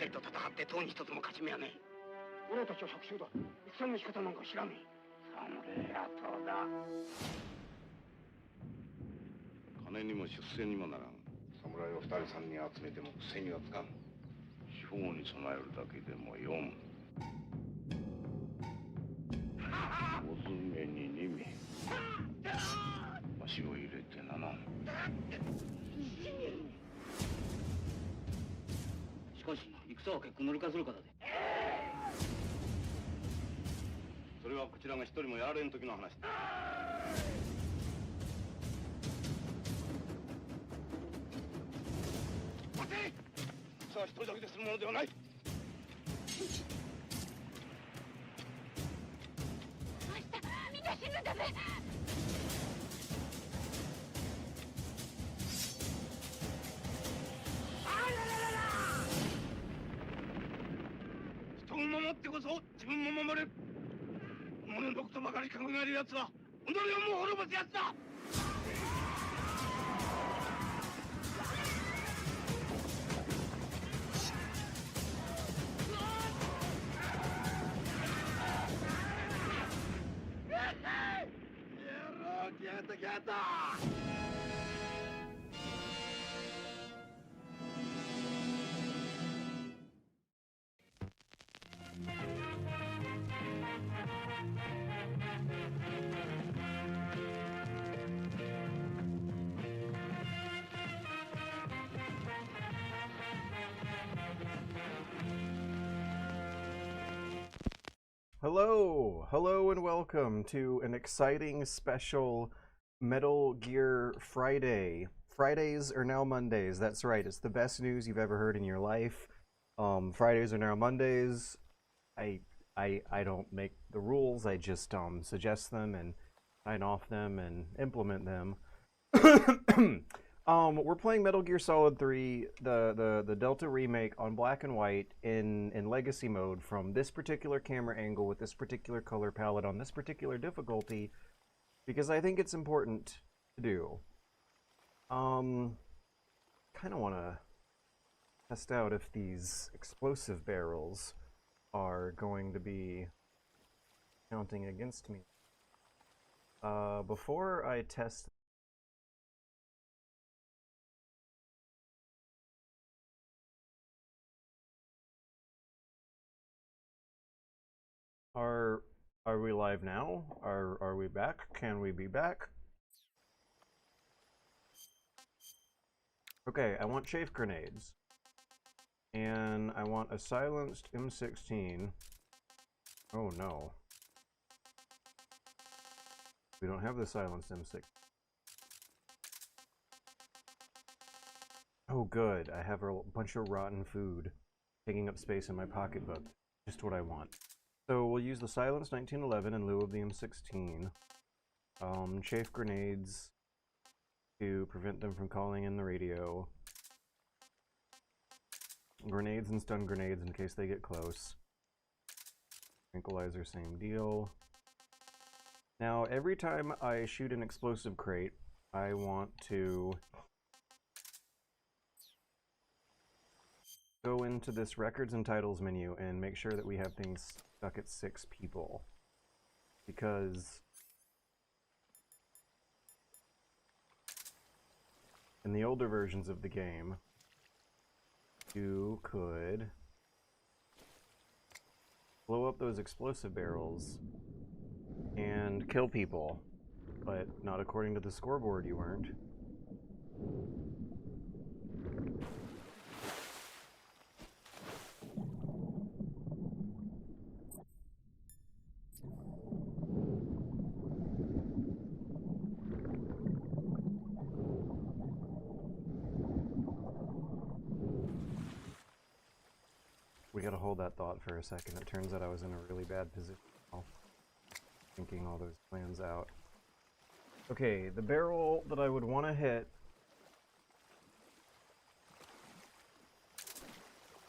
りと戦って党に一つも勝ち目はねえ。俺たちは百姓だ。戦の仕方なんか知らねえ。侍野党だ。金にも出世にもならん。侍を2人3人集めても背にはつかん。司法に備えるだけでも4。小詰めに2名。足を入れて7。しかし戦は結構乗りかするからで。それはこちらが一人もやられん時の話だ。待て！さあ一人だけでするものではない。明日みんな死ぬんだぜ。人を守ってこそ自分も守れる。己のことばかり考える奴は己をも滅ぼす奴だ。来やった。Hello and welcome to an exciting special Metal Gear Friday. Fridays are now Mondays, that's right, it's the best news you've ever heard in your life. Fridays are now Mondays. I don't make the rules, I just suggest them and sign off them and implement them. We're playing Metal Gear Solid 3, the Delta remake on black and white in legacy mode from this particular camera angle with this particular color palette on this particular difficulty because I think it's important to do. Kind of want to test out if these explosive barrels are going to be counting against me. Before I test Are we live now? Are we back? Can we be back? Okay, I want chaff grenades. And I want a silenced M16. Oh no. We don't have the silenced M6. Oh good, I have a bunch of rotten food taking up space in my pocketbook. Just what I want. So we'll use the silenced 1911 in lieu of the M16. Chaff grenades to prevent them from calling in the radio. Grenades and stun grenades in case they get close. Tranquilizer, same deal. Now, every time I shoot an explosive crate, I want to go into this records and titles menu and make sure that we have things stuck at 6 people. Because in the older versions of the game, you could blow up those explosive barrels and kill people, but not according to the scoreboard you weren't. We gotta hold that thought for a second. It turns out I was in a really bad position thinking all those plans out. Okay, the barrel that I would want to hit...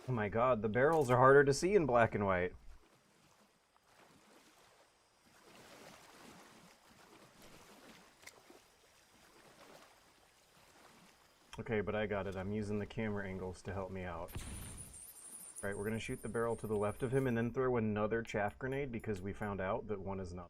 Oh my god, the barrels are harder to see in black and white. Okay, but I got it. I'm using the camera angles to help me out. Alright, we're gonna shoot the barrel to the left of him and then throw another chaff grenade because we found out that one is not.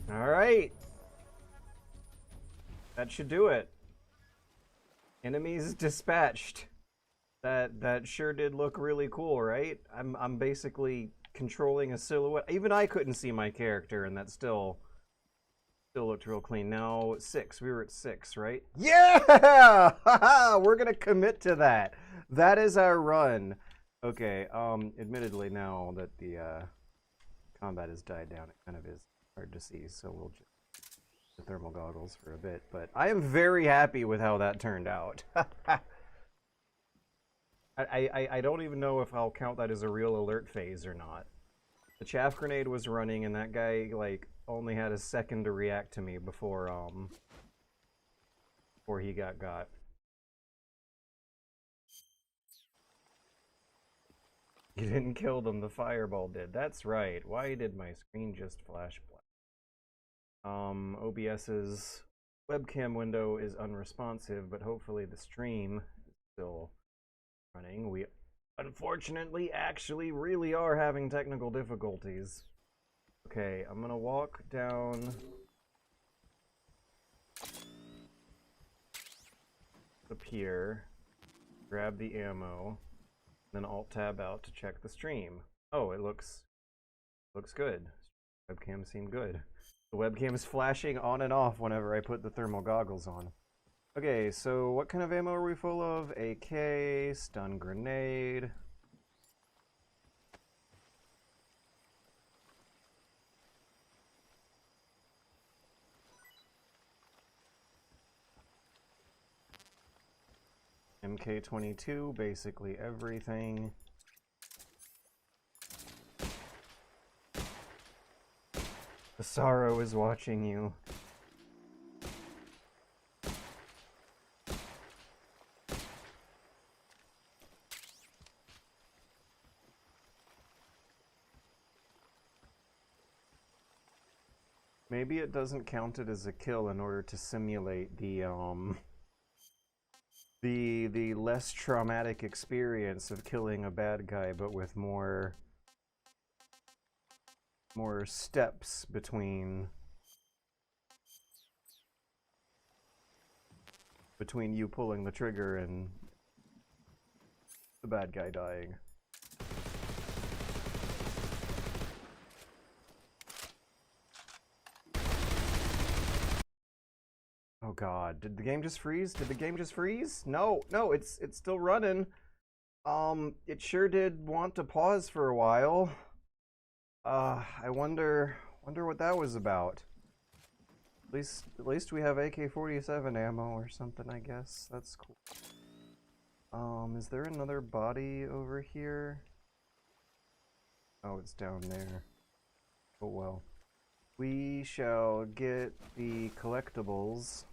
Alright. That should do it. Enemies dispatched. That sure did look really cool, right? I'm basically controlling a silhouette. Even I couldn't see my character, and that still looked real clean. Now 6. We were at 6, right? Yeah! We're gonna commit to that. That is our run. Okay. Admittedly, now that the combat has died down, it kind of is hard to see. So we'll just the thermal goggles for a bit. But I am very happy with how that turned out. I don't even know if I'll count that as a real alert phase or not. The chaff grenade was running, and that guy like only had a second to react to me before he got. You didn't kill them, the fireball did. That's right. Why did my screen just flash black? OBS's webcam window is unresponsive, but hopefully the stream is still running. We unfortunately actually really are having technical difficulties. Okay, I'm gonna walk down up here, grab the ammo, then Alt-Tab out to check the stream. Oh, it looks good. Webcam seemed good. The webcam is flashing on and off whenever I put the thermal goggles on. Okay, so what kind of ammo are we full of? AK, stun grenade. MK22, basically everything. The sorrow is watching you. Maybe it doesn't count it as a kill in order to simulate the less traumatic experience of killing a bad guy, but with more steps between you pulling the trigger and the bad guy dying. Oh god, did the game just freeze? Did the game just freeze? No, it's still running. It sure did want to pause for a while. I wonder what that was about. At least we have AK-47 ammo or something, I guess. That's cool. Is there another body over here? Oh, it's down there. Oh well. We shall get the collectibles.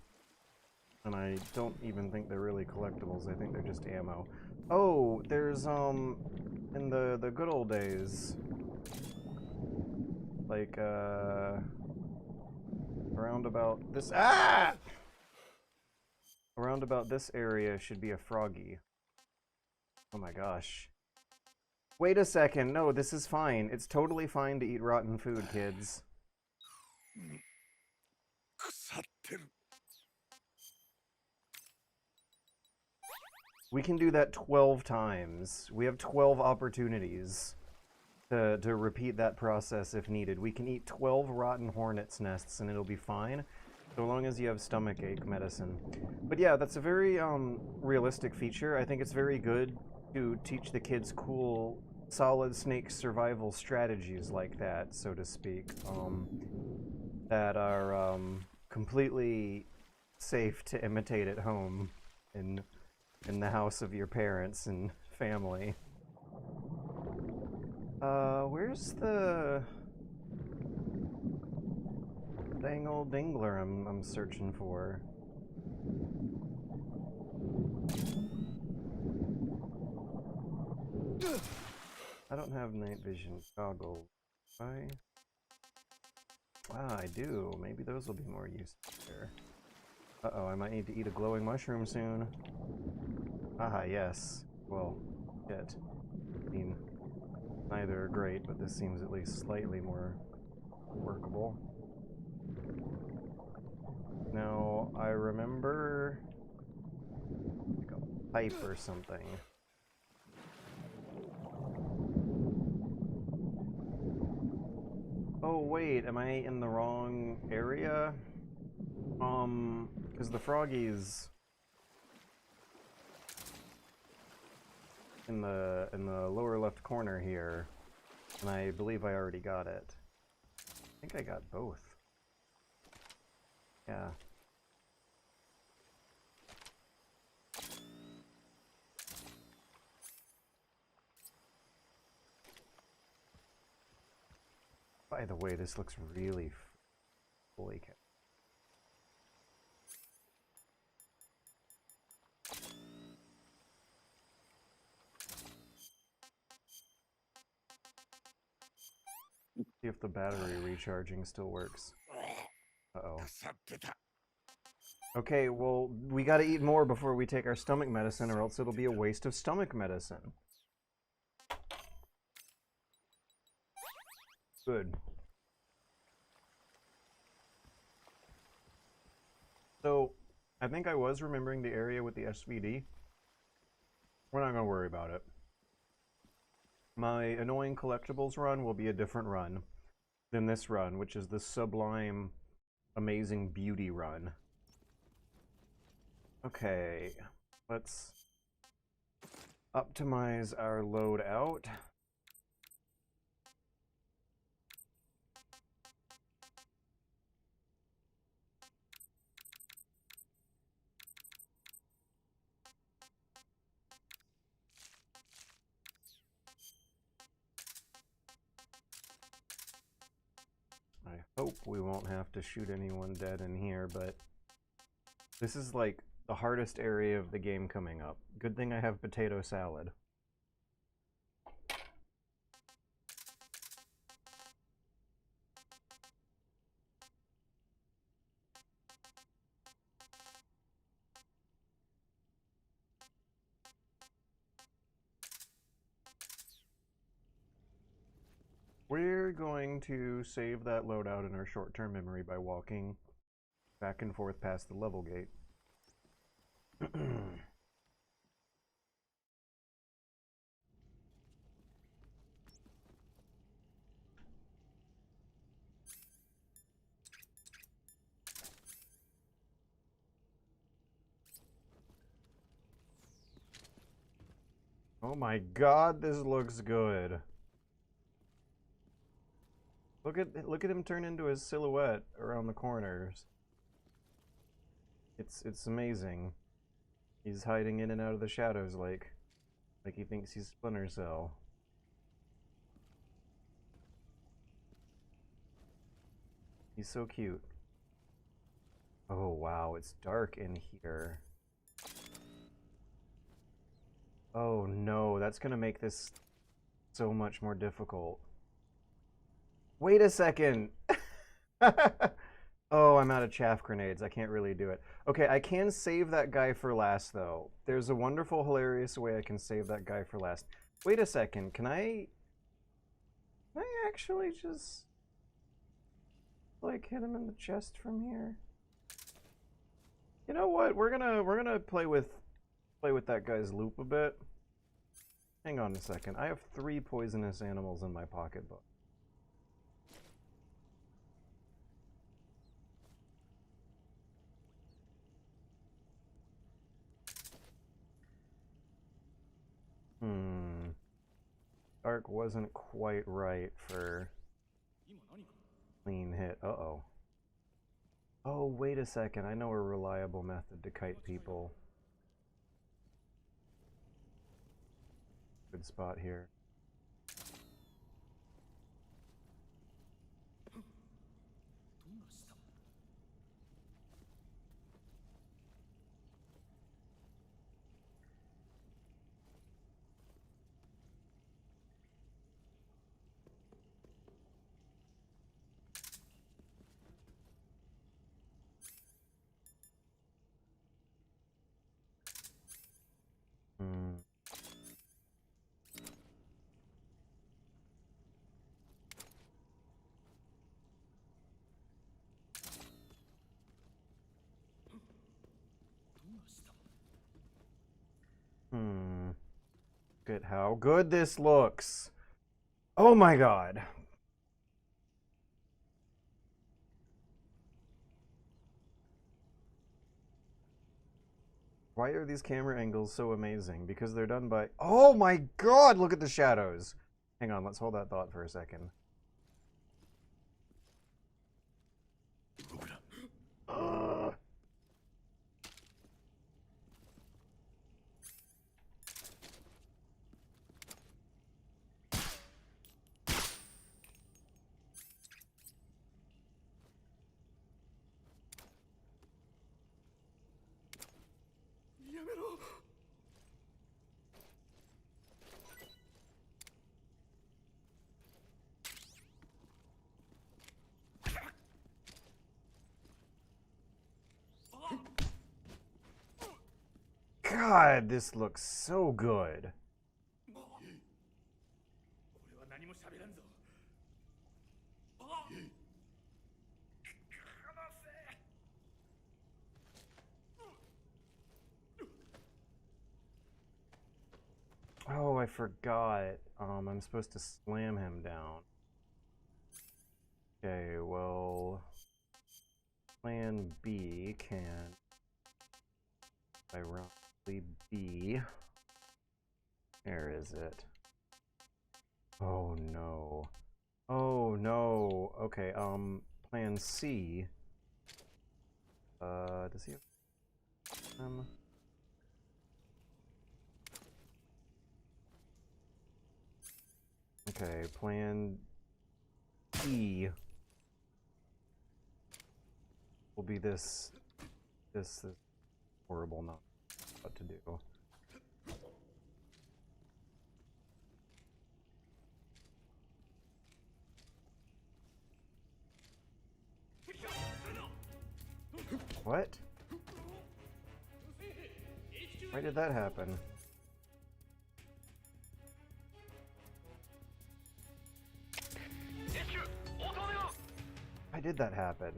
And I don't even think they're really collectibles. I think they're just ammo. Oh, there's in the good old days, like around about this around about this area should be a froggy. Oh my gosh. Wait a second. No, this is fine. It's totally fine to eat rotten food, kids. We can do that 12 times. We have 12 opportunities to repeat that process if needed. We can eat 12 rotten hornet's nests and it'll be fine, so long as you have stomach ache medicine. But yeah, that's a very realistic feature. I think it's very good to teach the kids cool, solid snake survival strategies like that, so to speak, that are completely safe to imitate at home in the house of your parents and family. Where's the dang old dingler I'm searching for? I don't have night vision goggles. I... Wow, I do. Maybe those will be more useful there. Uh-oh, I might need to eat a glowing mushroom soon. Aha, yes. Well, shit. I mean, neither are great, but this seems at least slightly more workable. Now, I remember... like a pipe or something. Oh wait, am I in the wrong area? Because the froggy's in the lower left corner here, and I believe I already got it. I think I got both. Yeah. By the way, this looks really holy cow. See if the battery recharging still works. Uh-oh. Okay, well, we gotta eat more before we take our stomach medicine, or else it'll be a waste of stomach medicine. Good. So, I think I was remembering the area with the SVD. We're not gonna worry about it. My annoying collectibles run will be a different run than this run, which is the sublime, amazing beauty run. Okay, let's optimize our loadout. I hope we won't have to shoot anyone dead in here, but this is like the hardest area of the game coming up. Good thing I have potato salad. We're going to save that loadout in our short-term memory by walking back and forth past the level gate. Oh my god, this looks good. Look at him turn into his silhouette around the corners. It's amazing. He's hiding in and out of the shadows like he thinks he's Splinter Cell. He's so cute. Oh wow, it's dark in here. Oh no, that's gonna make this so much more difficult. Wait a second! Oh, I'm out of chaff grenades. I can't really do it. Okay, I can save that guy for last, though. There's a wonderful, hilarious way I can save that guy for last. Wait a second. Can I actually just, like, hit him in the chest from here? You know what? We're gonna play with that guy's loop a bit. Hang on a second. I have 3 poisonous animals in my pocketbook. Dark wasn't quite right for clean hit. Uh-oh. Oh, wait a second. I know a reliable method to kite people. Good spot here. Look at how good this looks. Oh my god. Why are these camera angles so amazing? Because they're done by... Oh my god, look at the shadows. Hang on, let's hold that thought for a second. God, this looks so good. Oh, I forgot. I'm supposed to slam him down. Okay, well... Plan B can... ironically be... Where is it? Oh no. Oh no. Okay, Plan C... does he have... Okay, Plan E will be this horrible not what to do. What? Why did that happen? Why did that happen?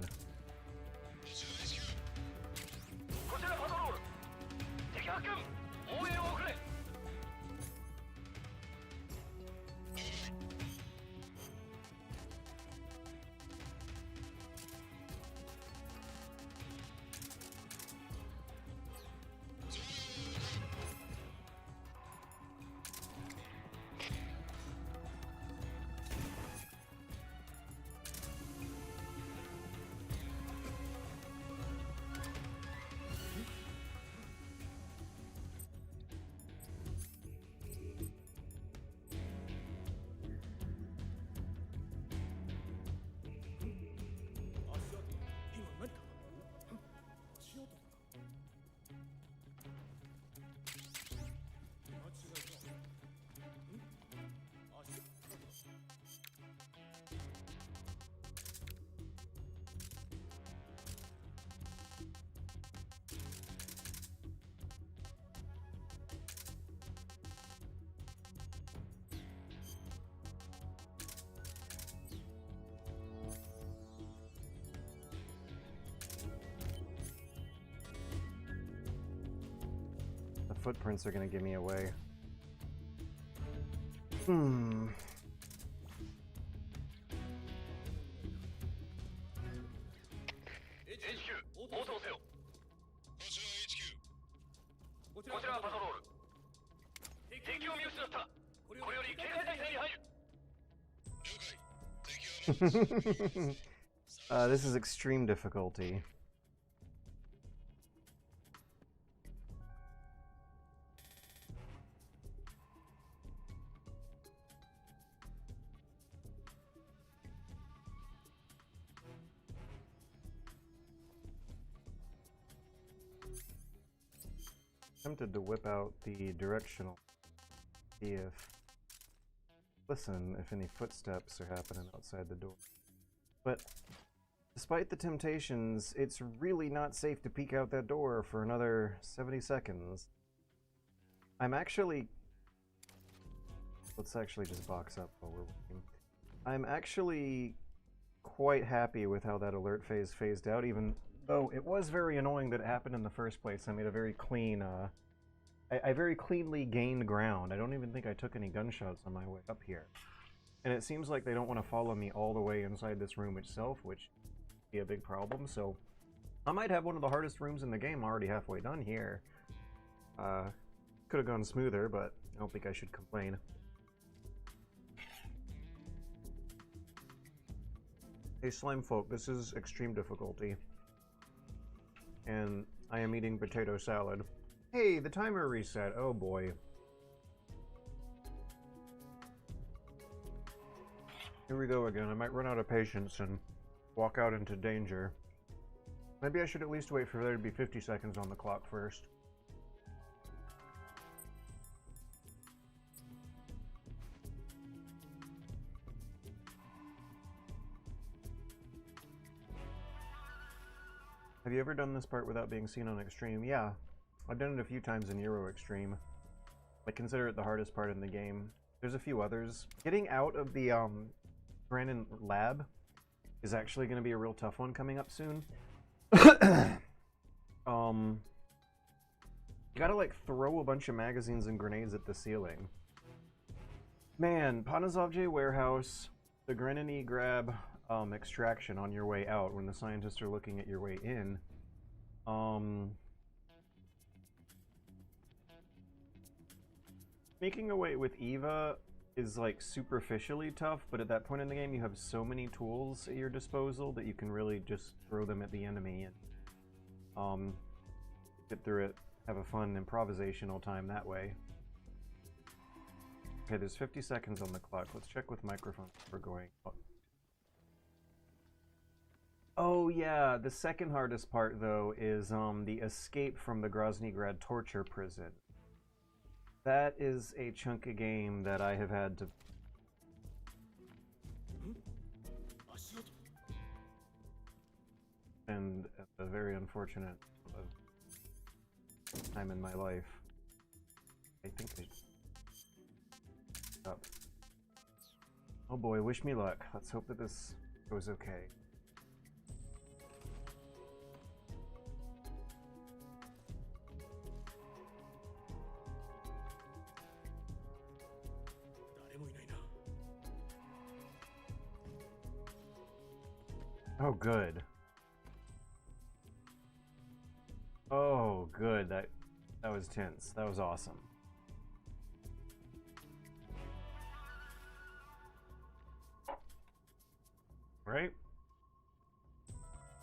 Footprints are gonna give me away. This is extreme difficulty. Tempted to whip out the directional, see if, listen if any footsteps are happening outside the door. But despite the temptations, it's really not safe to peek out that door for another 70 seconds. I'm actually... Let's actually just box up while we're waiting. I'm actually quite happy with how that alert phase phased out, even though it was very annoying that it happened in the first place. I made a very clean I very cleanly gained ground. I don't even think I took any gunshots on my way up here. And it seems like they don't want to follow me all the way inside this room itself, which would be a big problem, so I might have one of the hardest rooms in the game already halfway done here. Could have gone smoother, but I don't think I should complain. Hey slime folk, this is extreme difficulty. And I am eating potato salad. Hey, the timer reset. Oh boy. Here we go again. I might run out of patience and walk out into danger. Maybe I should at least wait for there to be 50 seconds on the clock first. Have you ever done this part without being seen on Extreme? Yeah, I've done it a few times in Euro Extreme. I consider it the hardest part in the game. There's a few others. Getting out of the Brandon lab is actually going to be a real tough one coming up soon. You gotta like throw a bunch of magazines and grenades at the ceiling. Man, Panazovje Warehouse, the Grenany grab extraction on your way out when the scientists are looking at your way in. Sneaking away with Eva is like superficially tough, but at that point in the game you have so many tools at your disposal that you can really just throw them at the enemy and get through it, have a fun improvisational time that way. Okay, there's 50 seconds on the clock. Let's check with microphones before going. Oh yeah, the second hardest part though is the escape from the Groznygrad torture prison. That is a chunk of game that I have had to... And a very unfortunate time in my life. I think I... Up. Oh boy, wish me luck. Let's hope that this goes okay. Oh, good. Oh, good. That was tense. That was awesome. Right?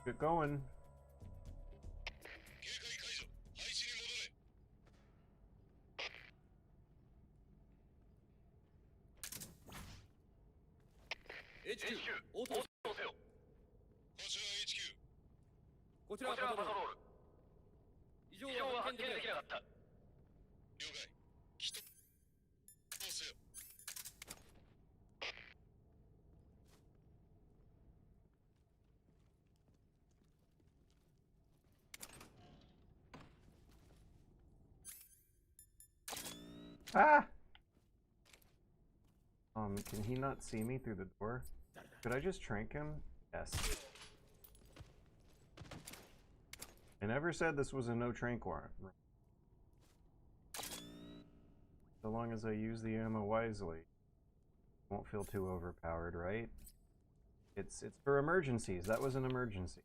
Get going. Ah! Can he not see me through the door? Could I just trank him? Yes. I never said this was a no trank warrant. So long as I use the ammo wisely. Won't feel too overpowered, right? It's for emergencies. That was an emergency.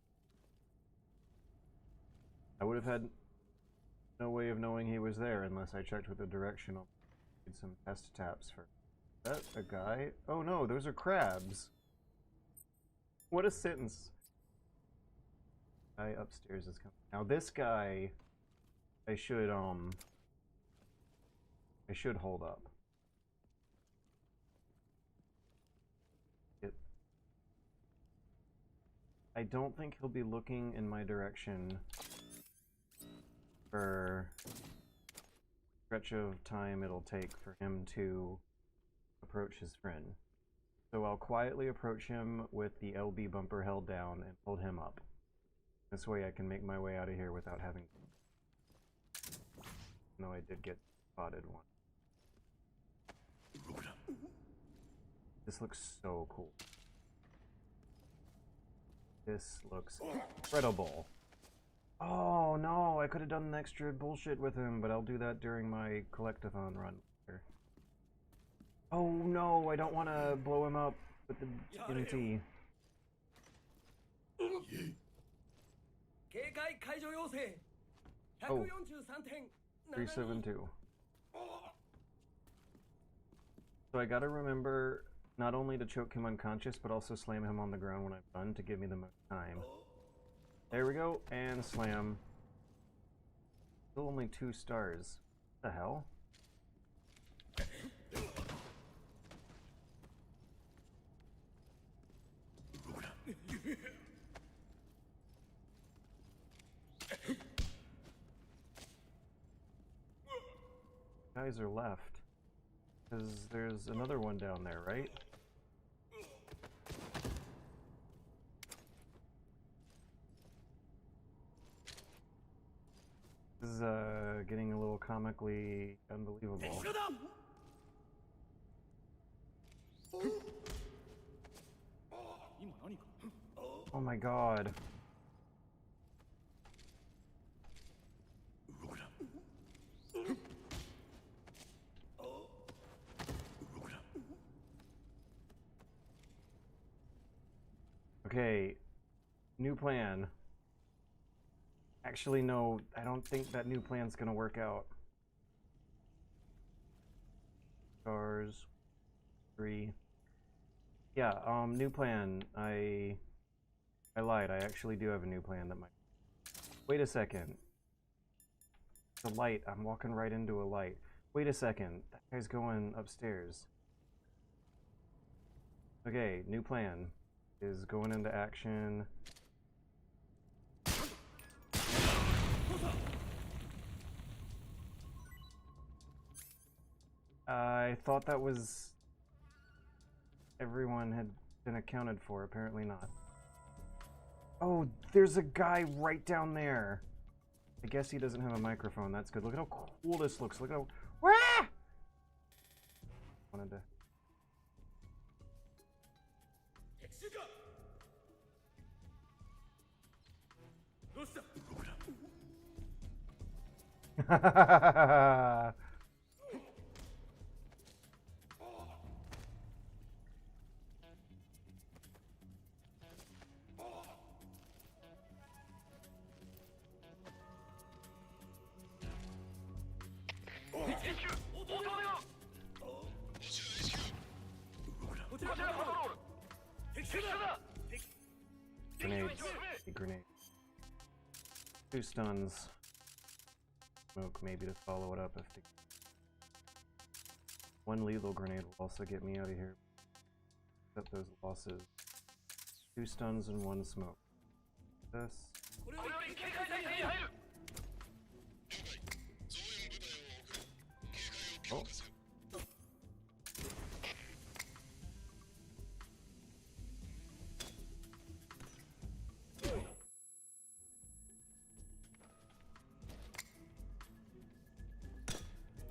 I would have had no way of knowing he was there unless I checked with the directional. Did some test taps for... Is that a guy? Oh no, those are crabs. What a sentence. Guy upstairs is coming. Now this guy, I should hold up. I don't think he'll be looking in my direction for stretch of time it'll take for him to approach his friend. So I'll quietly approach him with the LB bumper held down and hold him up. This way I can make my way out of here without having... No, I did get spotted once. This looks so cool. This looks incredible. Oh no, I could have done the extra bullshit with him, but I'll do that during my collectathon run later. Oh no, I don't want to blow him up with the TNT. 警戒解除要請 Oh. 143.7 372. So I gotta remember not only to choke him unconscious, but also slam him on the ground when I'm done to give me the most time. There we go, and slam. Still only 2 stars. What the hell? Guys are left. Because there's another one down there, right? This is getting a little comically unbelievable. Oh my god. Okay, new plan. Actually, no, I don't think that new plan's gonna work out. Stars, 3. Yeah, new plan. I lied. I actually do have a new plan that might. Wait a second. The light. I'm walking right into a light. Wait a second. That guy's going upstairs. Okay, new plan is going into action. I thought that was everyone had been accounted for. Apparently not. Oh, there's a guy right down there. I guess he doesn't have a microphone. That's good. Look at how cool this looks. Look at how... Wah! Wanted to... Grenades. Grenades. 2 stuns. Smoke maybe to follow it up if the... 1 lethal grenade will also get me out of here. Except those losses. 2 stuns and 1 smoke. This. Oh.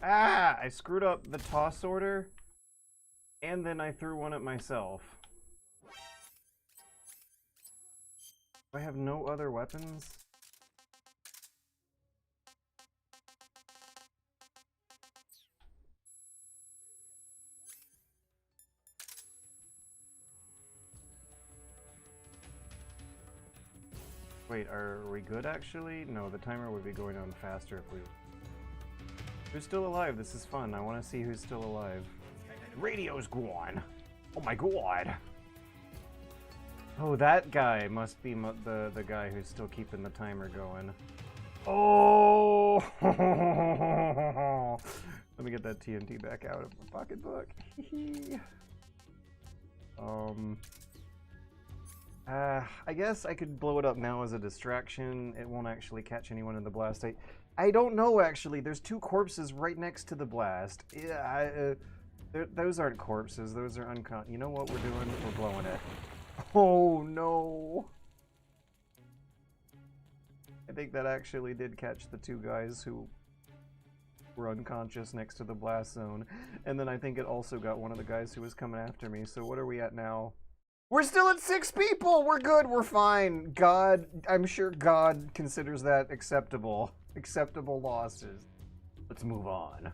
Ah! I screwed up the toss order, and then I threw one at myself. I have no other weapons? Wait, are we good actually? No, the timer would be going on faster if we... Who's still alive? This is fun. I want to see who's still alive. Radio's gone. Oh my god. Oh, that guy must be the guy who's still keeping the timer going. Oh! Let me get that TNT back out of my pocketbook. I guess I could blow it up now as a distraction. It won't actually catch anyone in the blast. I don't know, actually. There's 2 corpses right next to the blast. Yeah, those aren't corpses. Those are You know what we're doing? We're blowing it. Oh, no. I think that actually did catch the 2 guys who were unconscious next to the blast zone. And then I think it also got one of the guys who was coming after me. So what are we at now? We're still at 6 people. We're good. We're fine. God, I'm sure God considers that acceptable. Acceptable losses. Let's move on.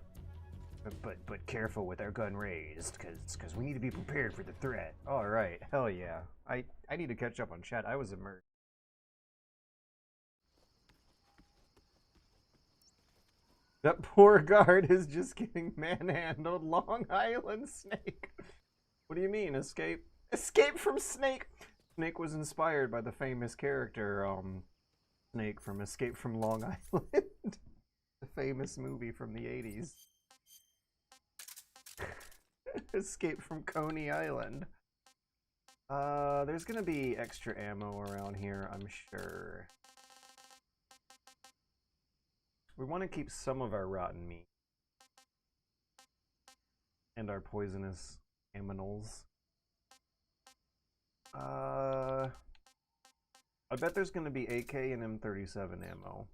But careful with our gun raised, cause we need to be prepared for the threat. All right. Hell yeah. I need to catch up on chat. I was immersed. That poor guard is just getting manhandled. Long Island Snake. What do you mean, escape? Escape from Snake! Snake was inspired by the famous character, Snake from Escape from Long Island. The famous movie from the 80s. Escape from Coney Island. There's gonna be extra ammo around here, I'm sure. We want to keep some of our rotten meat. And our poisonous aminals. I bet there's going to be AK and M37 ammo.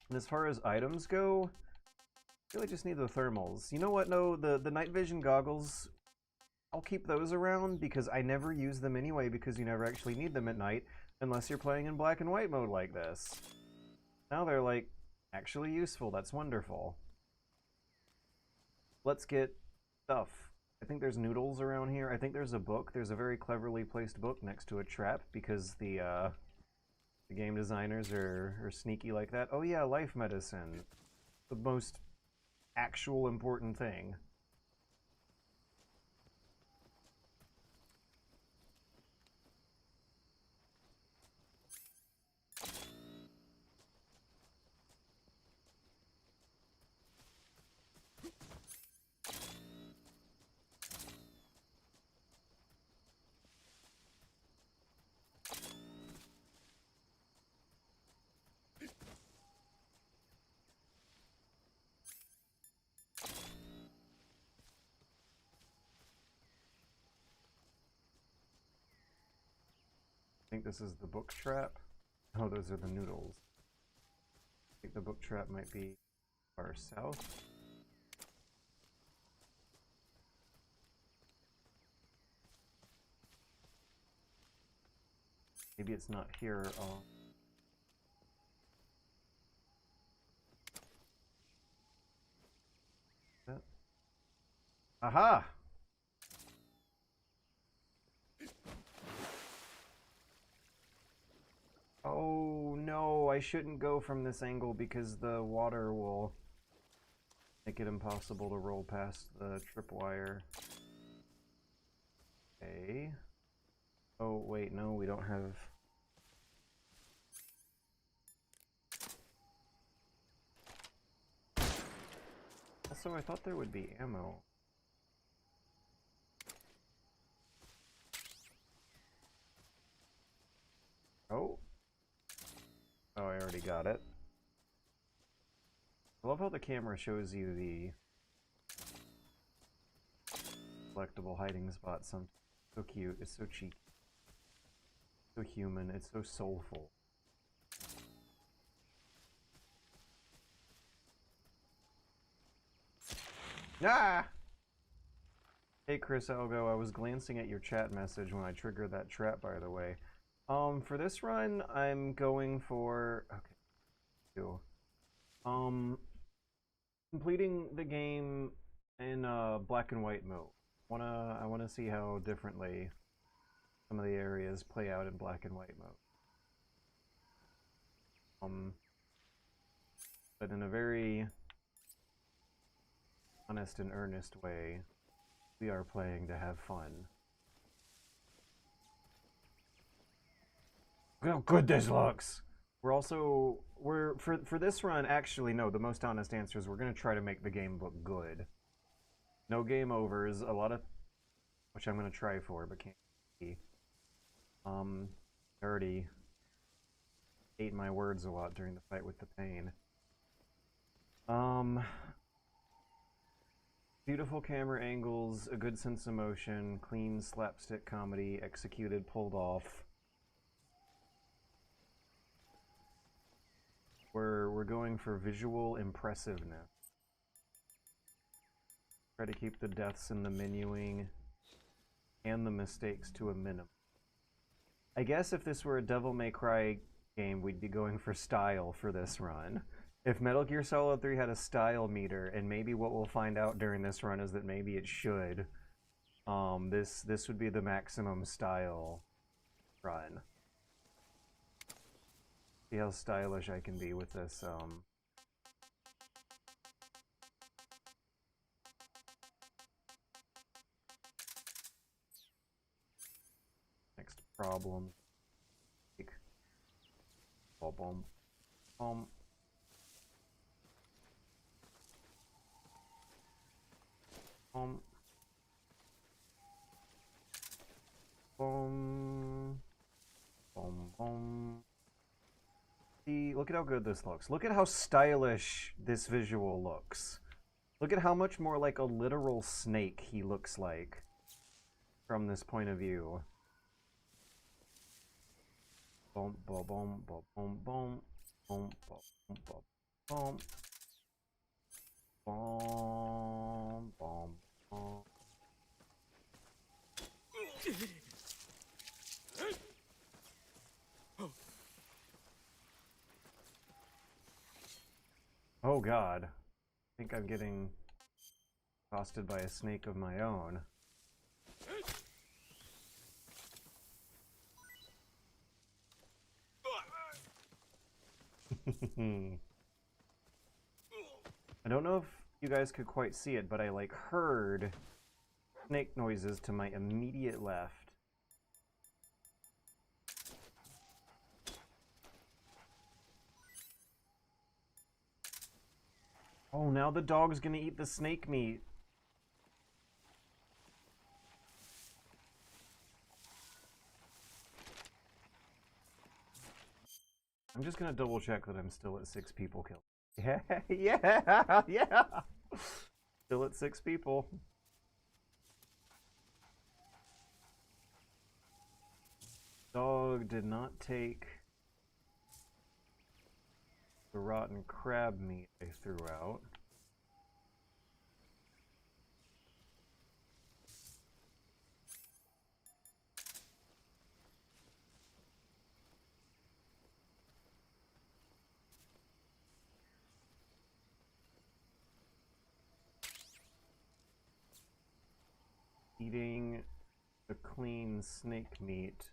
And as far as items go, I really just need the thermals. You know what? No, the night vision goggles, I'll keep those around because I never use them anyway because you never actually need them at night unless you're playing in black and white mode like this. Now they're like actually useful. That's wonderful. Let's get stuff. I think there's noodles around here. I think there's a book. There's a very cleverly placed book next to a trap because the game designers are sneaky like that. Oh yeah, life medicine. The most actual important thing. I think this is the book trap. Oh, those are the noodles. I think the book trap might be far south. Maybe it's not here. Aha! Oh no, I shouldn't go from this angle because the water will make it impossible to roll past the tripwire. Okay. Oh wait, no, we don't have... Also, I thought there would be ammo. Oh. Oh, I already got it. I love how the camera shows you the collectible hiding spot. So cute. It's so cheeky. So human. It's so soulful. Ah! Hey Chris Algo, I was glancing at your chat message when I triggered that trap, by the way. For this run, I'm going for... Okay. Completing the game in black and white mode. I wanna see how differently some of the areas play out in black and white mode. But in a very honest and earnest way, we are playing to have fun. Look how good this looks! For this run, actually, no, the most honest answer is we're going to try to make the game look good. No game overs, a lot of... which I'm going to try for, but can't see. I already ate my words a lot during the fight with the pain. Beautiful camera angles, a good sense of motion, clean slapstick comedy, executed, pulled off. We're going for visual impressiveness. Try to keep the deaths and the menuing and the mistakes to a minimum. I guess if this were a Devil May Cry game, we'd be going for style for this run. If Metal Gear Solid 3 had a style meter, and maybe what we'll find out during this run is that maybe it should, this would be the maximum style run. See how stylish I can be with this, next problem. Boom, boom, boom, boom, boom, boom. See, look at how good this looks. Look at how stylish this visual looks. Look at how much more like a literal snake he looks like from this point of view. Boom, boom, boom, boom, boom, boom, boom, boom, boom, boom, boom, boom, boom. Oh God, I think I'm getting accosted by a snake of my own. I don't know if you guys could quite see it, but I like heard snake noises to my immediate left. Oh, now the dog's gonna eat the snake meat. I'm just gonna double check that I'm still at 6 people killed. Yeah, yeah, yeah. Still at 6 people. Dog did not take the rotten crab meat I threw out. Eating the clean snake meat.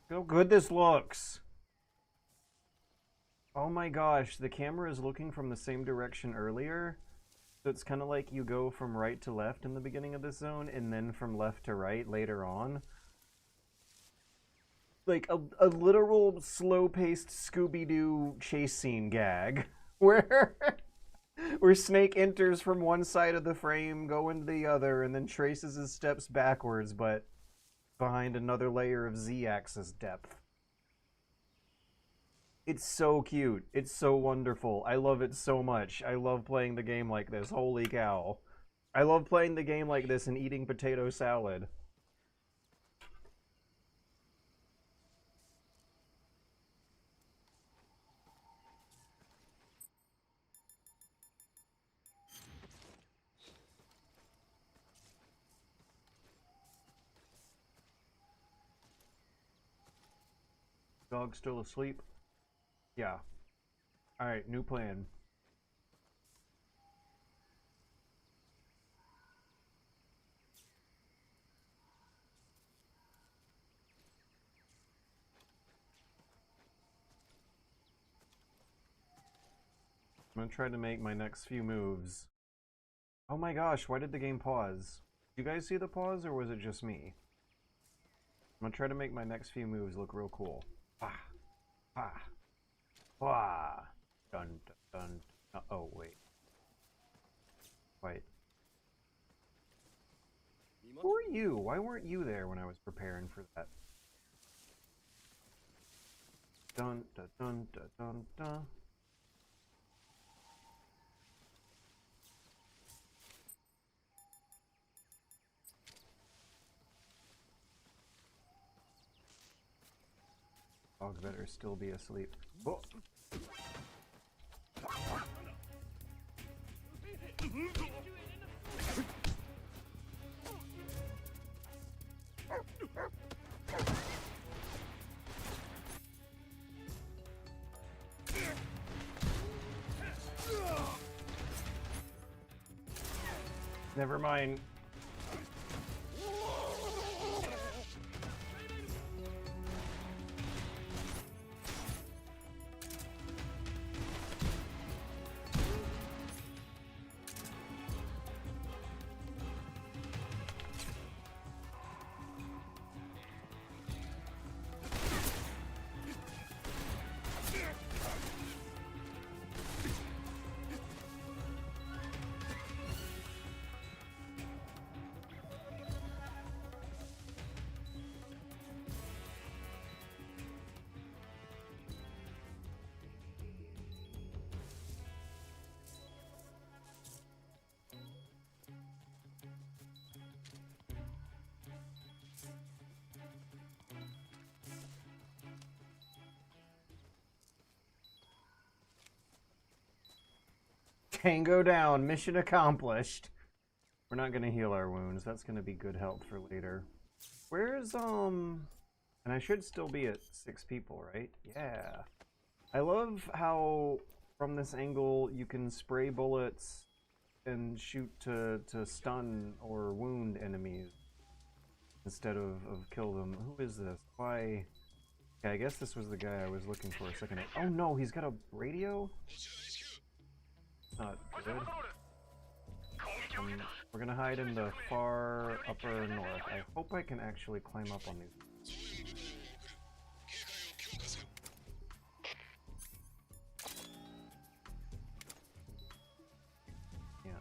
Look how good this looks! Oh my gosh, the camera is looking from the same direction earlier. So it's kind of like you go from right to left in the beginning of this zone, and then from left to right later on. Like a literal slow-paced Scooby-Doo chase scene gag. Where Snake enters from one side of the frame, going to the other, and then traces his steps backwards, but behind another layer of Z-axis depth. It's so cute. It's so wonderful. I love it so much. I love playing the game like this. Holy cow. I love playing the game like this and eating potato salad. Dog still asleep? Yeah. Alright, new plan. I'm gonna try to make my next few moves. Oh my gosh, why did the game pause? Did you guys see the pause, or was it just me? I'm gonna try to make my next few moves look real cool. Ah. Ah. Ah. Dun dun dun. Oh, wait. Wait. Who are you? Why weren't you there when I was preparing for that? Dun dun dun dun dun dun. Dog better still be asleep. Oh. Never mind. Tango down. Mission accomplished. We're not gonna heal our wounds. That's gonna be good help for later. Where's and I should still be at 6 people, right? Yeah. I love how from this angle you can spray bullets and shoot to stun or wound enemies instead of kill them. Who is this? Why? Yeah, I guess this was the guy I was looking for a second ago. Oh no, he's got a radio? Not good. We're gonna hide in the far upper north. I hope I can actually climb up on these. Can't.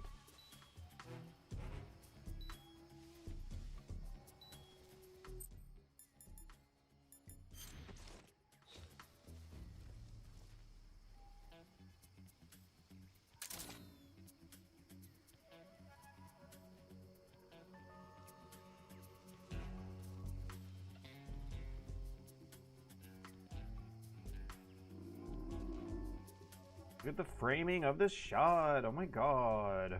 Look at the framing of this shot. Oh my god.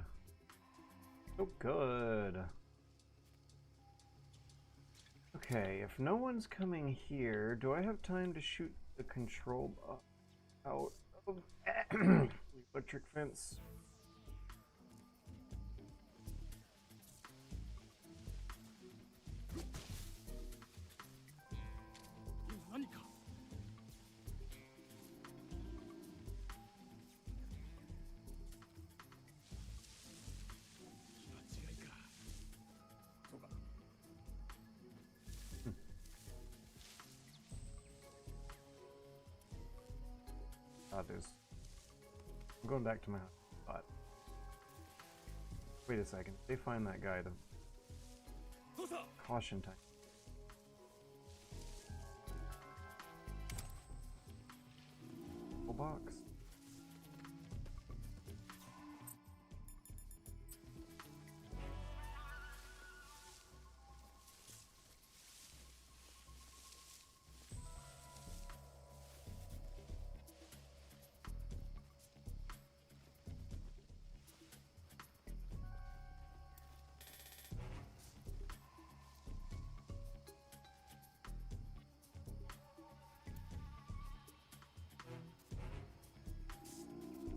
So good. Okay, if no one's coming here, do I have time to shoot the control out of the electric fence? I'm going back to my spot. Wait a second. They find that guy. The caution time. Full box.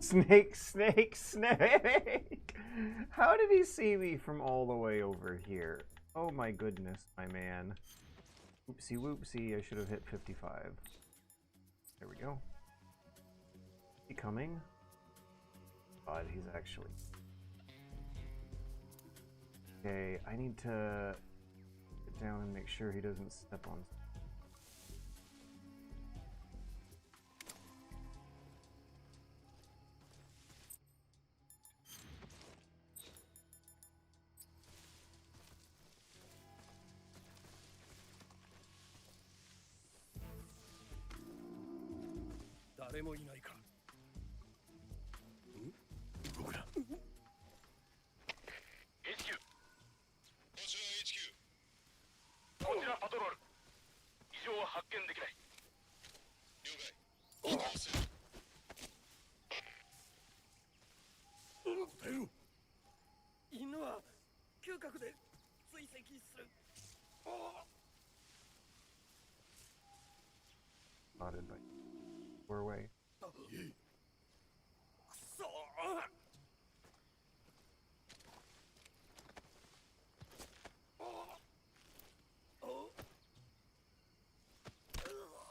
Snake, snake, snake! How did he see me from all the way over here? Oh my goodness, my man. Oopsie whoopsie, I should have hit 55. There we go. Is he coming? God, he's actually... Okay, I need to get down and make sure he doesn't step on... 角で追跡する。 Spotted by doorway. くそー。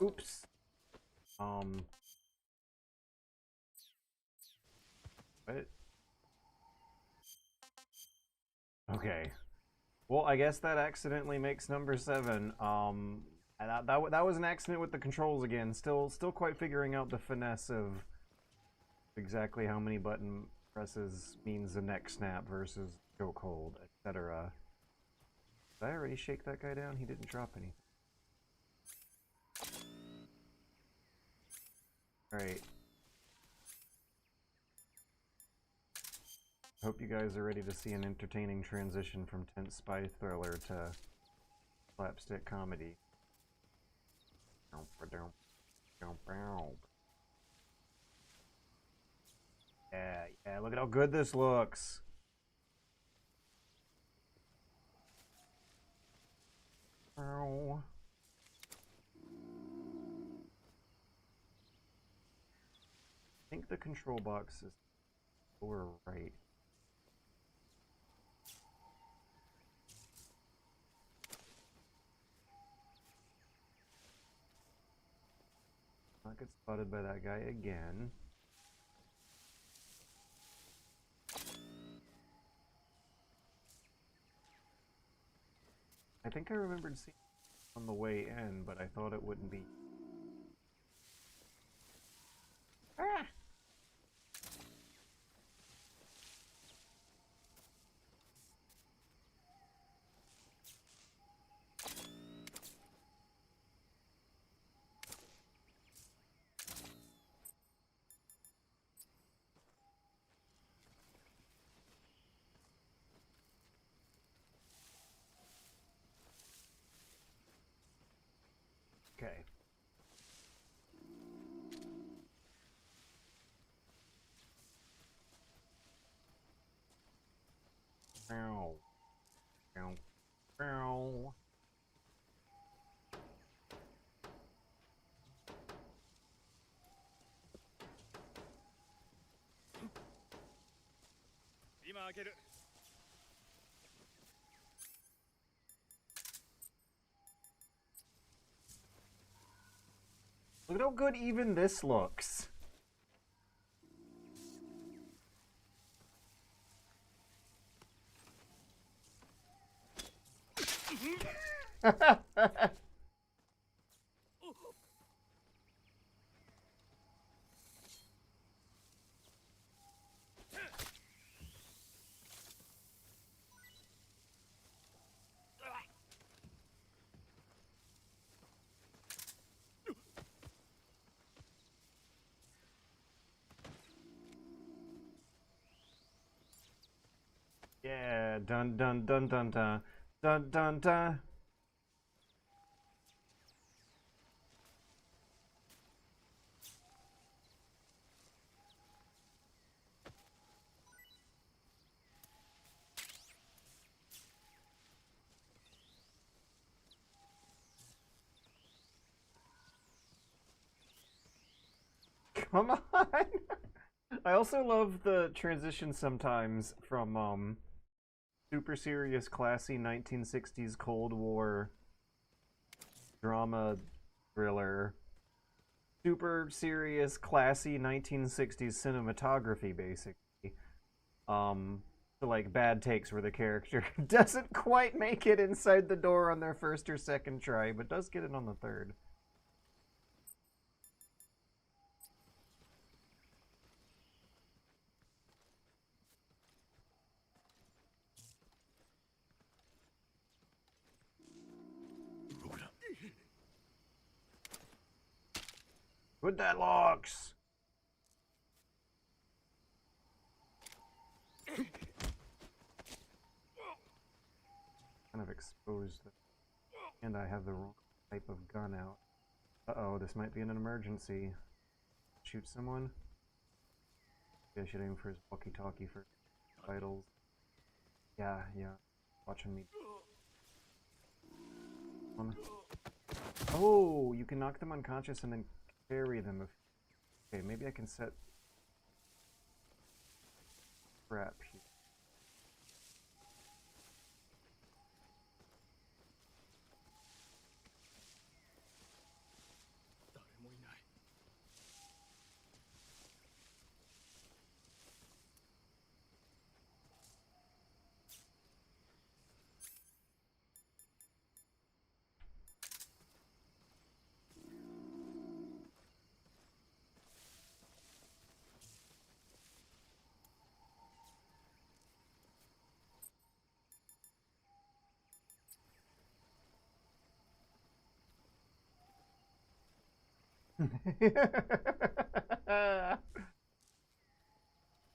Oops. What? Okay. Well, I guess that accidentally makes number 7. And that was an accident with the controls again. Still quite figuring out the finesse of exactly how many button presses means the neck snap versus choke hold, etc. Did I already shake that guy down? He didn't drop anything. Alright. Hope you guys are ready to see an entertaining transition from tense spy thriller to slapstick comedy. Yeah, look at how good this looks. Ow. I think the control box is lower right. Not get spotted by that guy again. I think I remembered seeing it on the way in, but I thought it wouldn't be. Ah! Okay. Ow. Ow. Ow. Look at how good even this looks. Yeah, dun dun dun dun dun dun dun dun. Come on. I also love the transition sometimes from super serious, classy 1960s Cold War drama thriller, super serious, classy 1960s cinematography, basically. To like bad takes where the character doesn't quite make it inside the door on their first or second try, but does get it on the third. Good that locks. Kind of exposed, and I have the wrong type of gun out. Uh-oh, this might be an emergency. Shoot someone? Maybe I should aim for his walkie-talkie for vitals. Yeah. watching me. Oh, you can knock them unconscious and then carry them. Okay, maybe I can set trap here.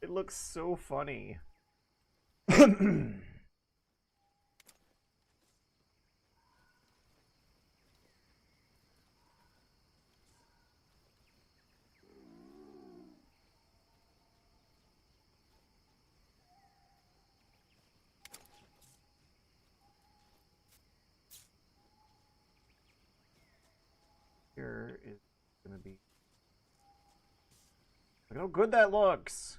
It looks so funny. Here is gonna be. Look how good that looks!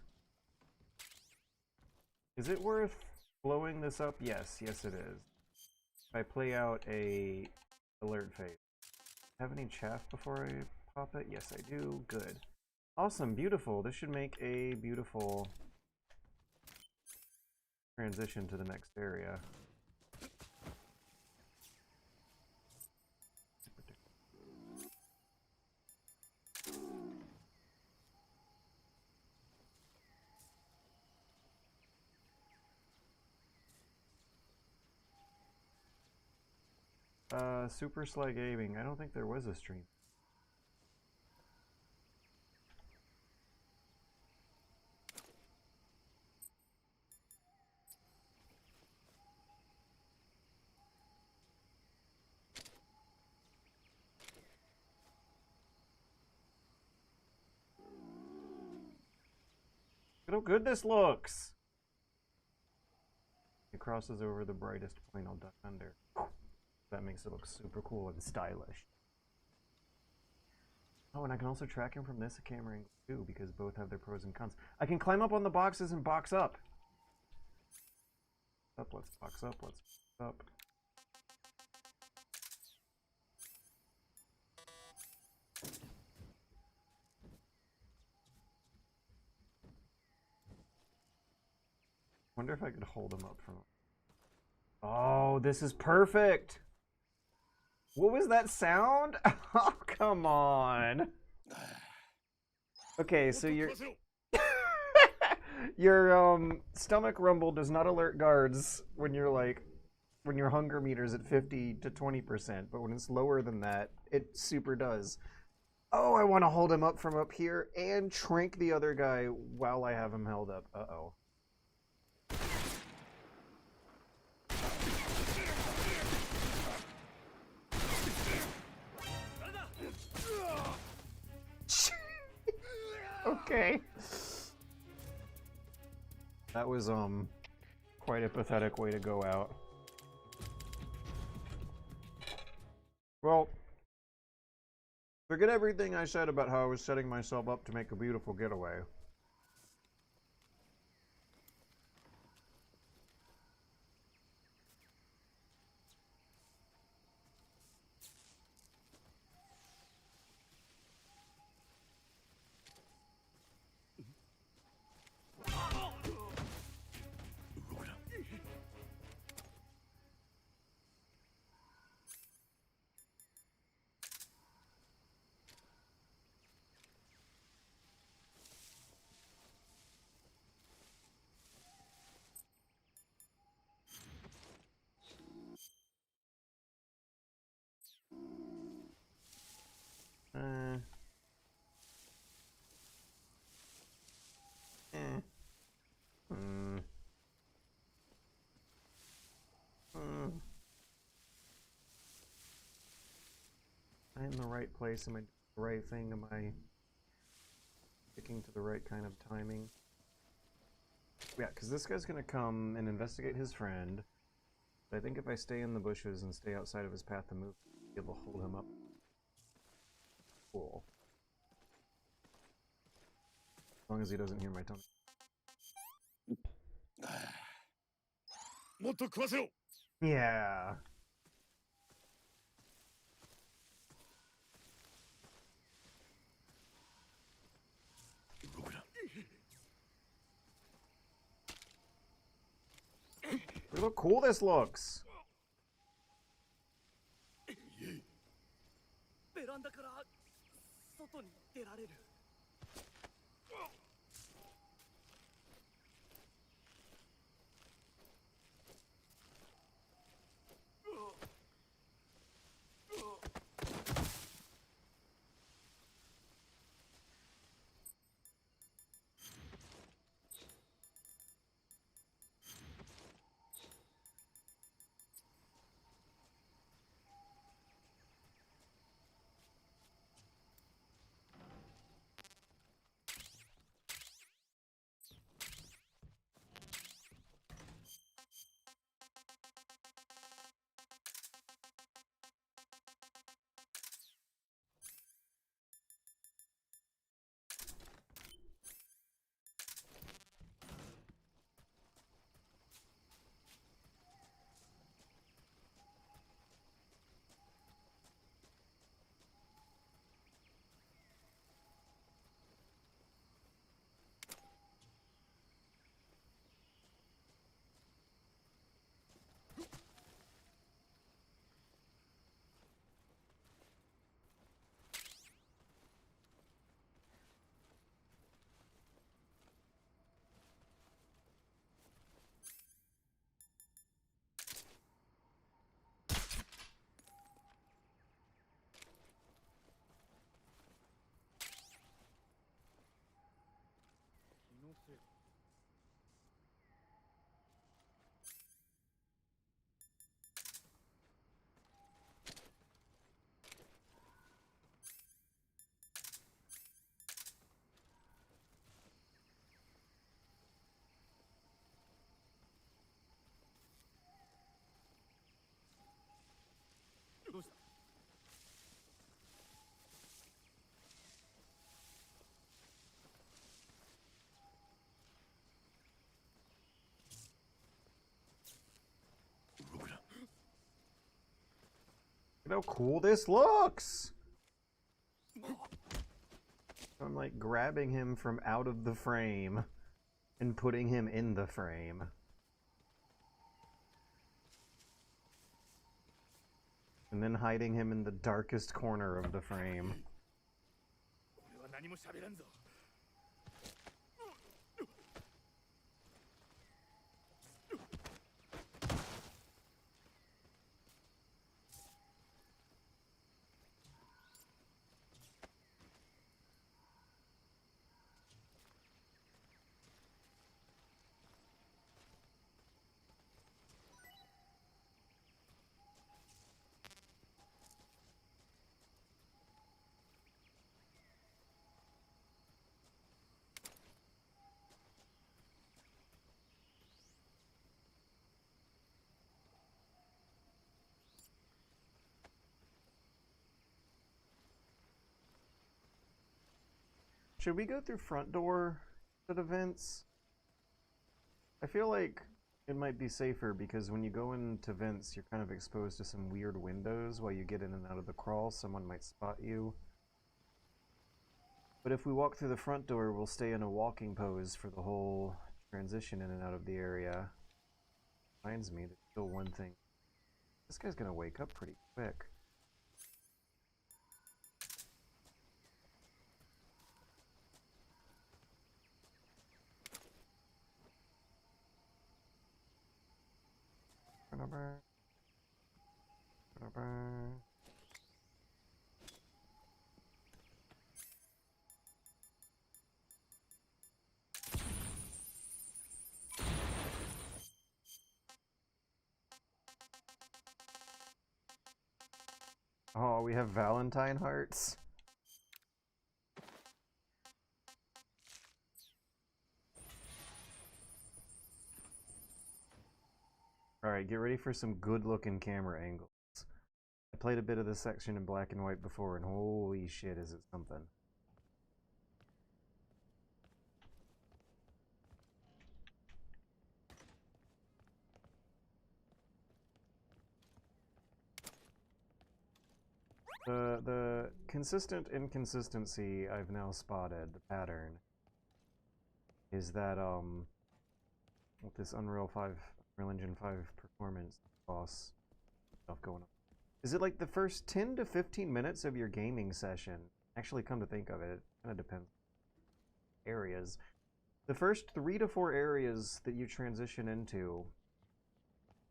Is it worth blowing this up? Yes, yes it is. If I play out a alert phase. Have any chaff before I pop it? Yes, I do. Good. Awesome, beautiful. This should make a beautiful transition to the next area. Super Sly Gaming. I don't think there was a stream. Look how good this looks! It crosses over the brightest point I'll duck under. That makes it look super cool and stylish. Oh, and I can also track him from this camera angle too, because both have their pros and cons. I can climb up on the boxes and box up. Let's box up, let's box up. Wonder if I could hold him up from... Oh, this is perfect! What was that sound? Oh, come on. Okay, so your stomach rumble does not alert guards when you're like when your hunger meter's at 50 to 20%, but when it's lower than that, it super does. Oh, I want to hold him up from up here and trank the other guy while I have him held up. Uh-oh. Okay. That was quite a pathetic way to go out. Well, forget everything I said about how I was setting myself up to make a beautiful getaway. I'm in the right place. Am I doing the right thing? Am I sticking to the right kind of timing? Yeah, because this guy's gonna come and investigate his friend. I think if I stay in the bushes and stay outside of his path of movement, I'll be able to hold him up. Cool. As long as he doesn't hear my tongue. Yeah. Look how cool this looks. ベランダから外に出られる。どうした？ Look how cool this looks! I'm like grabbing him from out of the frame and putting him in the frame. And then hiding him in the darkest corner of the frame. 俺は何も喋らんぞ。 Should we go through front door to the vents? I feel like it might be safer because when you go into vents, you're kind of exposed to some weird windows while you get in and out of the crawl. Someone might spot you. But if we walk through the front door, we'll stay in a walking pose for the whole transition in and out of the area. Reminds me, there's still one thing. This guy's gonna wake up pretty quick. Oh, we have Valentine hearts. Alright, get ready for some good-looking camera angles. I played a bit of this section in black and white before, and holy shit, is it something. The consistent inconsistency I've now spotted, the pattern, is that, with this Unreal Engine 5 performance boss stuff going on. Is it like the first 10 to 15 minutes of your gaming session? Actually, come to think of it, it kind of depends. Areas. The first 3 to 4 areas that you transition into,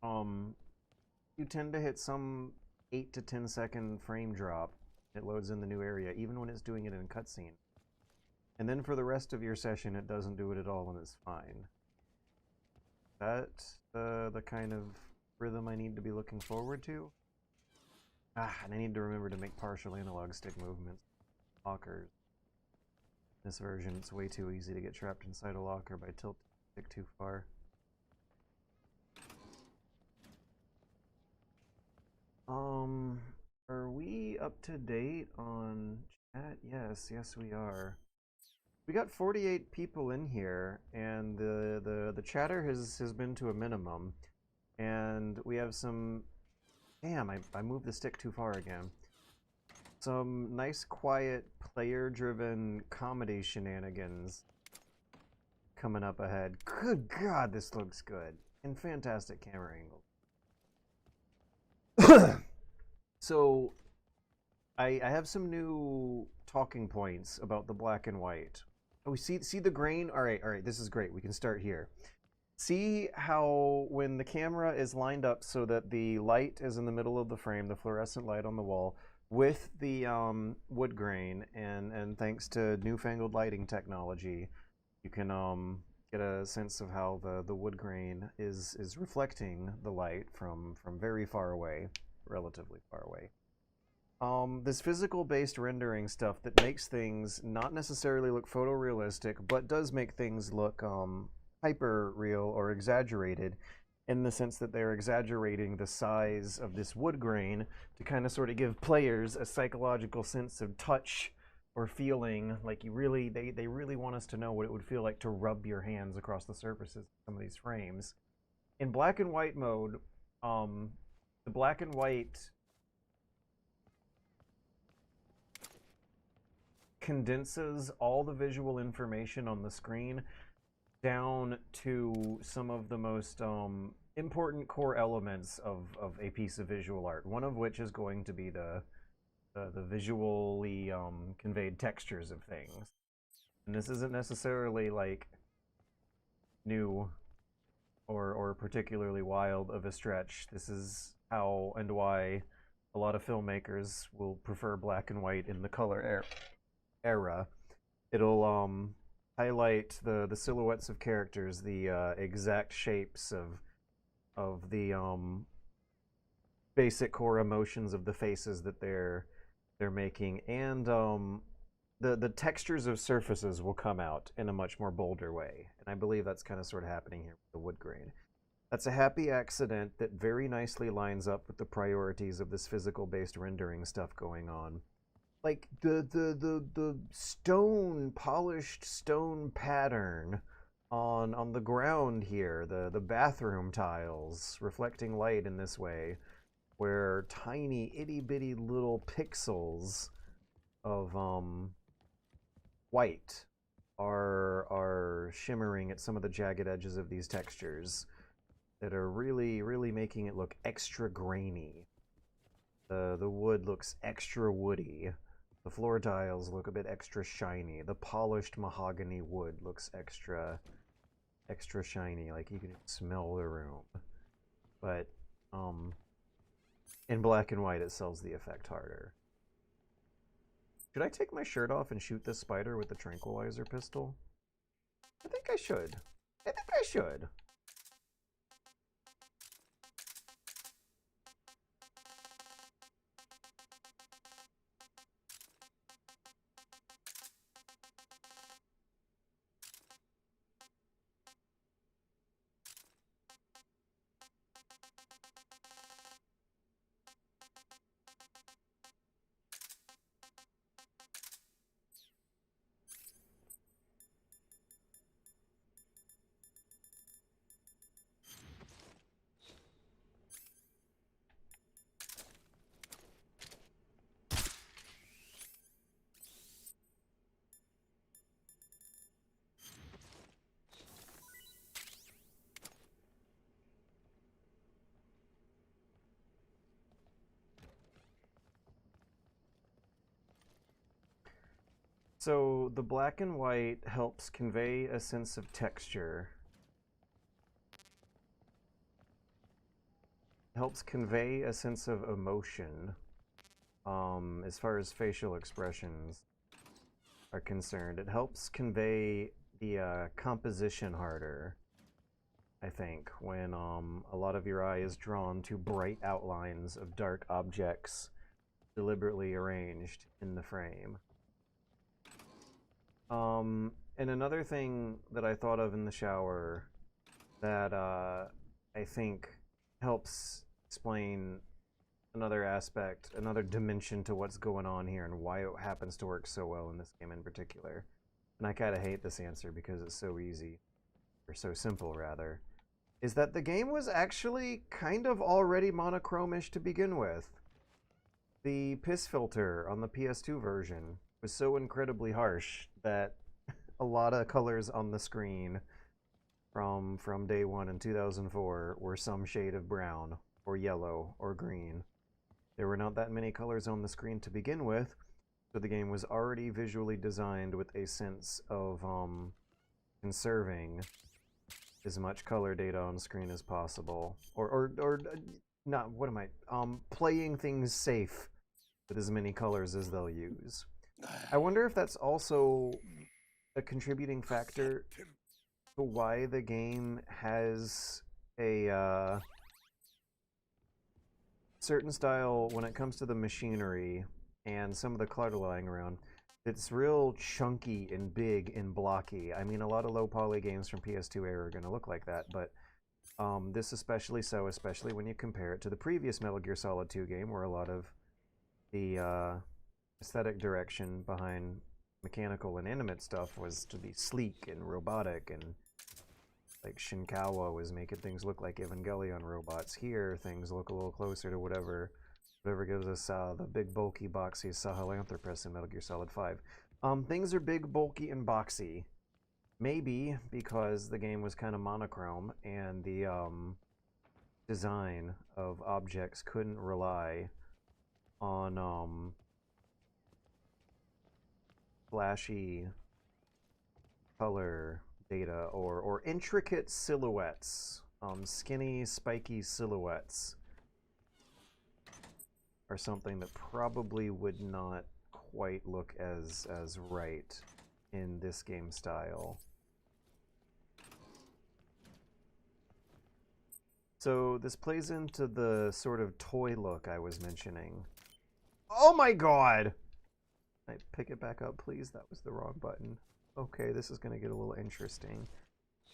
you tend to hit some 8 to 10 second frame drop. It loads in the new area, even when it's doing it in cutscene. And then for the rest of your session, it doesn't do it at all, and it's fine. That's the kind of rhythm I need to be looking forward to. And I need to remember to make partial analog stick movements. Lockers. This version, it's way too easy to get trapped inside a locker by tilting the stick too far. Are we up to date on chat? Yes, we are. We got 48 people in here, and the chatter has been to a minimum. And we have some... Damn, I moved the stick too far again. Some nice, quiet, player-driven comedy shenanigans coming up ahead. Good God, this looks good. And fantastic camera angles. So, I have some new talking points about the black and white. Oh, see the grain? Alright, this is great. We can start here. See how when the camera is lined up so that the light is in the middle of the frame, the fluorescent light on the wall, with the wood grain, and thanks to newfangled lighting technology, you can get a sense of how the wood grain is reflecting the light from very far away, relatively far away. This physical-based rendering stuff that makes things not necessarily look photorealistic, but does make things look hyper-real or exaggerated, in the sense that they're exaggerating the size of this wood grain to kind of sort of give players a psychological sense of touch or feeling, like they really want us to know what it would feel like to rub your hands across the surfaces of some of these frames. In black and white mode, the black and white condenses all the visual information on the screen down to some of the most important core elements of a piece of visual art, one of which is going to be the visually conveyed textures of things. And this isn't necessarily like new or particularly wild of a stretch. This is how and why a lot of filmmakers will prefer black and white in the color era. It'll highlight the silhouettes of characters, the exact shapes of the basic core emotions of the faces that they're making, and the textures of surfaces will come out in a much more bolder way. And I believe that's kind of sort of happening here with the wood grain. That's a happy accident that very nicely lines up with the priorities of this physical-based rendering stuff going on. Like the polished stone pattern on the ground here, the bathroom tiles reflecting light in this way, where tiny itty bitty little pixels of white are shimmering at some of the jagged edges of these textures that are really making it look extra grainy. The wood looks extra woody. The floor tiles look a bit extra shiny. The polished mahogany wood looks extra shiny, like you can smell the room. But in black and white, it sells the effect harder. Should I take my shirt off and shoot this spider with the tranquilizer pistol? I think I should. So the black and white helps convey a sense of texture. Helps convey a sense of emotion, as far as facial expressions are concerned. It helps convey the composition harder, I think, when a lot of your eye is drawn to bright outlines of dark objects deliberately arranged in the frame. And another thing that I thought of in the shower that I think helps explain another aspect, another dimension to what's going on here and why it happens to work so well in this game in particular. And I kind of hate this answer because it's so easy, or so simple rather, is that the game was actually kind of already monochromish to begin with. The piss filter on the PS2 version was so incredibly harsh that a lot of colors on the screen from day one in 2004 were some shade of brown or yellow or green. There were not that many colors on the screen to begin with, so the game was already visually designed with a sense of conserving as much color data on screen as possible, or not, what am I, playing things safe with as many colors as they'll use. I wonder if that's also a contributing factor to why the game has a certain style when it comes to the machinery and some of the clutter lying around. It's real chunky and big and blocky. I mean, a lot of low poly games from PS2 era are going to look like that, but this especially so, especially when you compare it to the previous Metal Gear Solid 2 game, where a lot of the aesthetic direction behind mechanical and animate stuff was to be sleek and robotic, and like Shinkawa was making things look like Evangelion robots. Here, things look a little closer to whatever gives us the big, bulky, boxy Sahelanthropus in Metal Gear Solid 5. Things are big, bulky, and boxy. Maybe because the game was kind of monochrome and the design of objects couldn't rely on flashy color data or intricate silhouettes. Skinny, spiky silhouettes are something that probably would not quite look as right in this game style. So this plays into the sort of toy look I was mentioning. Oh my god! Can I pick it back up, please? That was the wrong button. Okay, this is going to get a little interesting.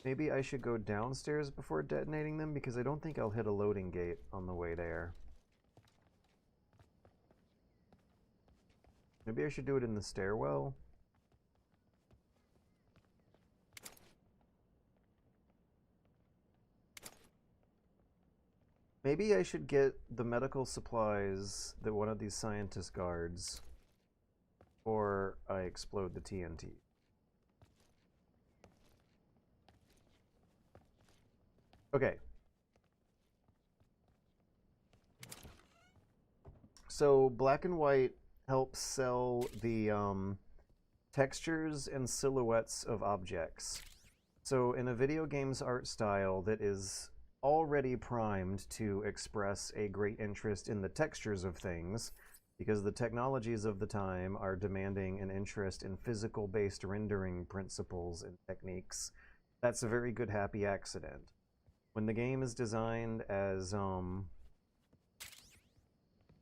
Maybe I should go downstairs before detonating them, because I don't think I'll hit a loading gate on the way there. Maybe I should do it in the stairwell. Maybe I should get the medical supplies that one of these scientist guards before I explode the TNT. Okay. So black and white helps sell the textures and silhouettes of objects. So in a video game's art style that is already primed to express a great interest in the textures of things, because the technologies of the time are demanding an interest in physical-based rendering principles and techniques, that's a very good happy accident. When the game is designed as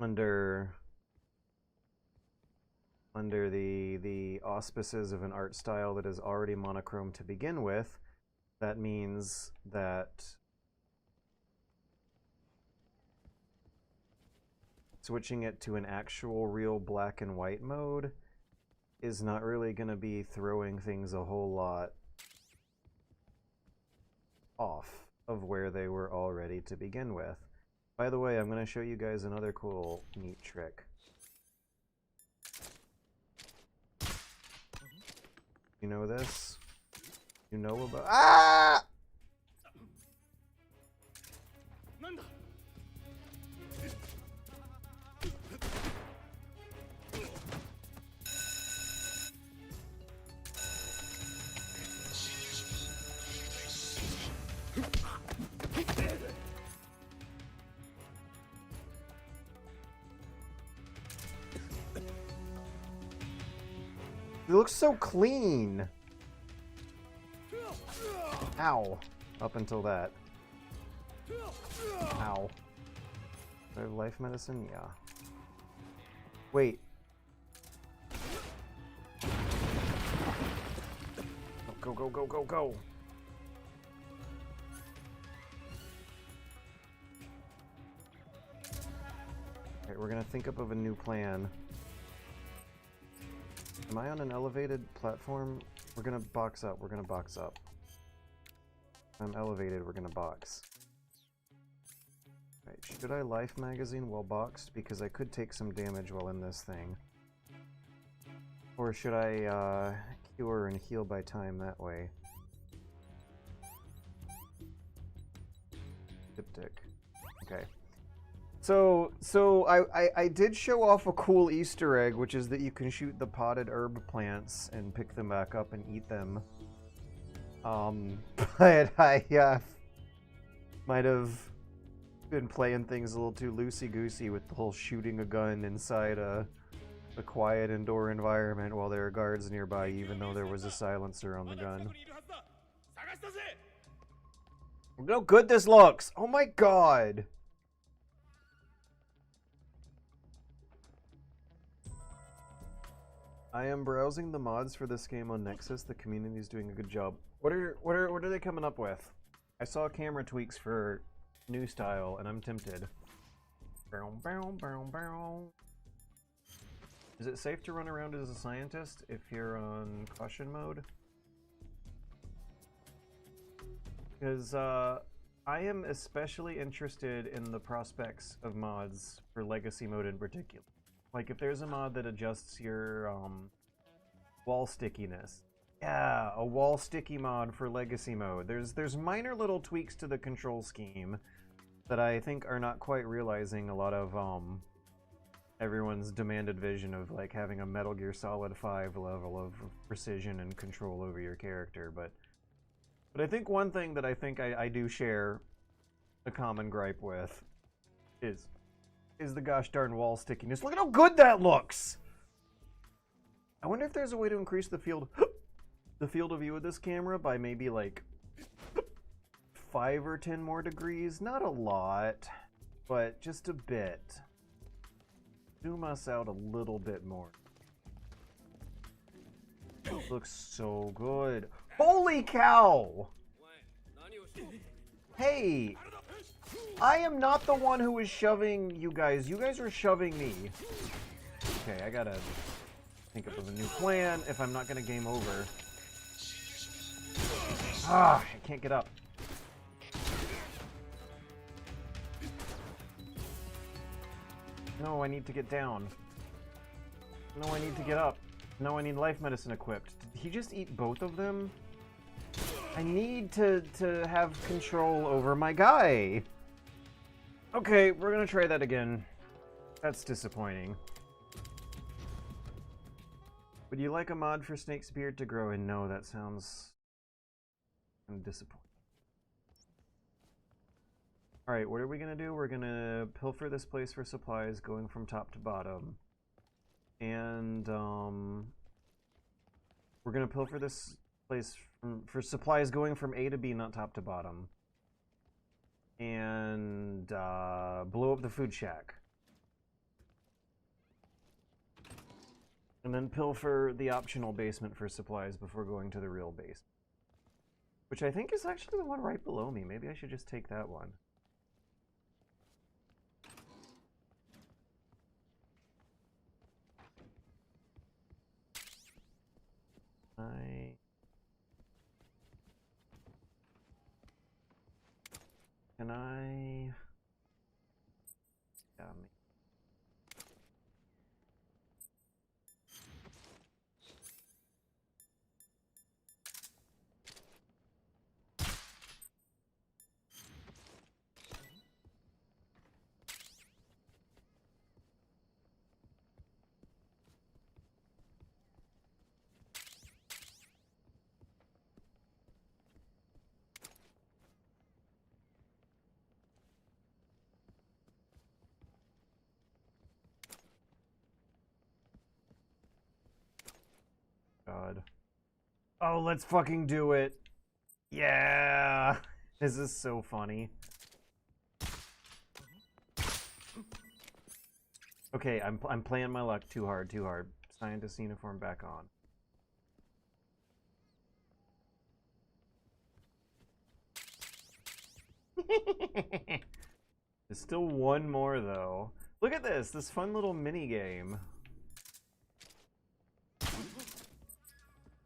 under the auspices of an art style that is already monochrome to begin with, that means that switching it to an actual real black and white mode is not really going to be throwing things a whole lot off of where they were already to begin with. By the way, I'm going to show you guys another cool, neat trick. You know this? You know about— Ah! It looks so clean. Ow. Up until that. Ow. Do I have life medicine? Yeah. Wait. Go, go, go, go, go. Alright, we're gonna think up of a new plan. Am I on an elevated platform? We're gonna box up. We're gonna box up. I'm elevated. We're gonna box. Right, should I life magazine while boxed? Because I could take some damage while in this thing. Or should I cure and heal by time that way? Diptych. Okay. So I did show off a cool Easter egg, which is that you can shoot the potted herb plants and pick them back up and eat them. But I might have been playing things a little too loosey-goosey with the whole shooting a gun inside a quiet indoor environment while there are guards nearby, even though there was a silencer on the gun. Look how good this looks! Oh my god! I am browsing the mods for this game on Nexus. The community is doing a good job. What are they coming up with? I saw camera tweaks for new style, and I'm tempted. Is it safe to run around as a scientist if you're on caution mode? Because I am especially interested in the prospects of mods for Legacy mode in particular. Like if there's a mod that adjusts your wall stickiness. Yeah, a wall sticky mod for Legacy mode. There's minor little tweaks to the control scheme that I think are not quite realizing a lot of everyone's demanded vision of like having a Metal Gear Solid 5 level of precision and control over your character. But I think one thing that I do share a common gripe with is the gosh darn wall stickiness. Look at how good that looks! I wonder if there's a way to increase the field of view of this camera by maybe like 5 or 10 more degrees. Not a lot, but just a bit. Zoom us out a little bit more. It looks so good. Holy cow! Hey! I am not the one who is shoving you guys. You guys are shoving me. Okay, I gotta think up of a new plan if I'm not gonna game over. Ah, I can't get up. No, I need to get down. No, I need to get up. No, I need life medicine equipped. Did he just eat both of them? I need to have control over my guy. Okay, we're gonna try that again. That's disappointing. Would you like a mod for Snake's beard to grow in? No, that sounds kind of disappointing. Alright, what are we gonna do? We're gonna pilfer this place for supplies going from top to bottom. And, we're gonna pilfer this place for supplies going from A to B, not top to bottom. And, blow up the food shack. And then pilfer the optional basement for supplies before going to the real base. Which I think is actually the one right below me. Maybe I should just take that one. Can I? Yeah, god. Oh, let's fucking do it. Yeah. This is so funny. Okay, I'm playing my luck too hard, too hard. Scientist uniform back on. There's still one more though. Look at this fun little mini game.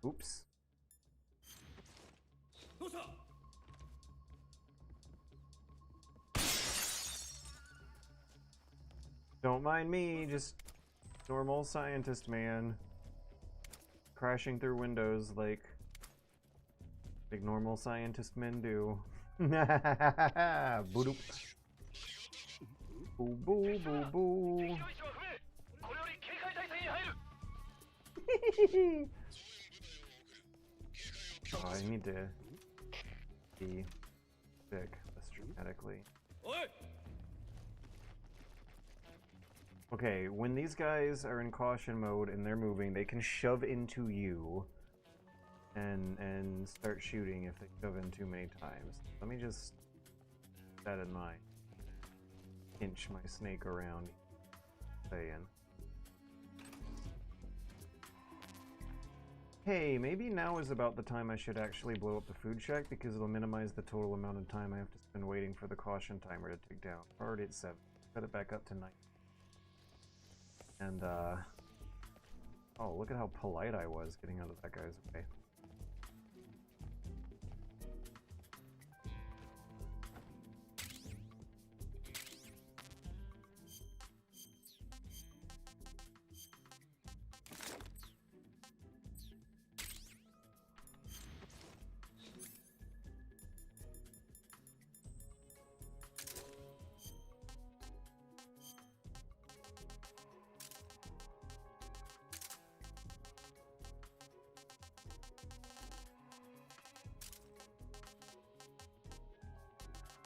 Oops. Don't mind me, just normal scientist man. Crashing through windows like normal scientist men do. Boop. Boo boo boo boo. Oh, I need to be sick dramatically. Okay, when these guys are in caution mode and they're moving, they can shove into you and start shooting if they shove in too many times. Let me just keep that in mind. Inch my snake around, saying. Hey, maybe now is about the time I should actually blow up the food shack because it'll minimize the total amount of time I have to spend waiting for the caution timer to tick down. We're already at 7. Set it back up to 9. And, oh, look at how polite I was getting out of that guy's way.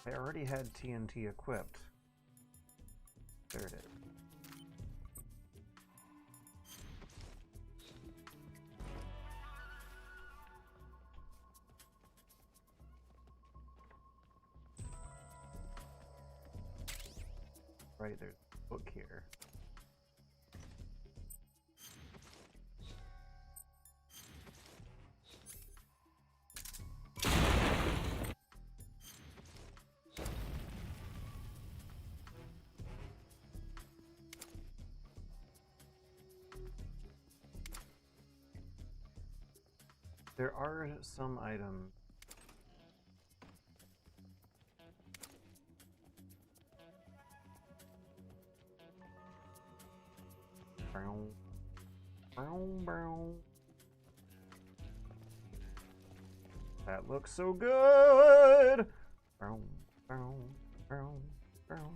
I already had TNT equipped. There it is. Right, there's a book here. There are some items. Brown. Brown, brown. That looks so good! Brown, brown, brown, brown.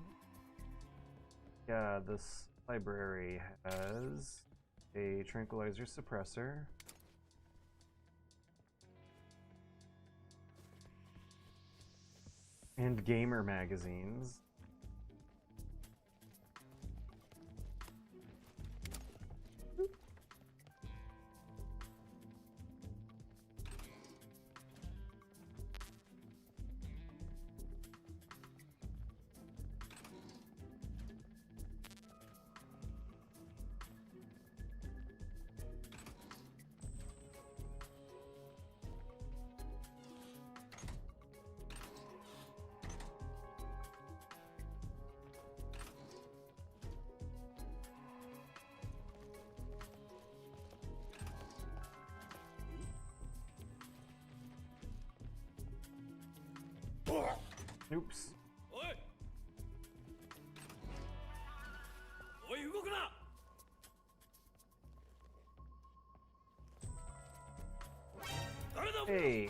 Yeah, this library has a tranquilizer suppressor. And gamer magazines. Oops. Hey,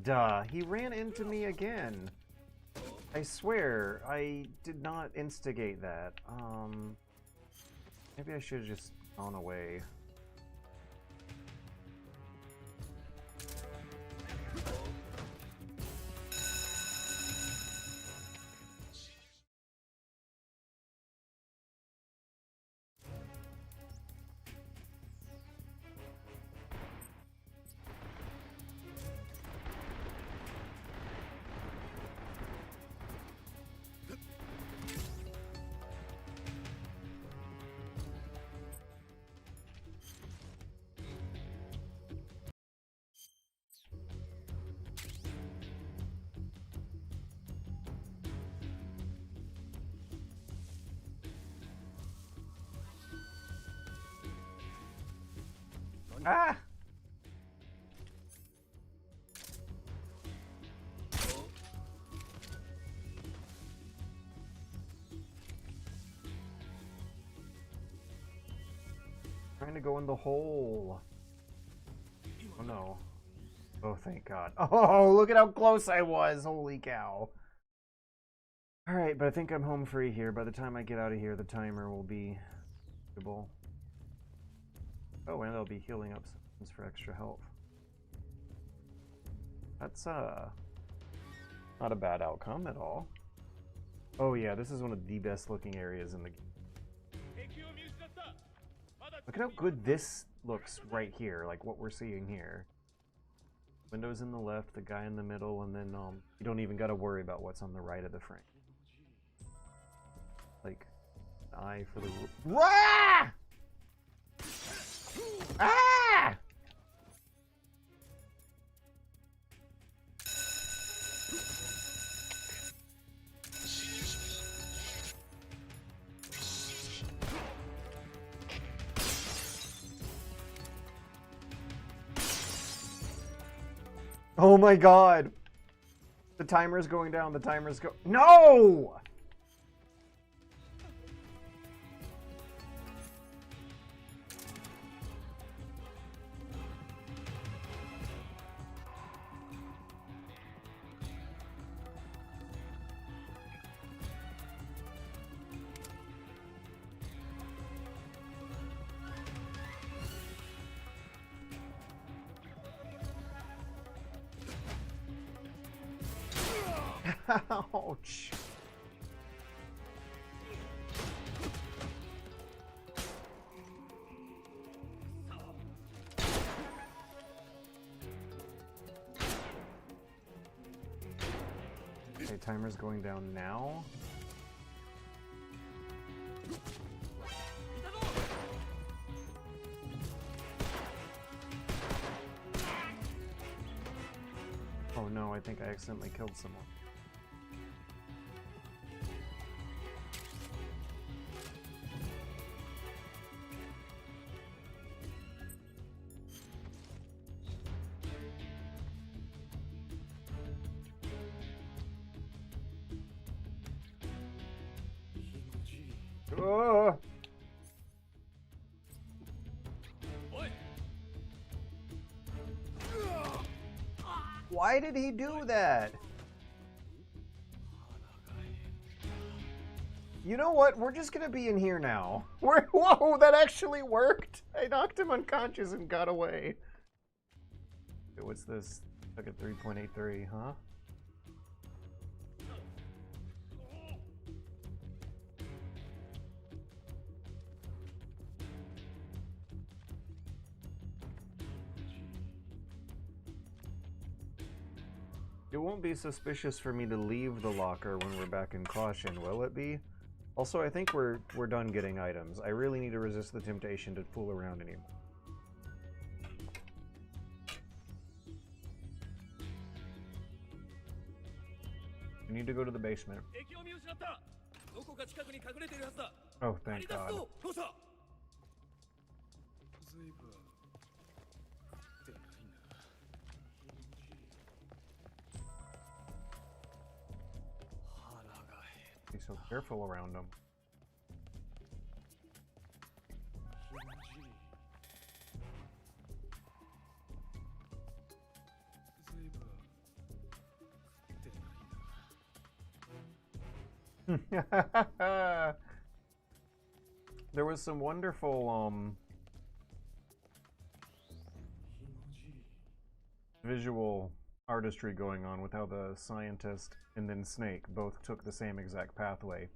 God, he ran into me again. I swear, I did not instigate that. Maybe I should have just gone away. Ah! Trying to go in the hole. Oh no. Oh, thank God. Oh, look at how close I was. Holy cow. Alright, but I think I'm home free here. By the time I get out of here, the timer will be stable. Oh, and I'll be healing up some for extra health. That's, not a bad outcome at all. Oh yeah, this is one of the best looking areas in the game. Look at how good this looks right here, like what we're seeing here. Windows in the left, the guy in the middle, and then you don't even gotta worry about what's on the right of the frame. Like, eye for the... Rah! Ah! Oh my God! The timer's going down, the timer's go- No! Ouch. Okay, timer's going down now. Oh no, I think I accidentally killed someone. Oh. Why did he do that? You know what? We're just gonna be in here now. Whoa, that actually worked! I knocked him unconscious and got away. Okay, what's this? Took at 3.83, huh? It won't be suspicious for me to leave the locker when we're back in caution, will it be? Also, I think we're done getting items. I really need to resist the temptation to fool around anymore. I need to go to the basement. Oh, thank God. Be so careful around them. There was some wonderful visual artistry going on with how the scientist and then Snake both took the same exact pathway,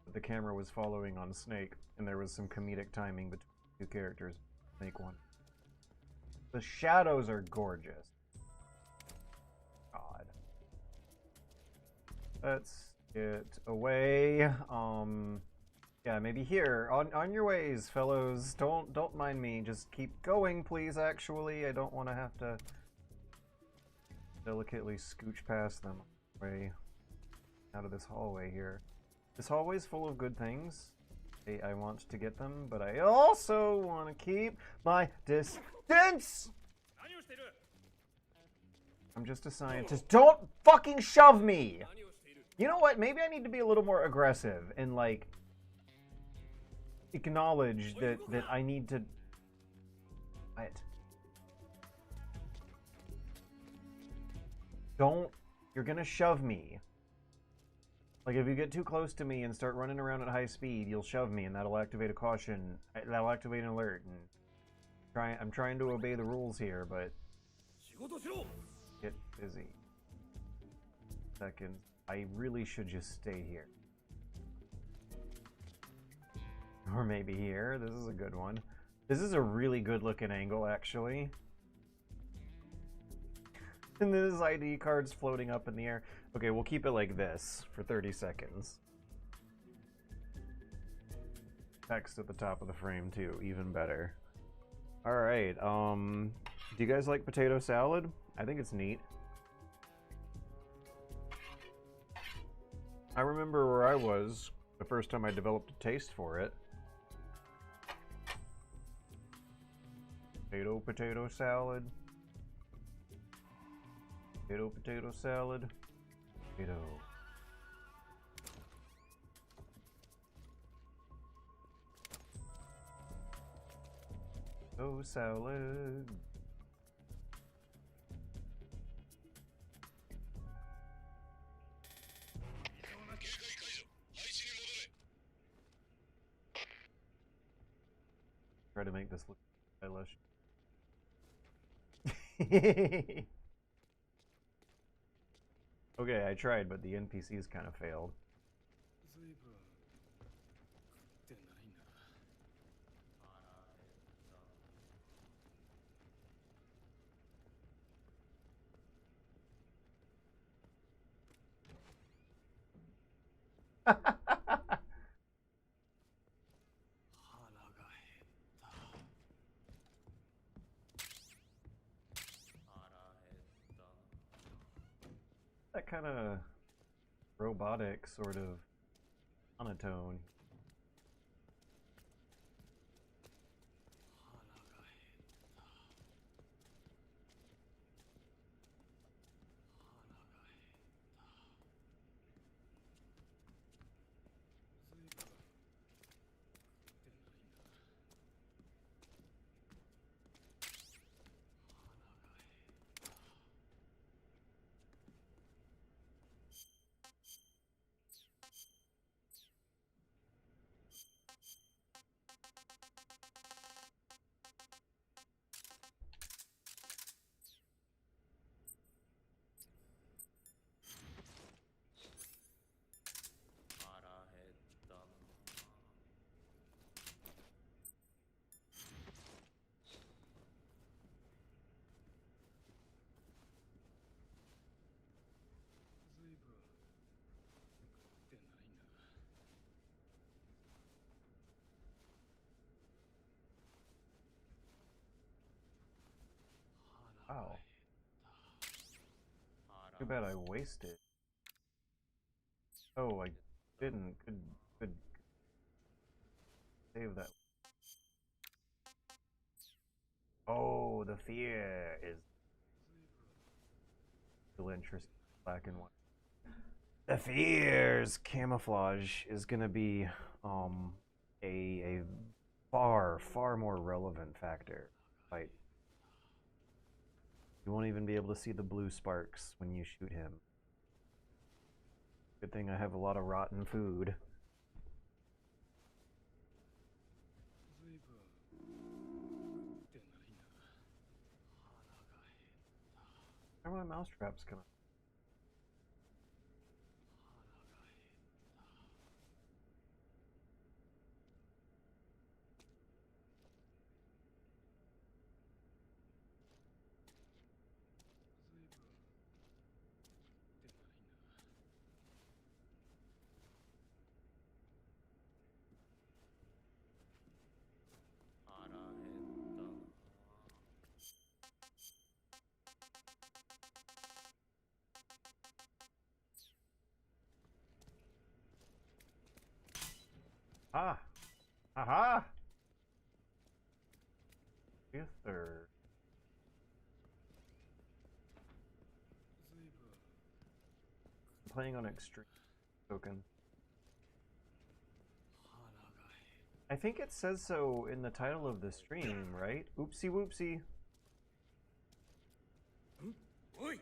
but the camera was following on Snake, and there was some comedic timing between the two characters. Snake won. The shadows are gorgeous. God. Let's get away. Yeah, maybe here. On your ways, fellows. Don't mind me. Just keep going, please. Actually, I don't want to have to delicately scooch past them way out of this hallway here. This hallway's full of good things. I want to get them, but I also want to keep my distance! I'm just a scientist. Don't fucking shove me! You know what? Maybe I need to be a little more aggressive and, like, acknowledge that I need to... What? Don't... You're gonna shove me. Like, if you get too close to me and start running around at high speed, you'll shove me, and that'll activate a caution. That'll activate an alert. And I'm trying to obey the rules here, but get busy. Second, I really should just stay here. Or maybe here. This is a good one. This is a really good-looking angle, actually. And then his ID card's floating up in the air. Okay, we'll keep it like this for 30 seconds. Text at the top of the frame, too. Even better. Alright, do you guys like potato salad? I think it's neat. I remember where I was the first time I developed a taste for it. Potato salad. Potato salad. Potato. Potato salad. Try to make this look stylish. Okay, I tried, but the NPCs kind of failed. That kind of robotic sort of monotone. Wow. Too bad I wasted. Oh, I didn't. Could save that. Oh, the fear is still interesting. Black and white. The fear's camouflage is gonna be a far more relevant factor. Like, you won't even be able to see the blue sparks when you shoot him. Good thing I have a lot of rotten food. Where are my mouse traps coming? Ah, Aha! Be a third. Playing on extreme token. I think it says so in the title of the stream, right? Oopsie whoopsie. Oi!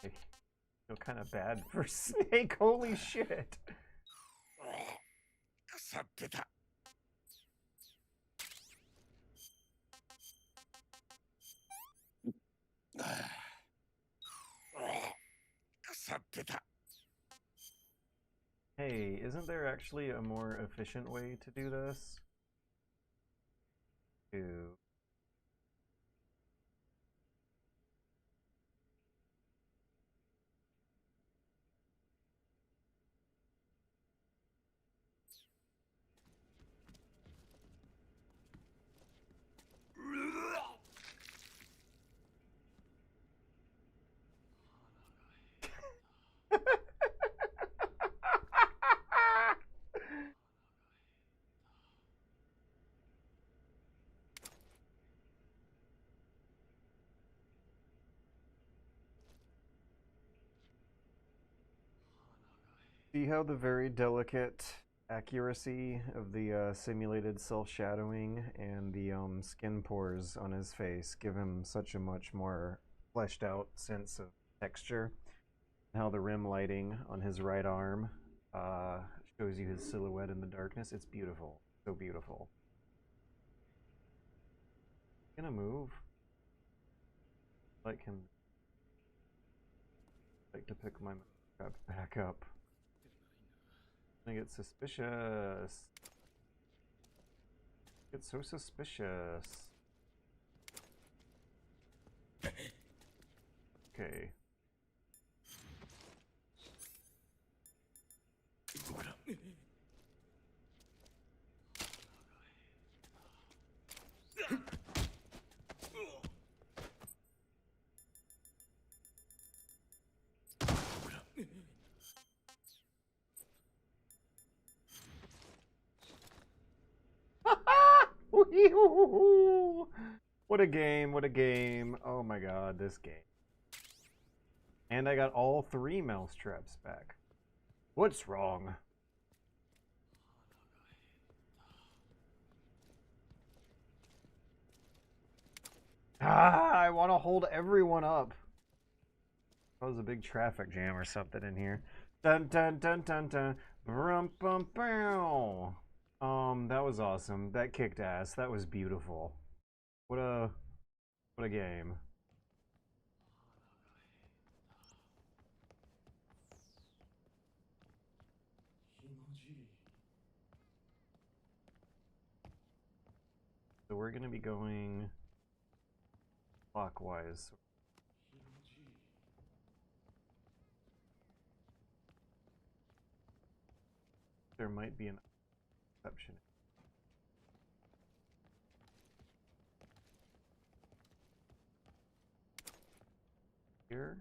I feel kind of bad for Snake. Holy shit. 腐ってた。腐ってた。 Hey, isn't there actually a more efficient way to do this? To see how the very delicate accuracy of the simulated self-shadowing and the skin pores on his face give him such a much more fleshed out sense of texture. And how the rim lighting on his right arm shows you his silhouette in the darkness. It's beautiful. So beautiful. Gonna move. Like him. Like to pick my crap back up. I get suspicious. Get so suspicious. Okay. What a game, what a game. Oh my god, this game. And I got all 3 mousetraps back. What's wrong? I want to hold everyone up. That was a big traffic jam or something in here. Dun dun dun dun dun. Rum bum bow. That was awesome. That kicked ass. That was beautiful. What a game. So we're gonna be going clockwise. There might be an exception. Here.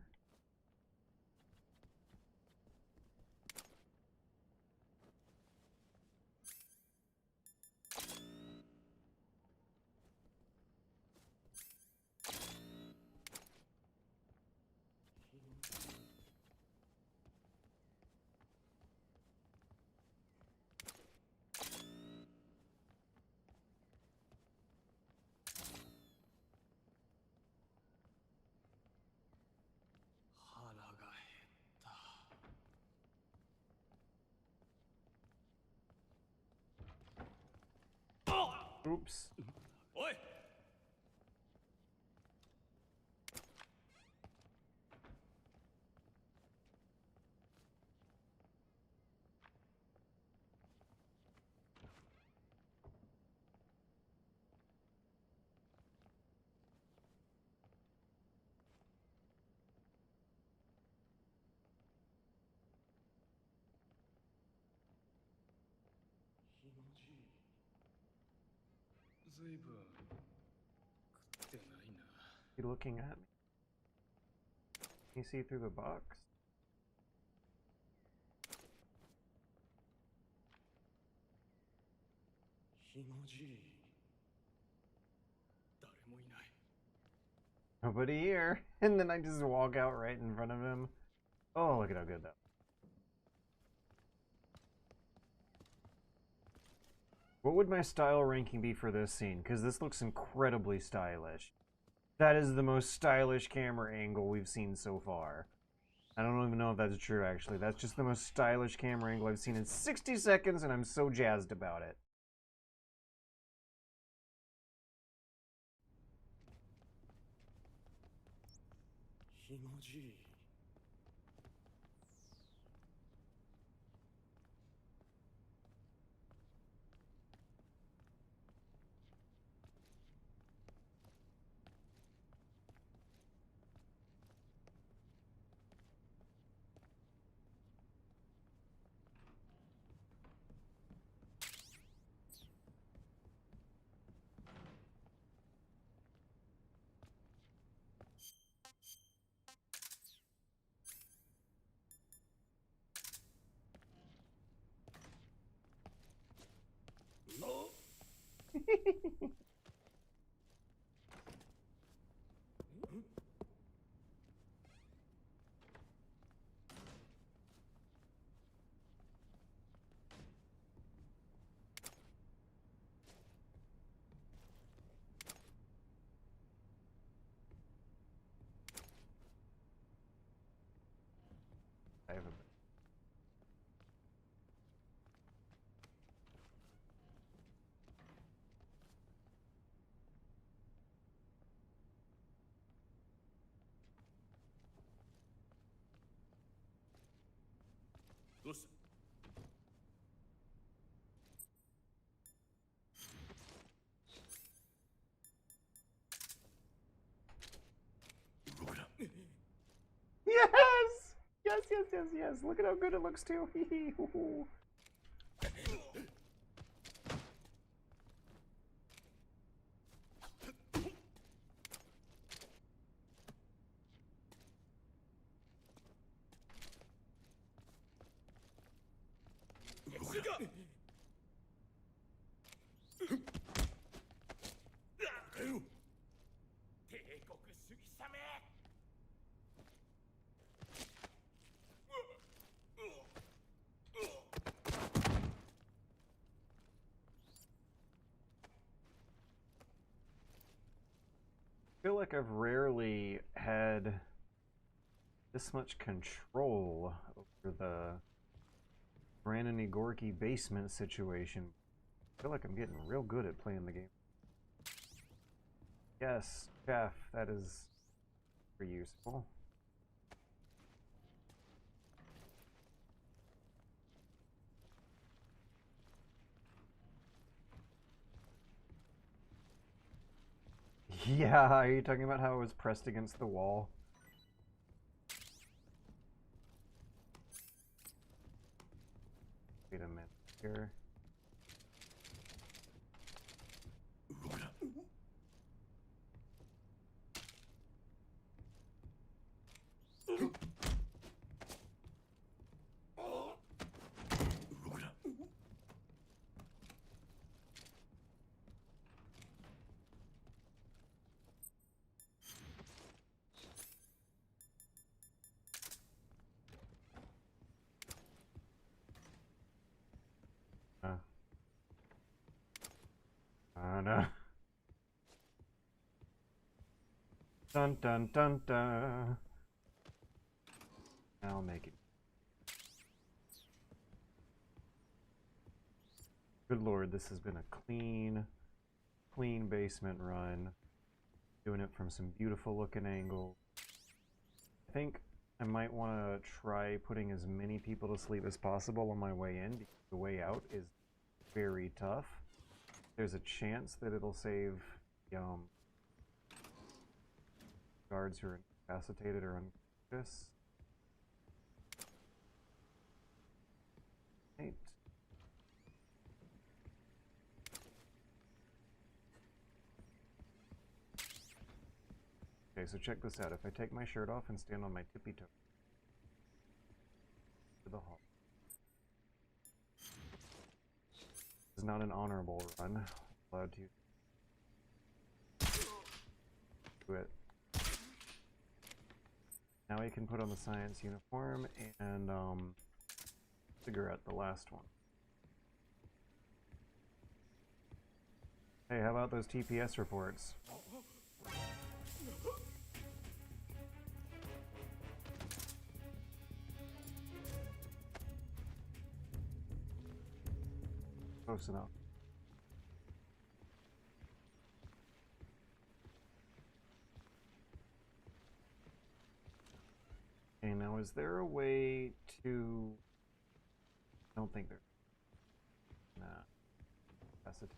Oops. Oi! You looking at me? Can you see through the box? ひもじい。誰もいない。 Nobody here. And then I just walk out right in front of him. Oh, look at how good that. What would my style ranking be for this scene? Because this looks incredibly stylish. That is the most stylish camera angle we've seen so far. I don't even know if that's true, actually. That's just the most stylish camera angle I've seen in 60 seconds, and I'm so jazzed about it. I have a... Yes! Yes, yes, yes, yes. Look at how good it looks too. I feel like I've rarely had this much control over the Brandon Igorki basement situation. I feel like I'm getting real good at playing the game. Yes, Jeff, that is very useful. Yeah, are you talking about how it was pressed against the wall? Wait a minute here. No. Dun dun dun dun. I'll make it. Good lord, this has been a clean basement run. Doing it from some beautiful looking angles. I think I might want to try putting as many people to sleep as possible on my way in, because the way out is very tough. There's a chance that it'll save guards who are incapacitated or unconscious. Right. Okay, so check this out. If I take my shirt off and stand on my tippy toe to the hall. This is not an honorable run. Allowed to do it. Now we can put on the science uniform and cigarette the last one. Hey, how about those TPS reports? Close enough. Okay, now is there a way to... I don't think there... Nah. That's it.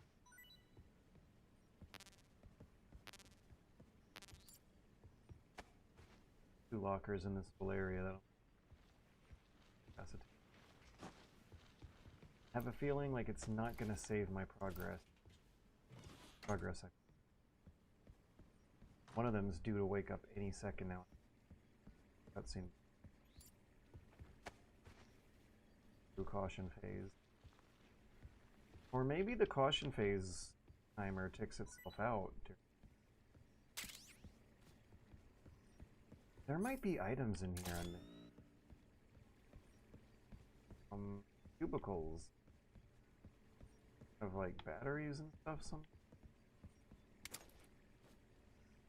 Two lockers in this whole area. That'll... That's it. I have a feeling like it's not gonna save my progress. One of them is due to wake up any second now. Cutscene. Do caution phase. Or maybe the caution phase timer ticks itself out. There might be items in here and cubicles of like batteries and stuff.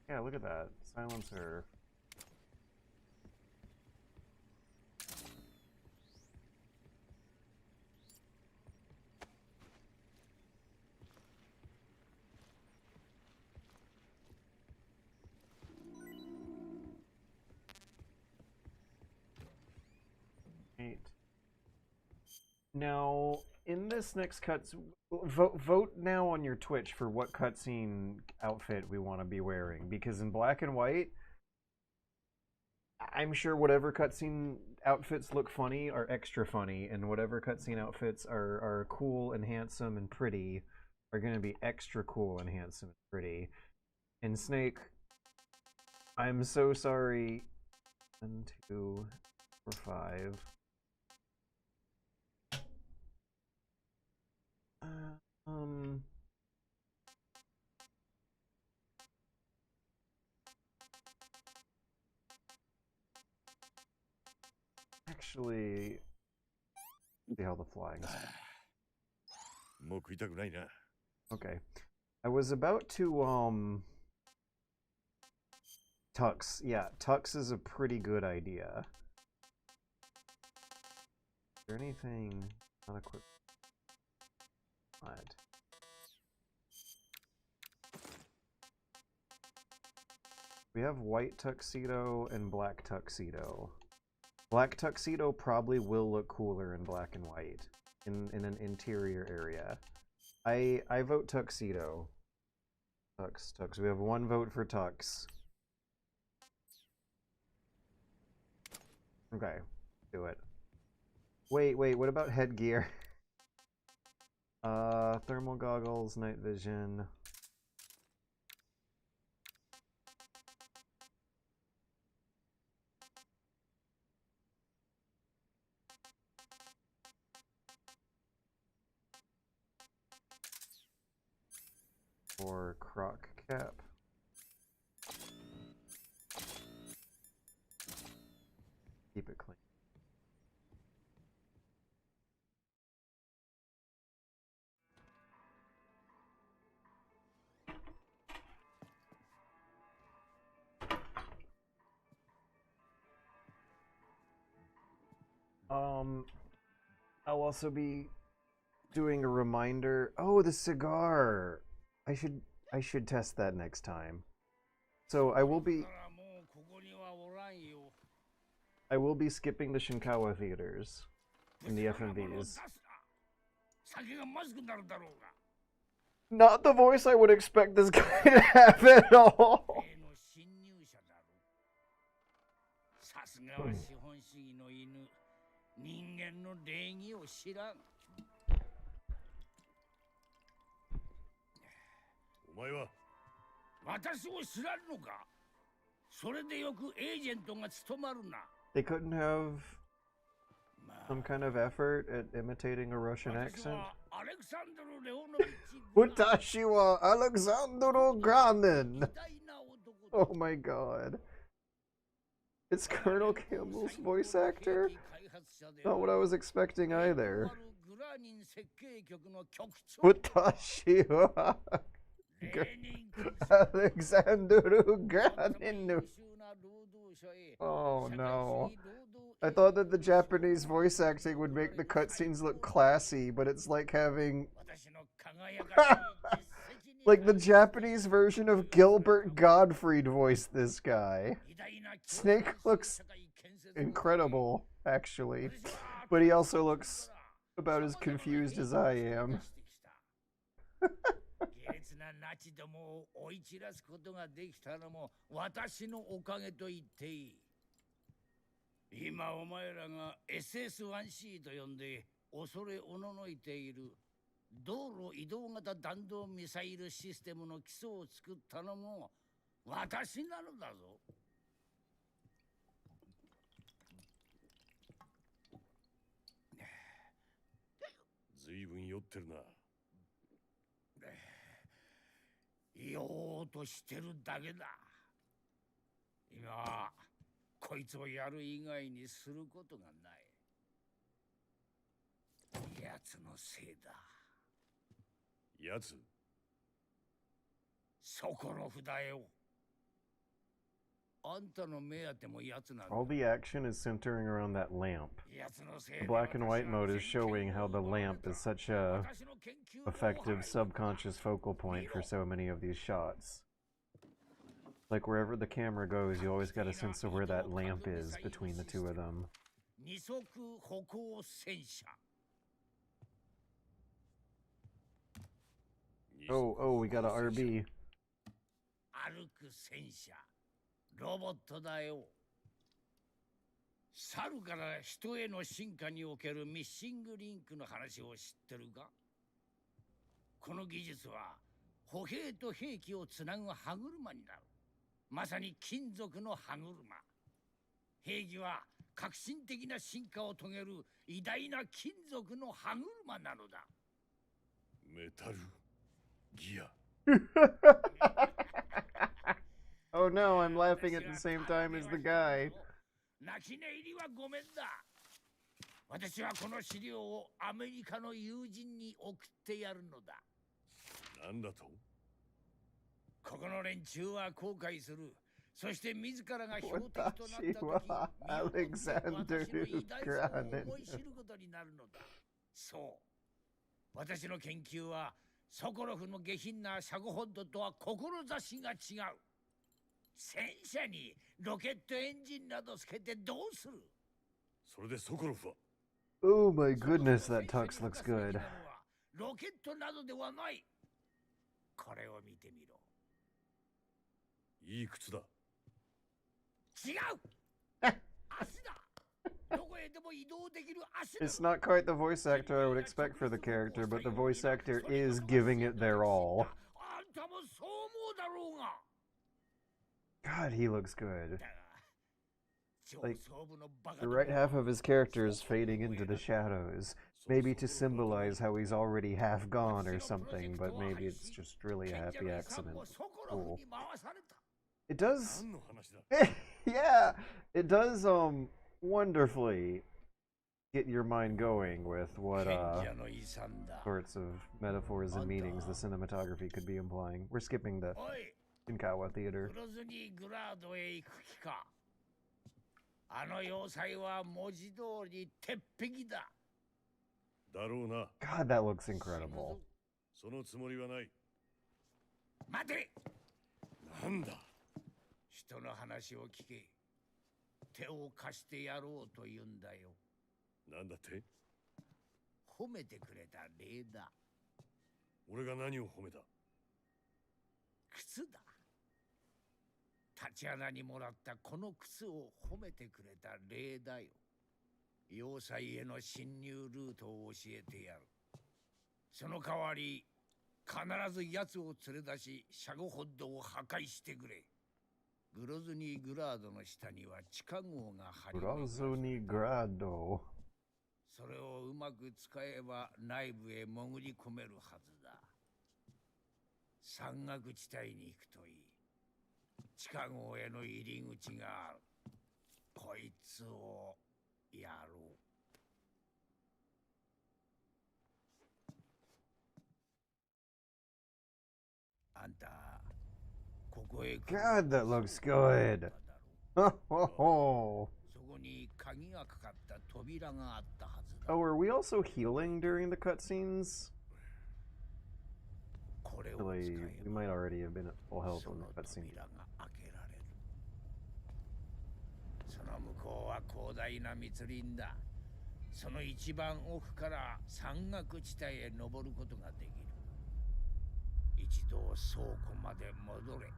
Yeah, look at that. Silencer. Now, in this next vote now on your Twitch for what cutscene outfit we want to be wearing, because in black and white, I'm sure whatever cutscene outfits look funny are extra funny, and whatever cutscene outfits are cool and handsome and pretty are going to be extra cool and handsome and pretty. And Snake, I'm so sorry. 1, 2, 4, 5. Actually, see how the flying is. Okay. I was about to, Tux. Yeah, Tux is a pretty good idea. Is there anything not equipped? What? We have white tuxedo and black tuxedo. Black tuxedo probably will look cooler in black and white in an interior area. I vote tuxedo. Tux. We have 1 vote for tux. Okay, do it. Wait, what about headgear? Thermal goggles, night vision. Or croc cap. Keep it clean. I'll also be doing a reminder. Oh, the cigar. I should test that next time. So I will be skipping the Shinkawa theaters in the FMVs. Not the voice I would expect this guy to have at all. They couldn't have some kind of effort at imitating a Russian accent? Watashi wa Alexandru Granin! Oh my god. It's Colonel Campbell's voice actor? Not what I was expecting either. Watashi wa Alexandru Granin! Oh no. I thought that the Japanese voice acting would make the cutscenes look classy, but it's like having... like the Japanese version of Gilbert Gottfried voiced this guy. Snake looks incredible, actually, but he also looks about as confused as I am. All the action is centering around that lamp. The black and white mode is showing how the lamp is such a effective subconscious focal point for so many of these shots. Like wherever the camera goes, you always got a sense of where that lamp is between the two of them. Oh, we got a RB. 猿から人への進化におけるミッシングリンクの話を知ってるか？この技術は歩兵と兵器をつなぐ歯車になる。まさに金属の歯車。兵器は革新的な進化を遂げる偉大な金属の歯車なのだ。メタルギア。Oh no, I'm laughing at the same time as the guy. 泣き寝入りはごめんだ。私はこの資料をアメリカの友人に送ってやるのだ。なんだと？ここの連中は後悔する。そして自らが標的となった時、私の偉大さを思い知ることになるのだ。そう。私の研究はソコロフの下品なシャゴホッドとは志が違う。戦車にロケットエンジンなどつけてどうする？それでソコロフは Oh my goodness, that tux looks good. ロケットなどではない。これを見てみろ。いい靴だ。違う。足だ。どこへでも移動できる足だ。 It's not quite the voice actor I would expect for the character, but the voice actor is giving it their all. あんたもそう思うだろうが。 God, he looks good. Like, the right half of his character is fading into the shadows. Maybe to symbolize how he's already half gone or something, but maybe it's just really a happy accident. Cool. It does... yeah! It does, wonderfully get your mind going with what, sorts of metaphors and meanings the cinematography could be implying. We're skipping the Shinkawa Theater. God, that looks incredible. そのつもりはない。待て。なんだ。人の話を聞け。手を貸してやろうと言うんだよ。なんだって？褒めてくれた礼だ。俺が何を褒めた？靴だ。タチアナにもらったこの靴を褒めてくれた礼だよ。要塞への侵入ルートを教えてやる。その代わり必ず奴を連れ出しシャゴホッドを破壊してくれ。グロズニーグラードの下には地下壕が張りグ巡らされラゾニグラド。それをうまく使えば内部へ潜り込めるはずだ。山岳地帯に行くといい。地下壕への入り口がある。こいつをやろう。あんた、ここへ来る God, that looks good. Oh, ho, ho. そこに鍵がかかった扉があったはずだ。 Oh, are we also healing during the cutscenes? これを使 Really, え we ば might already have been at full health そ when の the cutscene. 扉が開けられる。その向こうは広大な密林だ。その一番奥から山岳地帯へ登ることができる。一度倉庫まで戻れ。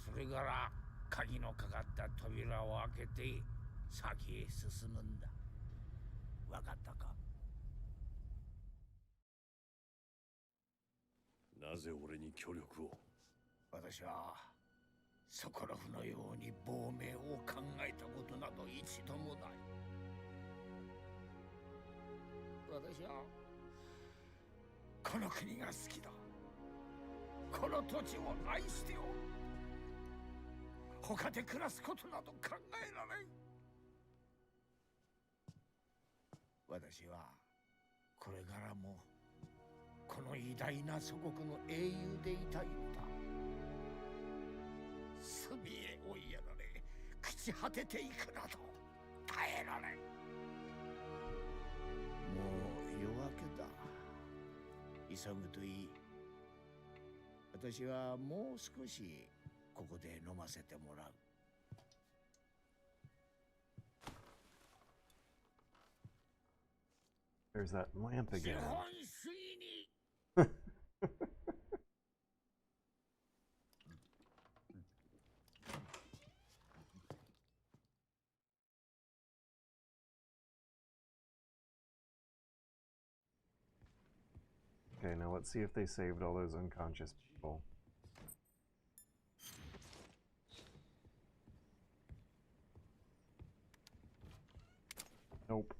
それから鍵のかかった扉を開けて先へ進むんだ。わかったか？なぜ俺に協力を？私はソコロフのように亡命を考えたことなど一度もない。私はこの国が好きだ。この土地を愛しておる。他で暮らすことなど考えられん。私はこれからもこの偉大な祖国の英雄でいたいのだ。隅へ追いやられ朽ち果てていくなど耐えられん。もう夜明けだ。急ぐといい。私はもう少しここで飲ませてもらう。There's that lamp 資 again. 本主義に Okay, now let's see if they saved all those unconscious people. Nope.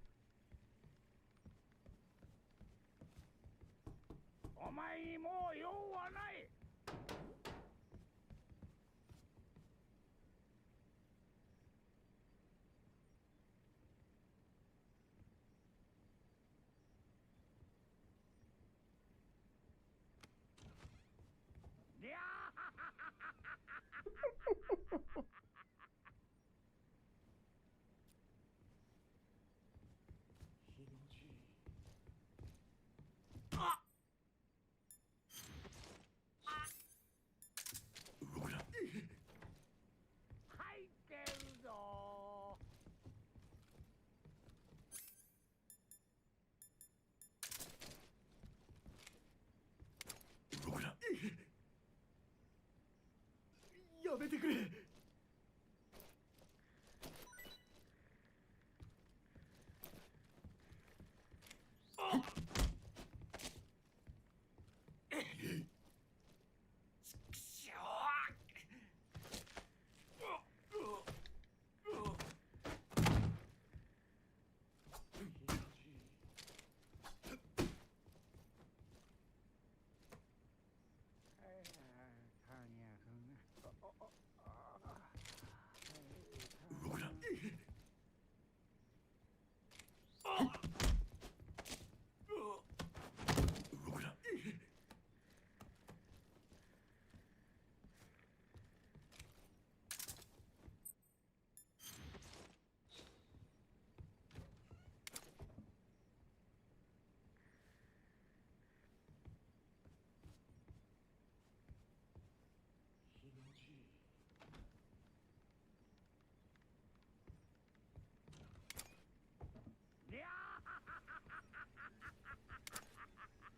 お前にもう用はない。いや動くな。入ってるぞ。動くな。やめてくれ。動くな。動くな。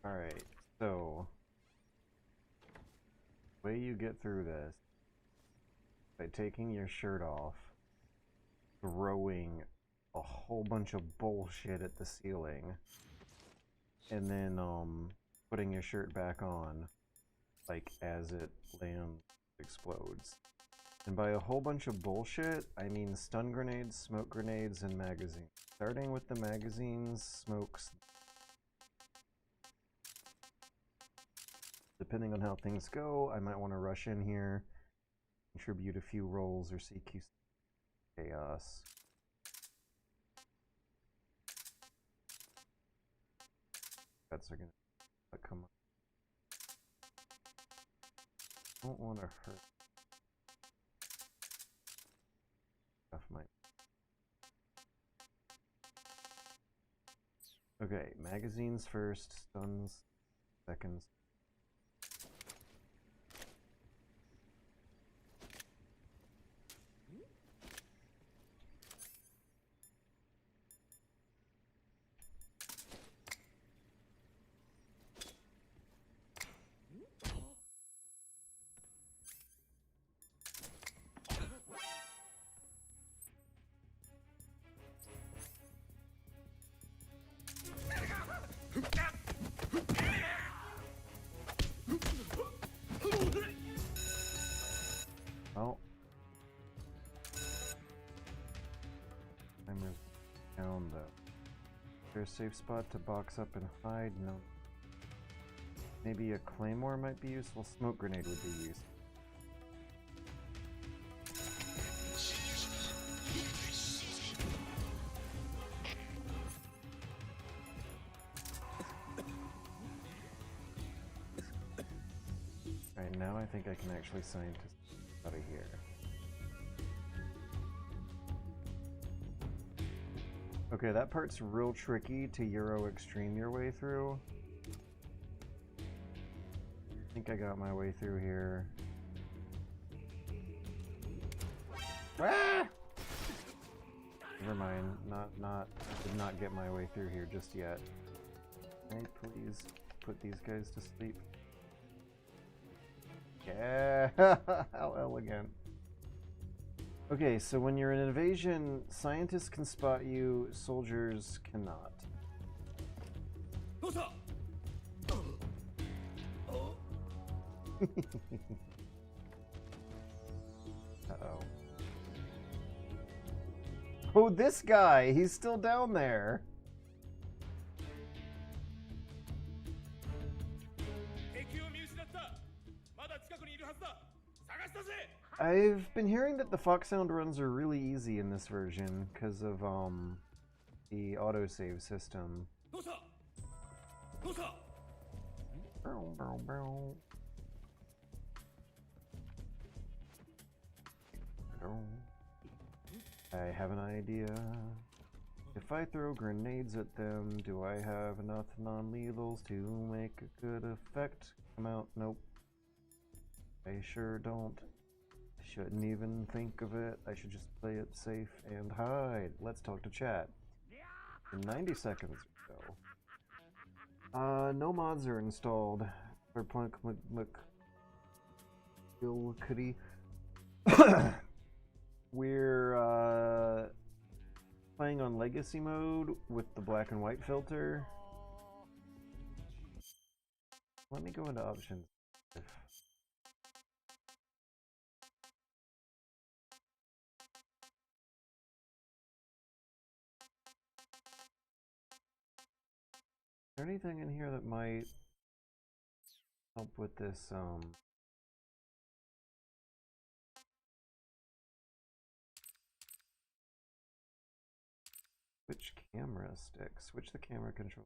Alright, so the way you get through this by taking your shirt off, throwing a whole bunch of bullshit at the ceiling, and then putting your shirt back on, like as it lands, explodes. And by a whole bunch of bullshit, I mean stun grenades, smoke grenades, and magazines. Starting with the magazines, smokes. Depending on how things go, I might want to rush in here, contribute a few rolls, or CQ chaos. Pets are gonna come up. Don't want to hurt. Stuff might. Okay, magazines first, stuns seconds. Oh. Timer's down though. Is there a safe spot to box up and hide? No. Maybe a claymore might be useful. Smoke grenade would be useful. Alright, now I think I can actually scientist out of here. Okay, that part's real tricky to Euro Extreme your way through. I think I got my way through here. Ah! Never mind, did not get my way through here just yet. Can I please put these guys to sleep? Yeah, how elegant. Okay, so when you're in an evasion, scientists can spot you, soldiers cannot. Uh-oh. Oh, this guy! He's still down there! I've been hearing that the Foxhound runs are really easy in this version because of the autosave system. I have an idea. If I throw grenades at them, do I have enough non-lethals to make a good effect? Come out? Nope. I sure don't. Shouldn't even think of it. I should just play it safe and hide. Let's talk to chat. In 90 seconds or so. No mods are installed. We're playing on legacy mode with the black and white filter. Let me go into options. Is there anything in here that might help with this, Switch camera stick. Switch the camera control.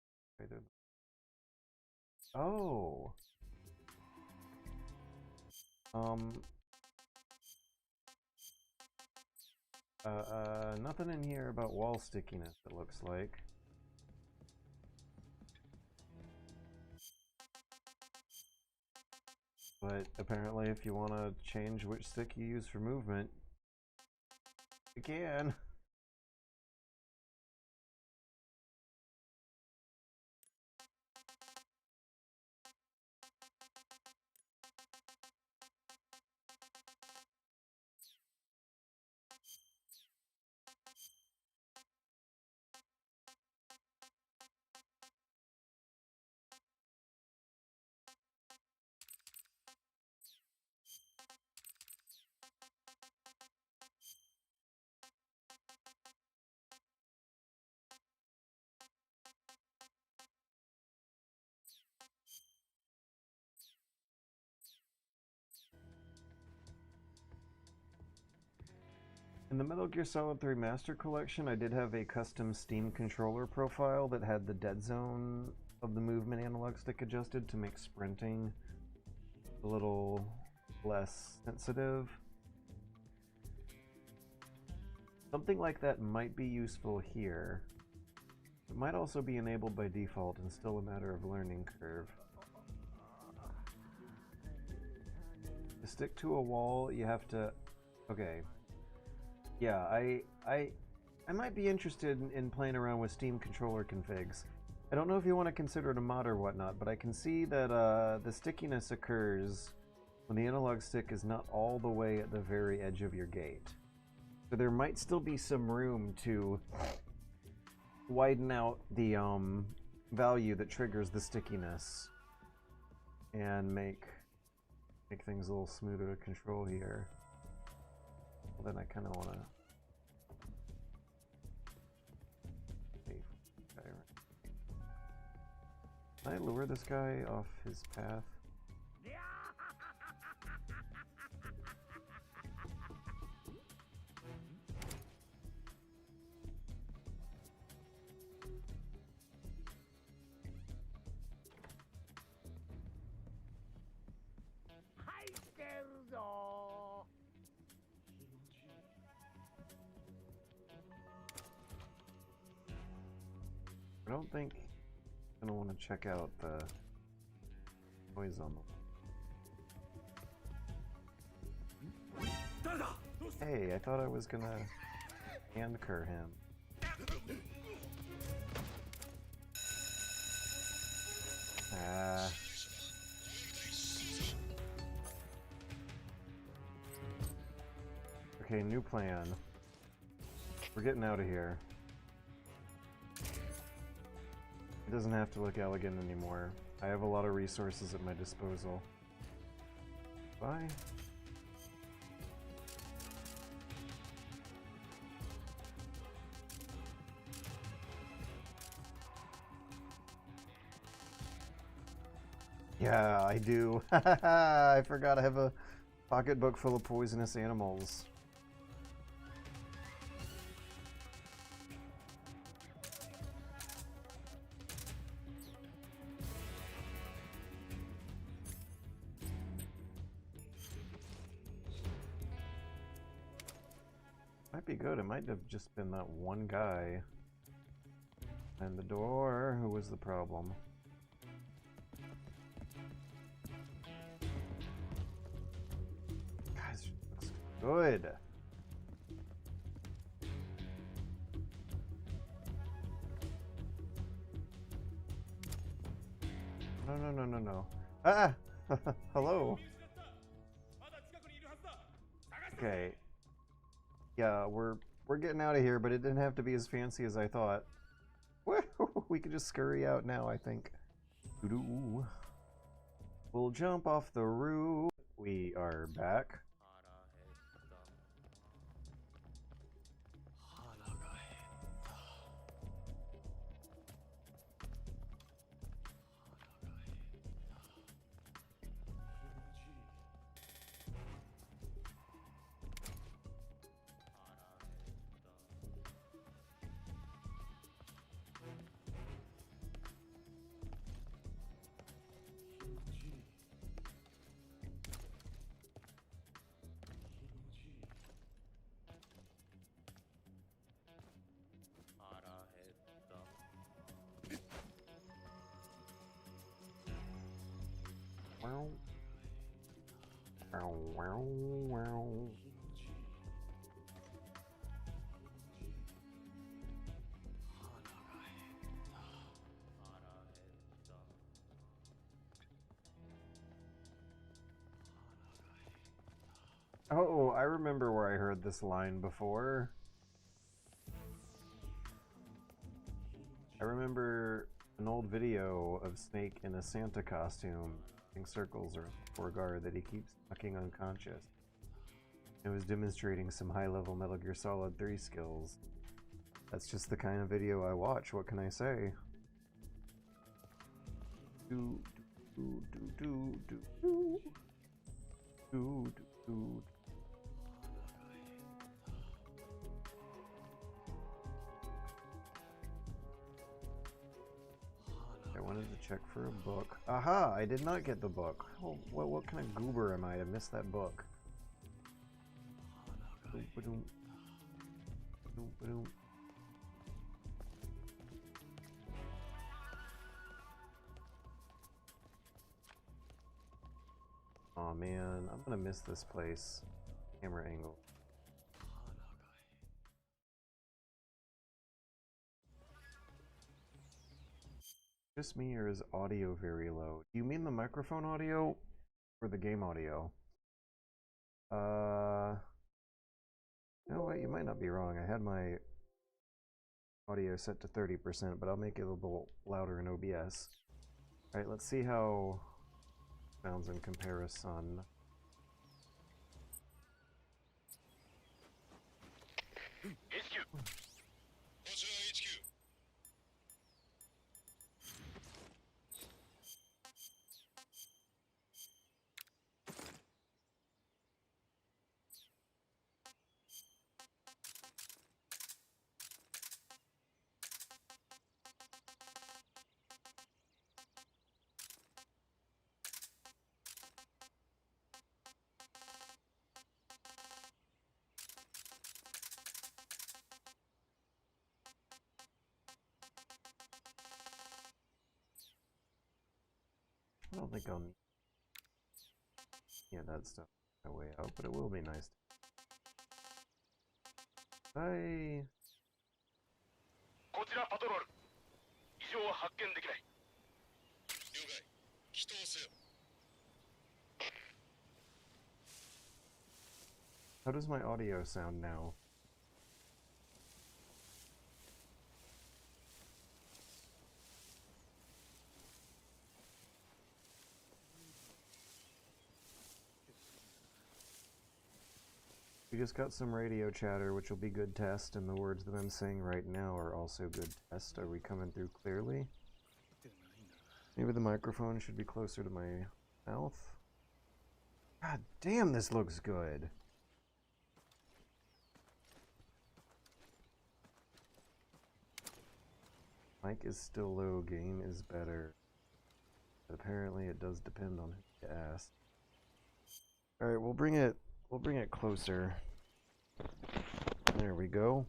Oh! Nothing in here about wall stickiness, it looks like. But apparently if you want to change which stick you use for movement, you can. In the Metal Gear Solid 3 Master Collection, I did have a custom Steam controller profile that had the dead zone of the movement analog stick adjusted to make sprinting a little less sensitive. Something like that might be useful here. It might also be enabled by default and still a matter of learning curve. To stick to a wall, you have to... Okay. Yeah, I might be interested in playing around with Steam controller configs. I don't know if you want to consider it a mod or whatnot, but I can see that the stickiness occurs when the analog stick is not all the way at the very edge of your gate. So there might still be some room to widen out the value that triggers the stickiness and make things a little smoother to control here. Well, then I kind of want to... Can I lure this guy off his path? I don't think I'm gonna want to check out the noise on the... Hey, I thought I was gonna hand cur him. Ah. Okay, new plan. We're getting out of here. It doesn't have to look elegant anymore. I have a lot of resources at my disposal. Bye. Yeah, I do. I forgot I have a pocketbook full of poisonous animals. Might be good. It might have just been that one guy and the door who was the problem. Guys, looks good. No. Ah! Hello. Okay. Yeah, we're getting out of here, but it didn't have to be as fancy as I thought. We could just scurry out now, I think. We'll jump off the roof. We are back. Oh, I remember where I heard this line before. I remember an old video of Snake in a Santa costume doing circles around Borgar that he keeps knocking unconscious. It was demonstrating some high-level Metal Gear Solid 3 skills. That's just the kind of video I watch, what can I say? Do do do do do do do do do. wanted to check for a book. Aha! I did not get the book. Oh, what kind of goober am I to miss that book? Boom-ba-doom. Boom-ba-doom. Aw, man, I'm gonna miss this place. Camera angle. Just me, or is audio very low? Do you mean the microphone audio or the game audio? You know what? You might not be wrong. I had my audio set to 30%, but I'll make it a little louder in OBS. Alright, let's see how it sounds in comparison. I don't think I'll need that stuff my way out, but it will be nice. Bye. How does my audio sound now? We just got some radio chatter, which will be good test, and the words that I'm saying right now are also good test. Are we coming through clearly? Maybe the microphone should be closer to my mouth. God damn, this looks good. Mic is still low, game is better. But apparently it does depend on who you ask. Alright, we'll bring it closer. There we go.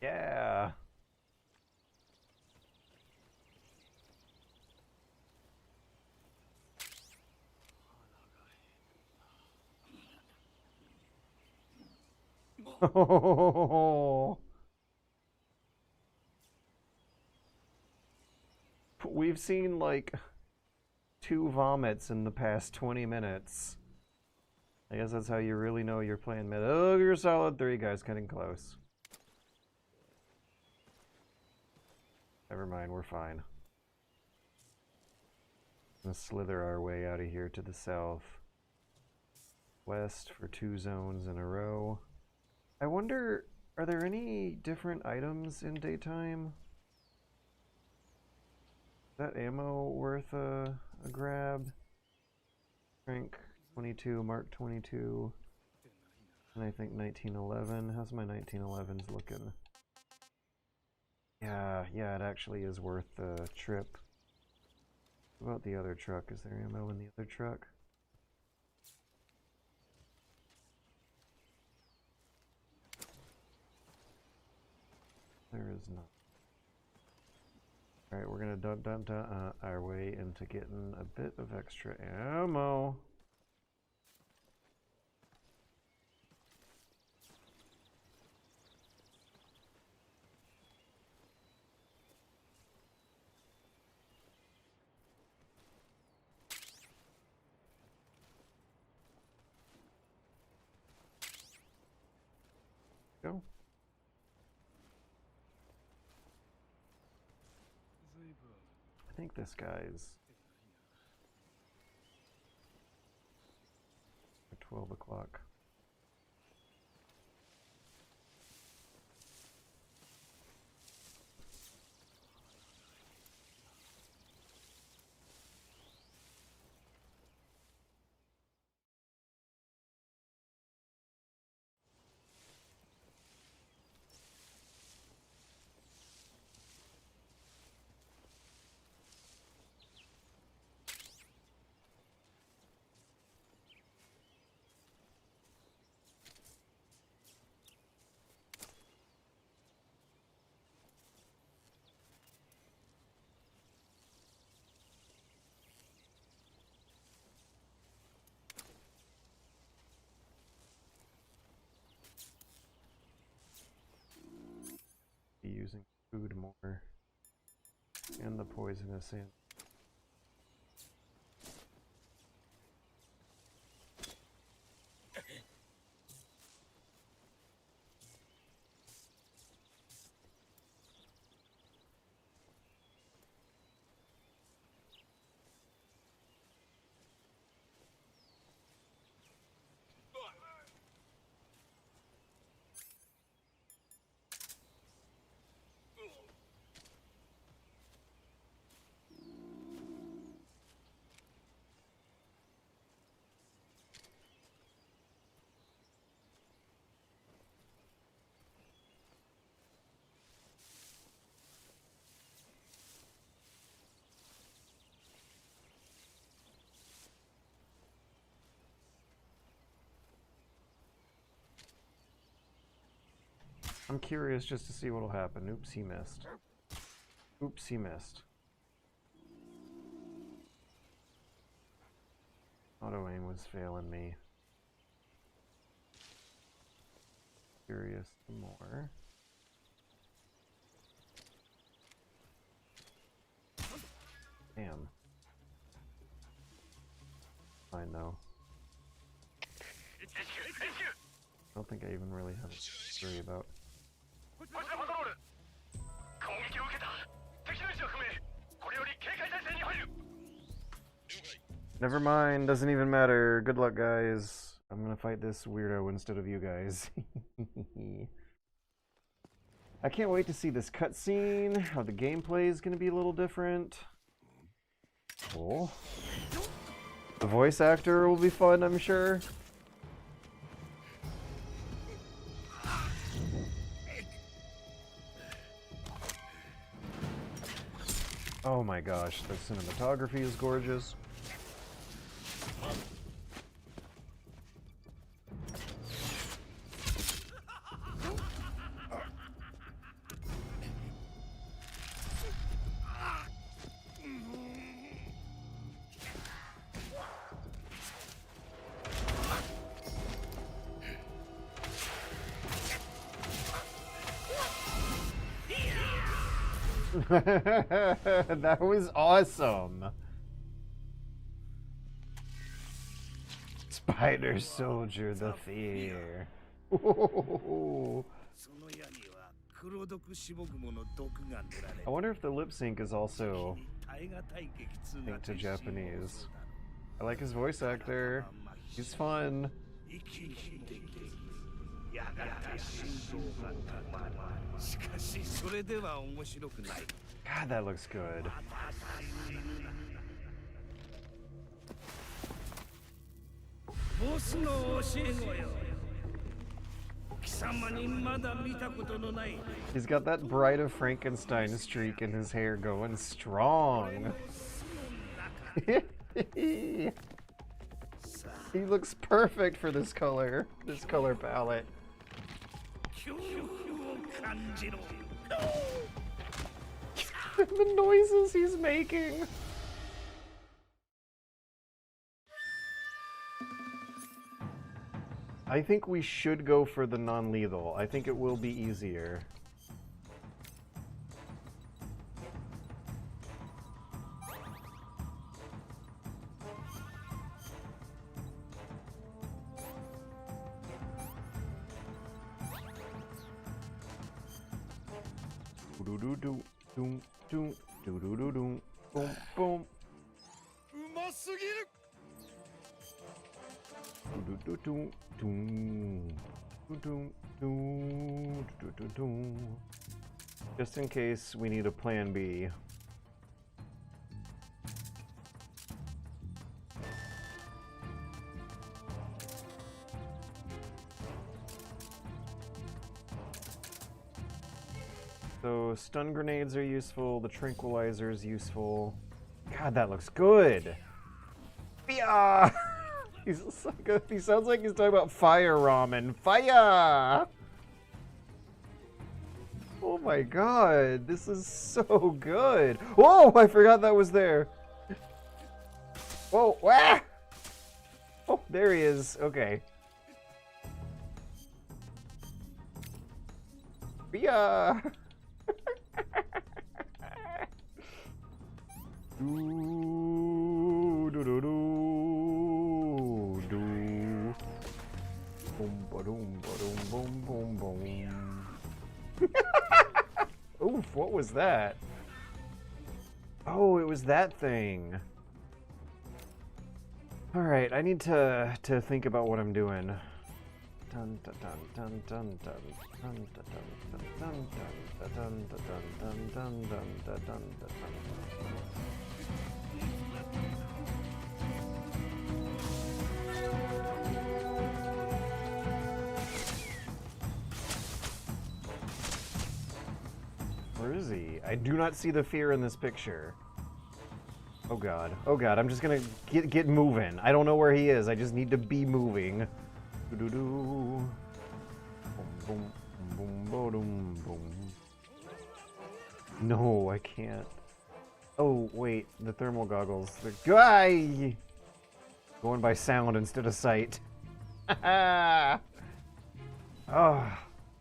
Yeah. We've seen like 2 vomits in the past 20 minutes. I guess that's how you really know you're playing mid. Oh, you're solid 3, guys, getting close. Never mind, we're fine. Gonna slither our way out of here to the south. West for 2 zones in a row. I wonder, are there any different items in daytime? that ammo worth a grab? Crank 22, Mark 22, and I think 1911. How's my 1911s looking? Yeah, it actually is worth the trip. What about the other truck? Is there ammo in the other truck? There is not. Alright, we're gonna dump our way into getting a bit of extra ammo. Go. I think this guy's at 12 o'clock. Be using food more and the poisonous in. I'm curious just to see what'll happen. Oops, he missed. Oops, he missed. Auto aim was failing me. Curious more. Damn. Fine though. I don't think I even really have to worry about. Never mind, doesn't even matter. Good luck, guys. I'm gonna fight this weirdo instead of you guys. I can't wait to see this cutscene, how the gameplay is gonna be a little different. Cool. The voice actor will be fun, I'm sure. Oh my gosh, the cinematography is gorgeous. That was awesome. Spider Soldier, the fear. I wonder if the lip sync is also linked to Japanese. I like his voice actor. He's fun. God, that looks good. He's got that Bride of Frankenstein streak in his hair going strong. He looks perfect for this color palette. The noises he's making. I think we should go for the non-lethal. I think it will be easier. Do-do-do-do, doom, doom, do-do-do-doom, boom, boom. Do-do-do-do, doom, do-do-do, do-do-do-do. Just in case we need a plan B. So stun grenades are useful, the tranquilizer is useful. God, that looks good! Yeah! He sounds like he's talking about fire ramen. Fire! Oh my god, this is so good. Whoa, I forgot that was there. Whoa, ah! Oh, there he is. Okay. Yeah. Do do do do do. Boom ba doom ba doom boom boom boom. Oof! What was that? Oh, it was that thing. All right, I need to think about what I'm doing. Dun dun dun dun dun dun dun dun dun dun dun dun dun dun dun dun. Where is he? I do not see the fear in this picture. Oh god. Oh god, I'm just gonna get moving. I don't know where he is. I just need to be moving. Do do do. Boom boom boom boom boom. No, I can't. Oh wait, the thermal goggles. The guy going by sound instead of sight. Oh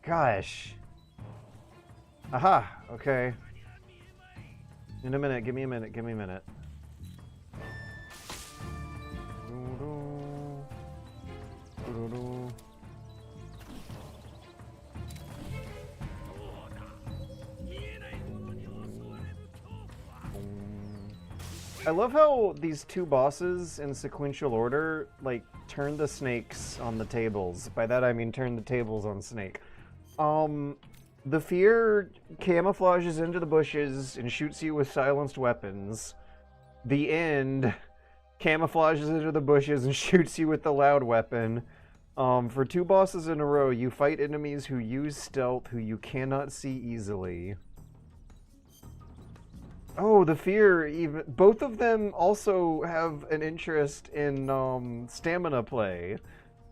gosh. Aha. Okay. In a minute. Give me a minute. Give me a minute. I love how these two bosses in sequential order, like, turn the snakes on the tables. By that I mean turn the tables on Snake. The fear camouflages into the bushes and shoots you with silenced weapons. The end camouflages into the bushes and shoots you with the loud weapon. For two bosses in a row, you fight enemies who use stealth who you cannot see easily. Oh, the fear, even both of them also have an interest in stamina play.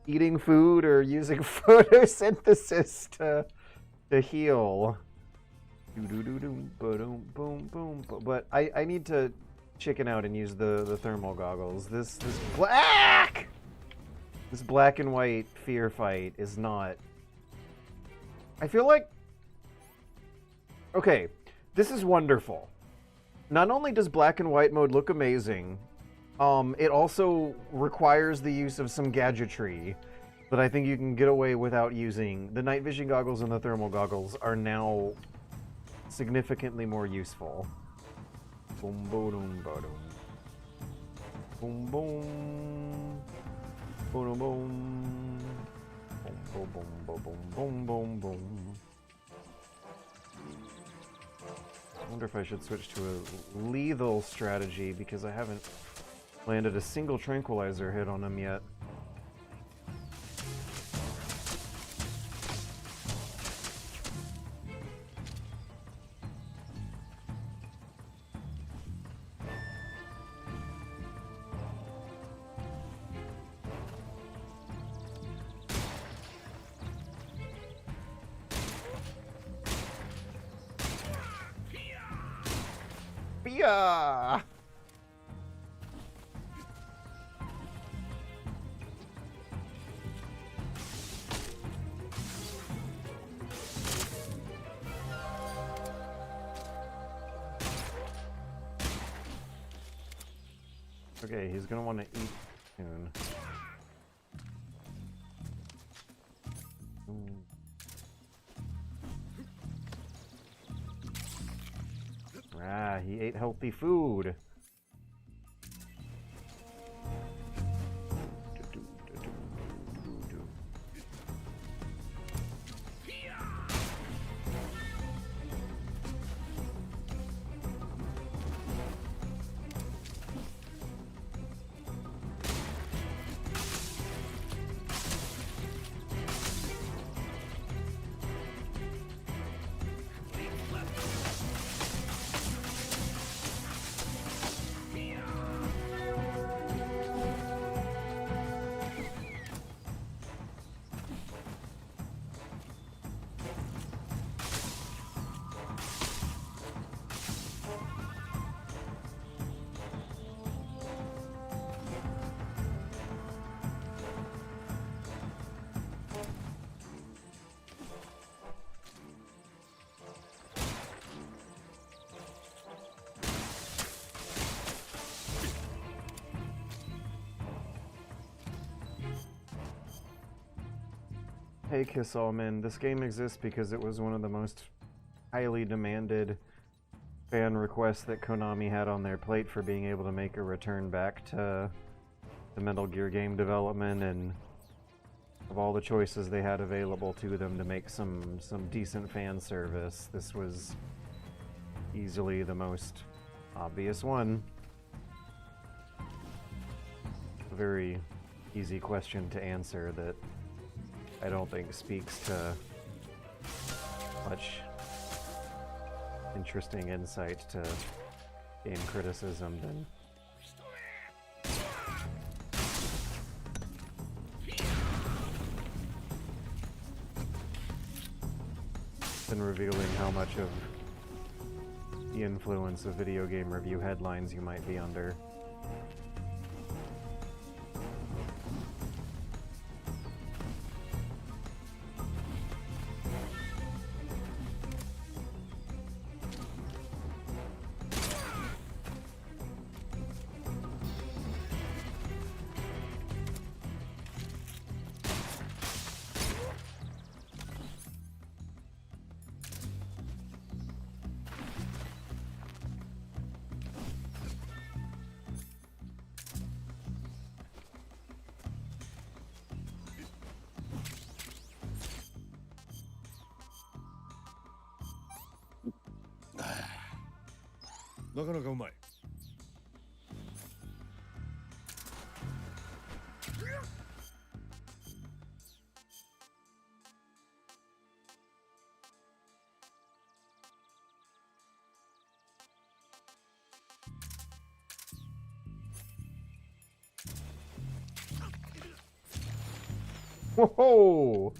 Eating food or using photosynthesis to heal. But I need to chicken out and use the thermal goggles. This black and white fear fight is not. I feel like, okay, this is wonderful. Not only does black and white mode look amazing, it also requires the use of some gadgetry that I think you can get away without using. The night vision goggles and the thermal goggles are now significantly more useful. Boom boom boom boom boom boom boom boom boom boom boom boom boom boom. wonder if I should switch to a lethal strategy because I haven't landed a single tranquilizer hit on him yet. Yeah. Okay, he's gonna want to eat soon. Ah, he ate healthy food. Hey Kiss Allman, this game exists because it was one of the most highly demanded fan requests that Konami had on their plate for being able to make a return back to the Metal Gear game development, and of all the choices they had available to them to make some decent fan service, this was easily the most obvious one. A very easy question to answer that I don't think speaks to much interesting insight to game criticism than revealing how much of the influence of video game review headlines you might be under. Whoa!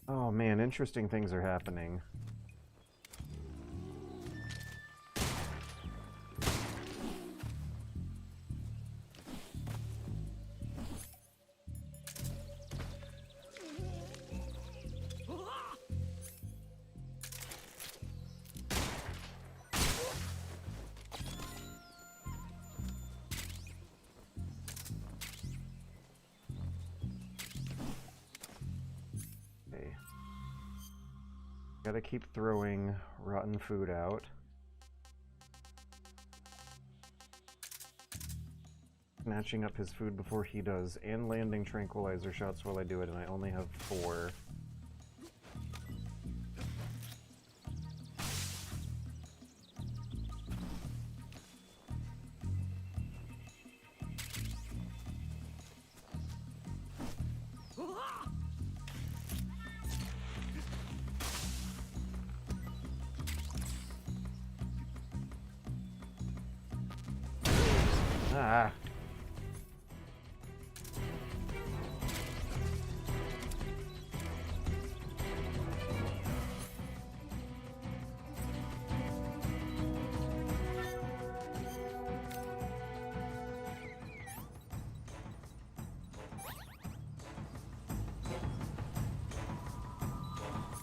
Oh man, interesting things are happening. Gotta keep throwing rotten food out. Snatching up his food before he does, and landing tranquilizer shots while I do it, and I only have 4. Ah.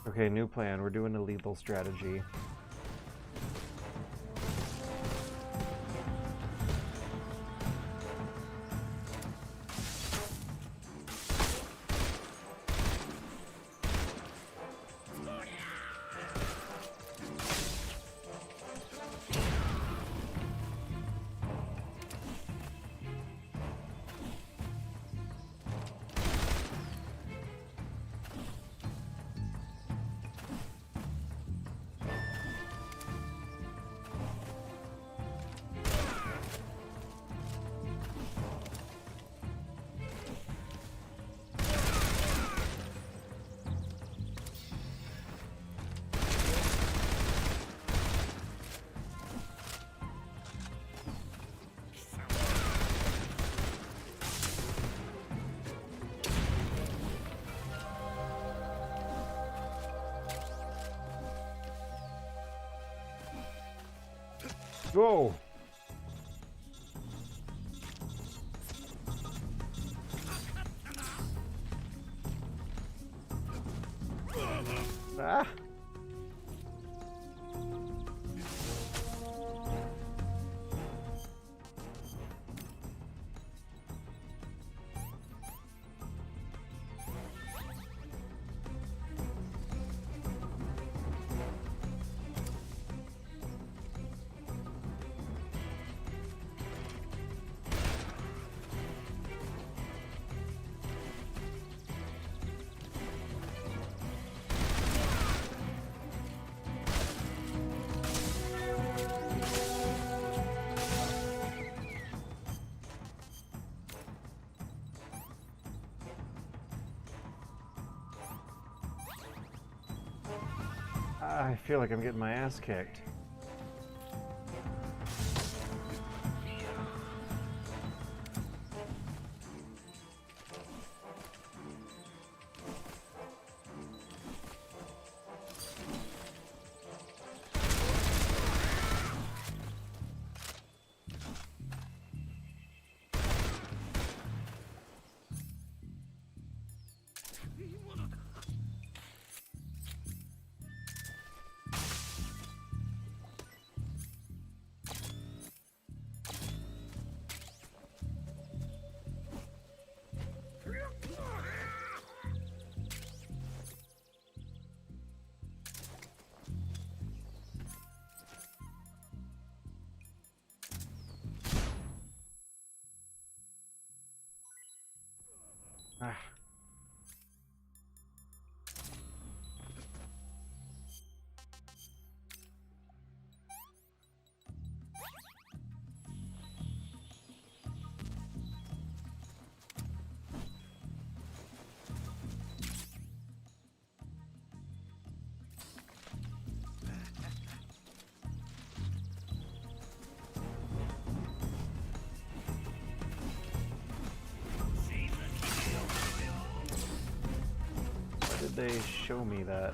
Okay, new plan. We're doing a lethal strategy. Go! Ah! I feel like I'm getting my ass kicked. Ah. Why did they show me that?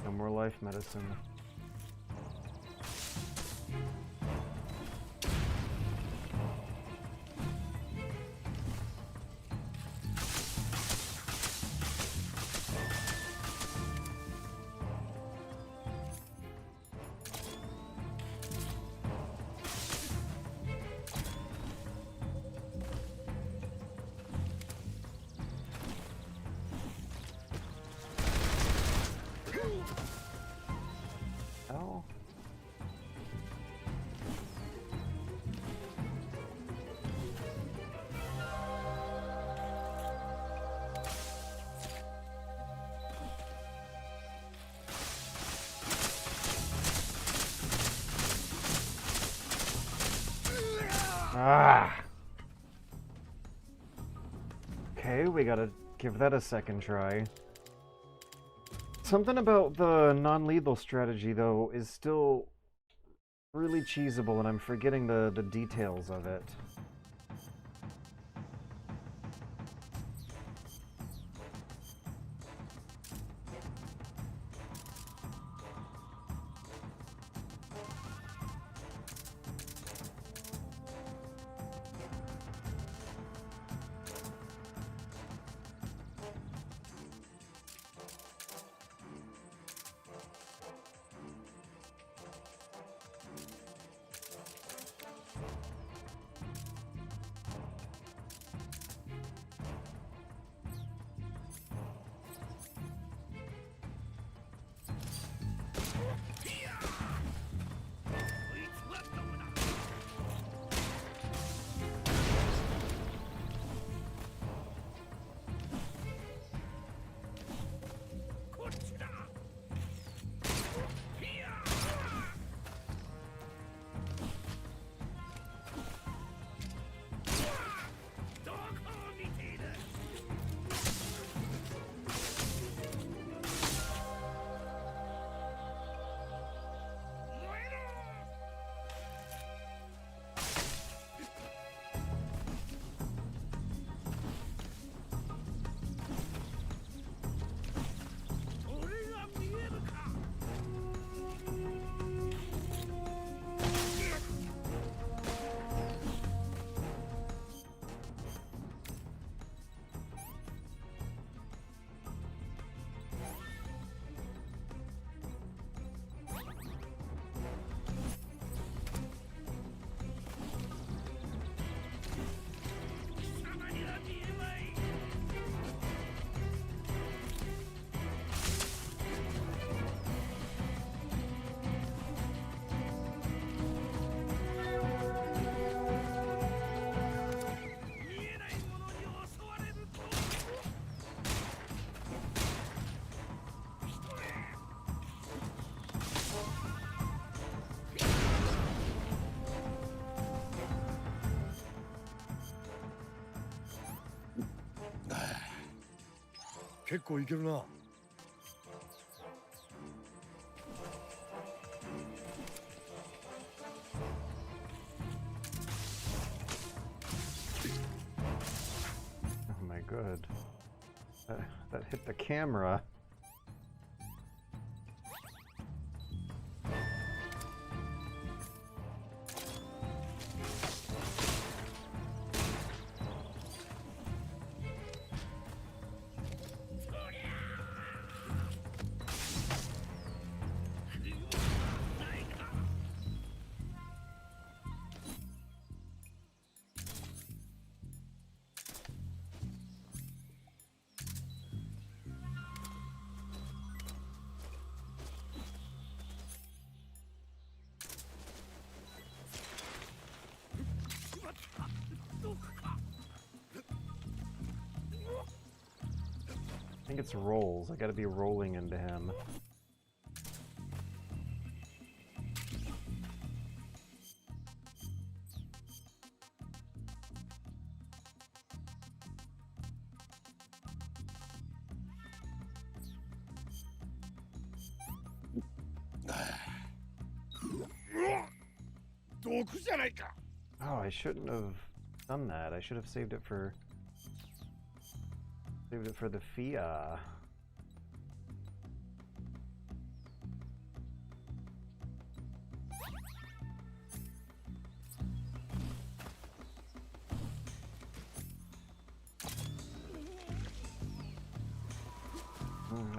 No more life medicine. Ah! Okay, we gotta give that a second try. Something about the non-lethal strategy, though, is still really cheesable, and I'm forgetting the details of it.結構いけるな。Oh my god. That hit the camera. I think it's rolls. I gotta be rolling into him. Oh, I shouldn't have done that. I should have saved it for the FIA.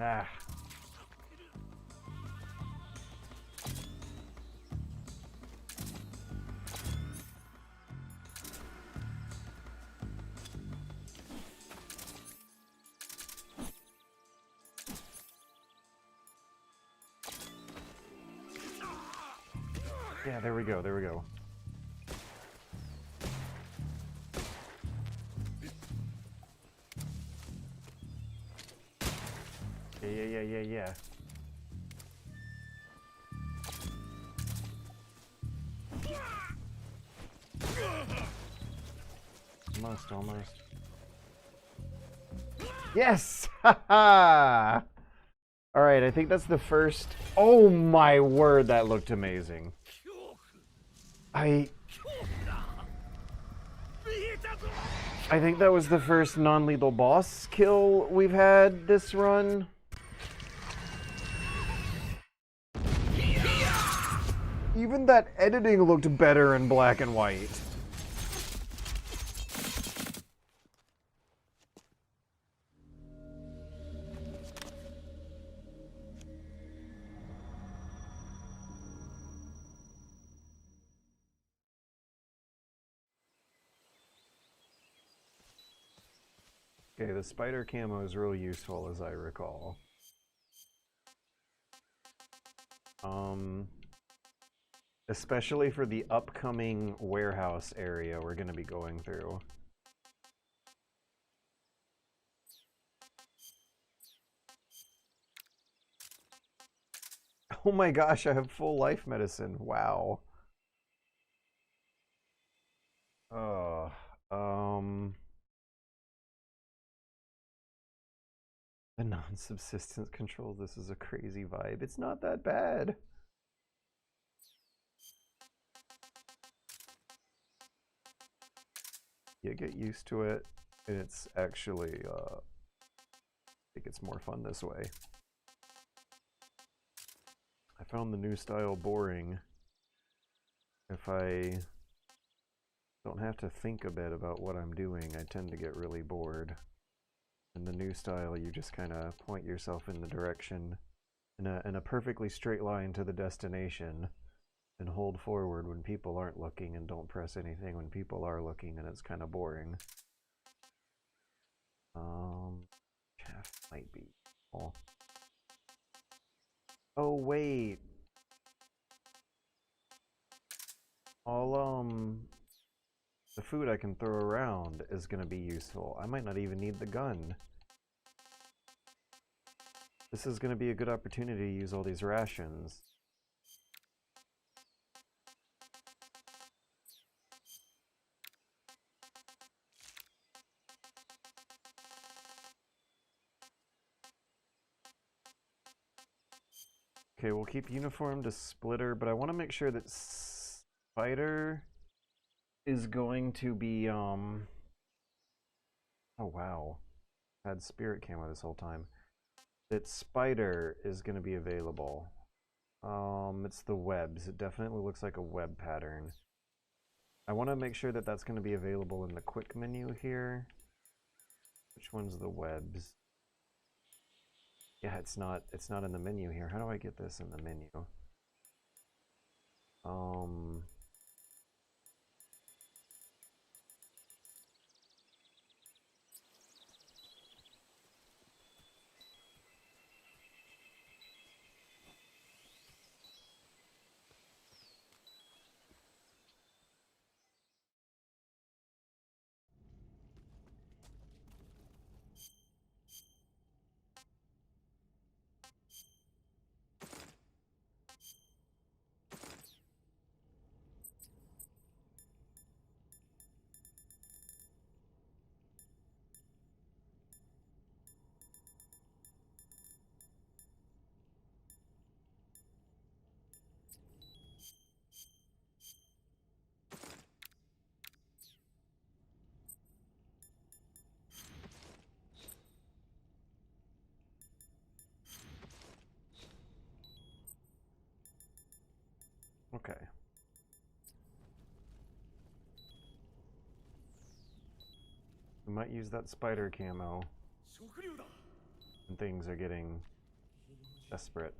Ah. Yeah, there we go, there we go. Yeah. Almost, almost. Yes! Haha! Alright, I think that's the first... Oh my word, that looked amazing. I think that was the first non-lethal boss kill we've had this run. Even that editing looked better in black and white. Okay, the spider camo is real useful, as I recall. Especially for the upcoming warehouse area we're gonna be going through. Oh my gosh, I have full life medicine. Wow. The non-subsistence control, this is a crazy vibe. It's not that bad. You get used to it, and it's actually, I think it's more fun this way. I found the new style boring. If I don't have to think a bit about what I'm doing, I tend to get really bored. In the new style, you just kind of point yourself in the direction in a perfectly straight line to the destination and hold forward when people aren't looking and don't press anything when people are looking, and it's kind of boring. Chaff might be. Oh wait. The food I can throw around is gonna be useful. I might not even need the gun. This is gonna be a good opportunity to use all these rations. Okay, we'll keep uniform to splitter, but I want to make sure that spider is going to be, oh wow. I had spirit camo this whole time. That spider is going to be available. It's the webs. It definitely looks like a web pattern. I want to make sure that that's going to be available in the quick menu here. Which one's the webs? Yeah, it's not in the menu here. How do I get this in the menu? Okay. We might use that spider camo when things are getting desperate.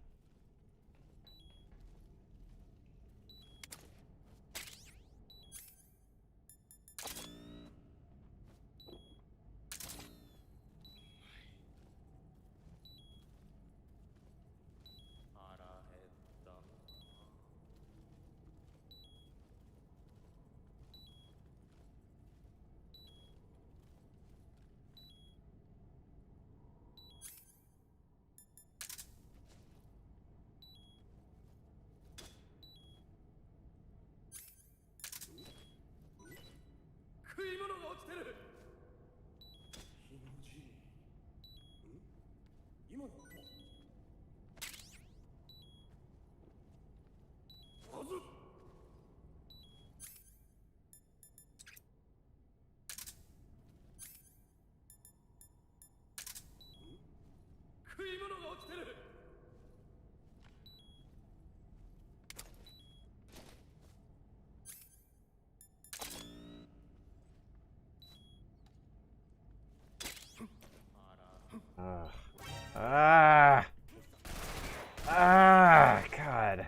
God.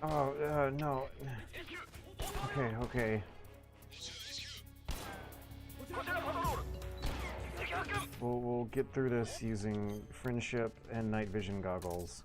Oh, no. Okay, okay. We'll get through this using friendship and night vision goggles.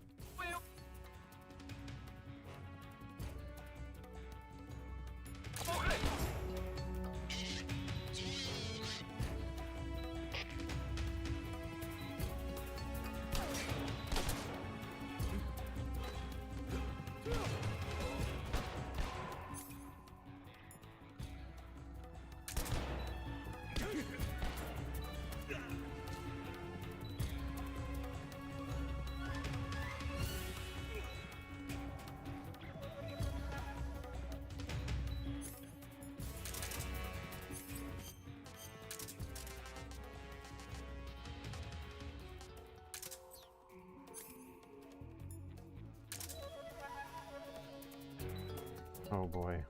Oh boy.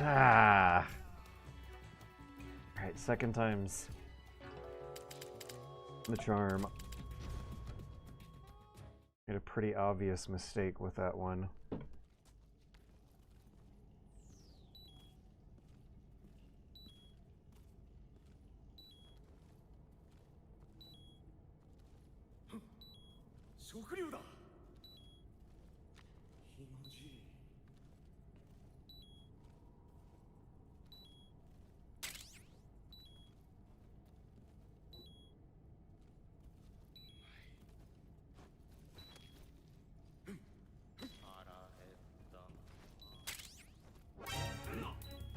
Ah. All right, second time's the charm. Made a pretty obvious mistake with that one.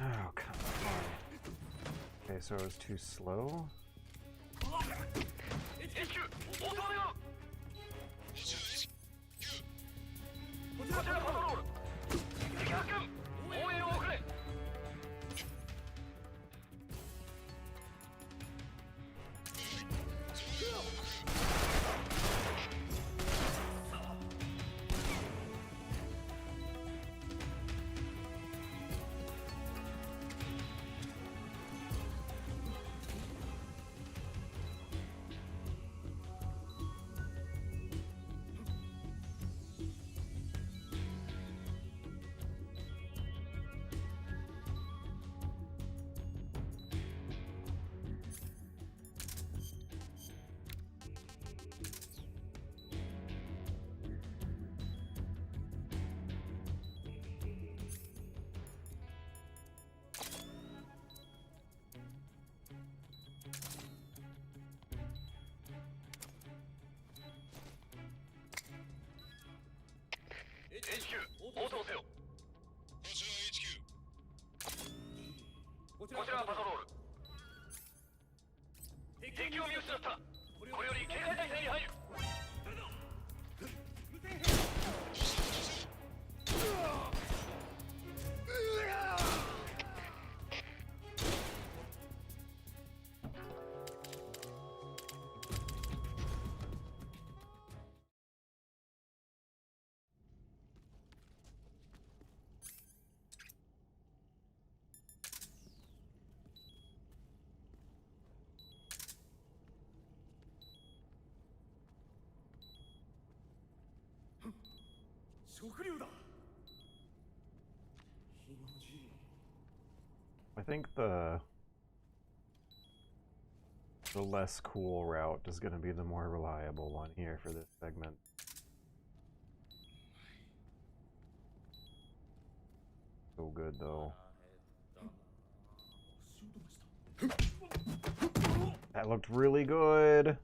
Oh, come on. Okay, so it was too slow? I think the less cool route is going to be the more reliable one here for this segment. So good though. That looked really good.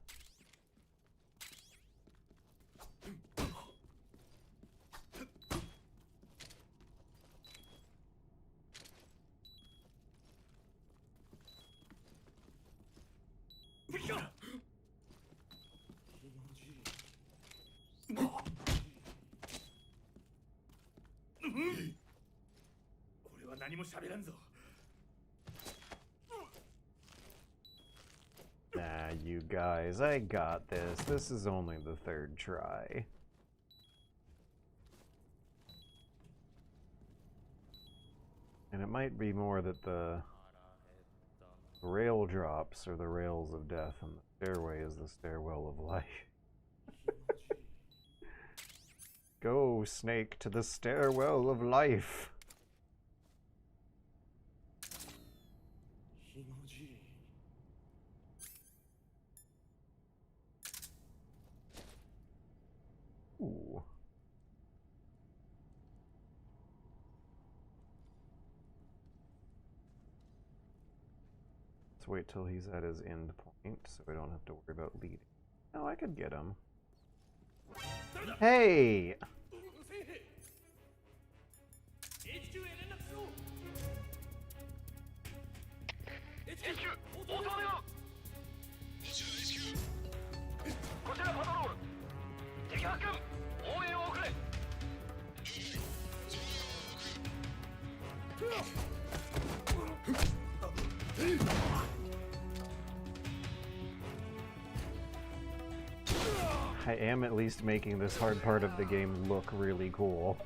何も喋らんぞ。 Nah, you guys, I got this. This is only the third try. And it might be more that the rail drops are the rails of death and the stairway is the stairwell of life. Go, snake, to the stairwell of life. Ooh. Let's wait till he's at his end point so we don't have to worry about leading. Oh, I could get him. Hey! I am at least making this hard part of the game look really cool.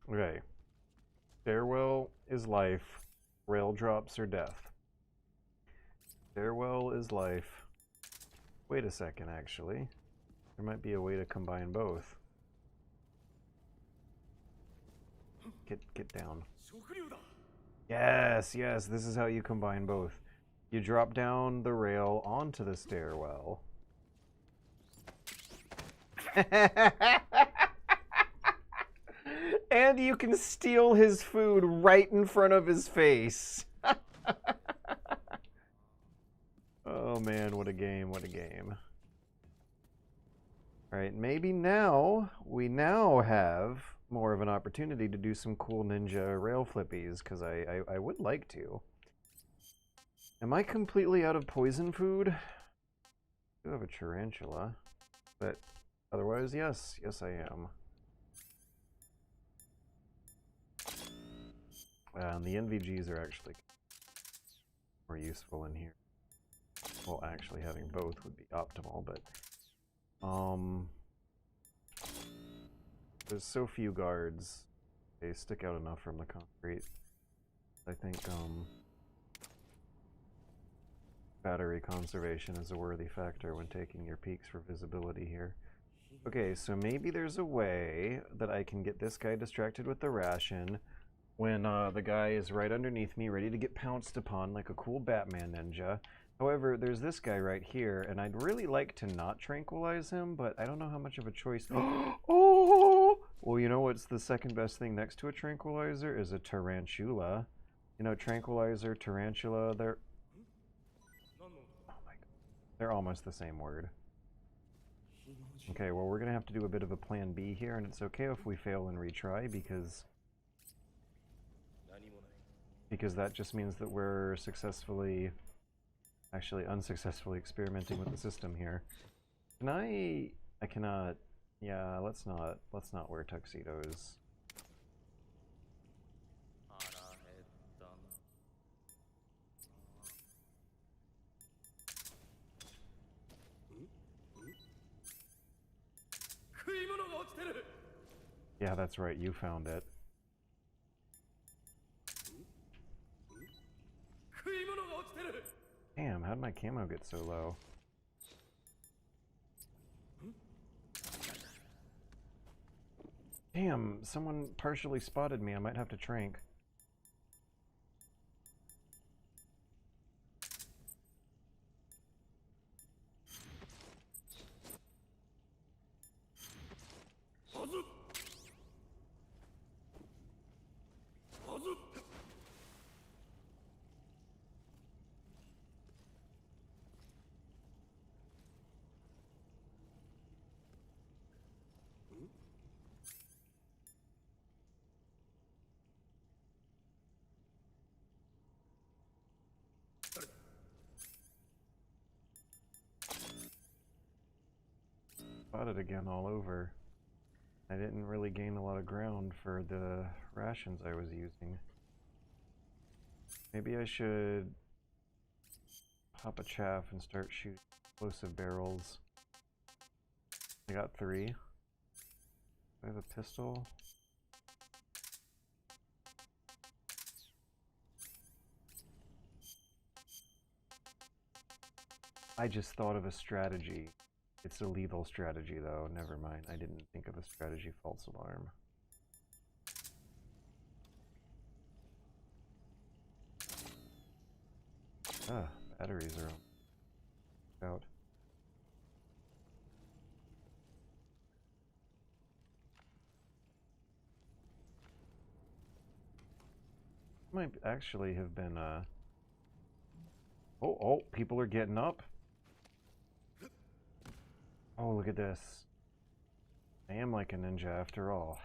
Okay. Stairwell is life. Rail drops are death. Stairwell is life. Wait a second, actually. There might be a way to combine both. Get down. Yes, yes, this is how you combine both. You drop down the rail onto the stairwell. And you can steal his food right in front of his face. Oh man, what a game, what a game. Alright, maybe now, we now have more of an opportunity to do some cool ninja rail flippies, because I would like to. Am I completely out of poison food? I do have a tarantula, but otherwise, yes, yes I am. And the NVGs are actually more useful in here. Well, actually having both would be optimal, but there's so few guards. They stick out enough from the concrete. I think battery conservation is a worthy factor when taking your peaks for visibility here. Okay, so maybe there's a way that I can get this guy distracted with the ration when the guy is right underneath me, ready to get pounced upon like a cool Batman ninja. However, there's this guy right here, and I'd really like to not tranquilize him, but I don't know how much of a choice. Oh! Well, you know what's the second best thing next to a tranquilizer is a tarantula. You know, tranquilizer, tarantula, they're... Oh my god. They're almost the same word. Okay, well, we're going to have to do a bit of a plan B here, and it's okay if we fail and retry, because that just means that we're successfully... actually unsuccessfully experimenting with the system here. Can I cannot, yeah, let's not wear tuxedos. Yeah, that's right, you found it. Damn, how'd my camo get so low? Damn, someone partially spotted me. I might have to trank. spotted again all over. I didn't really gain a lot of ground for the rations I was using. Maybe I should pop a chaff and start shooting explosive barrels. I got 3. Do I have a pistol? I just thought of a strategy. It's a lethal strategy though, never mind. I didn't think of a strategy false alarm. Ah, batteries are out. Might actually have been oh, people are getting up. Oh, look at this. I am like a ninja after all.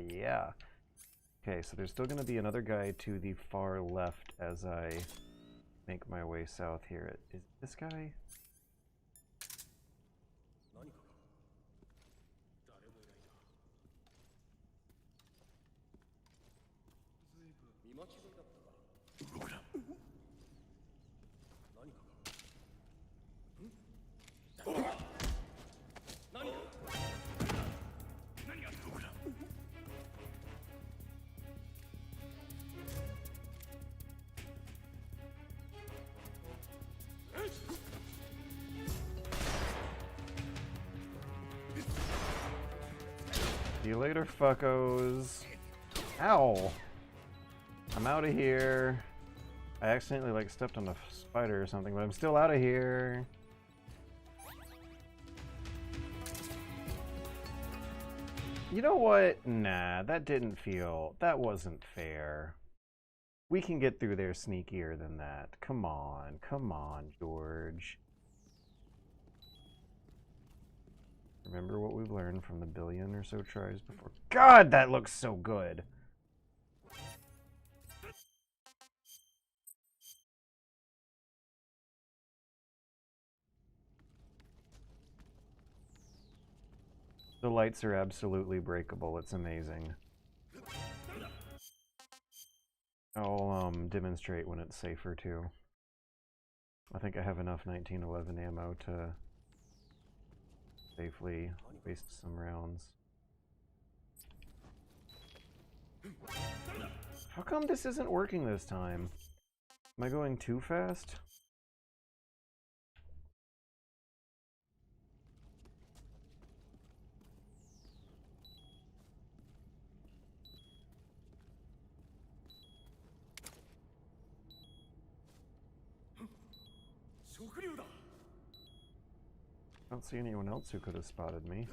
Yeah. Okay, so there's still going to be another guy to the far left as I make my way south here. Is it this guy? See you later, fuckos. Ow! I'm out of here. I accidentally like stepped on a spider or something, but I'm still out of here. You know what? Nah, that wasn't fair. We can get through there sneakier than that. Come on, George. Remember what we've learned from the billion or so tries before. God, that looks so good! The lights are absolutely breakable. It's amazing. I'll demonstrate when it's safer too. I think I have enough 1911 ammo to safely waste some rounds. How come this isn't working this time? Am I going too fast? I don't see anyone else who could have spotted me.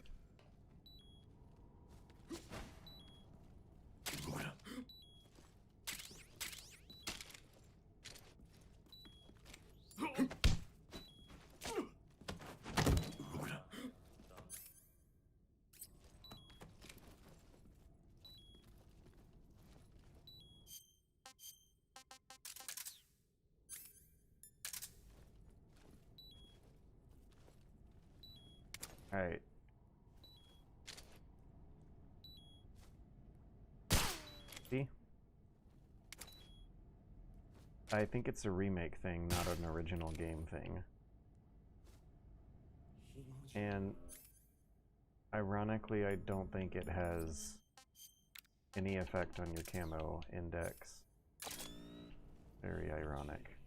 Alright. See? I think it's a remake thing, not an original game thing. And ironically, I don't think it has any effect on your camo index. Very ironic.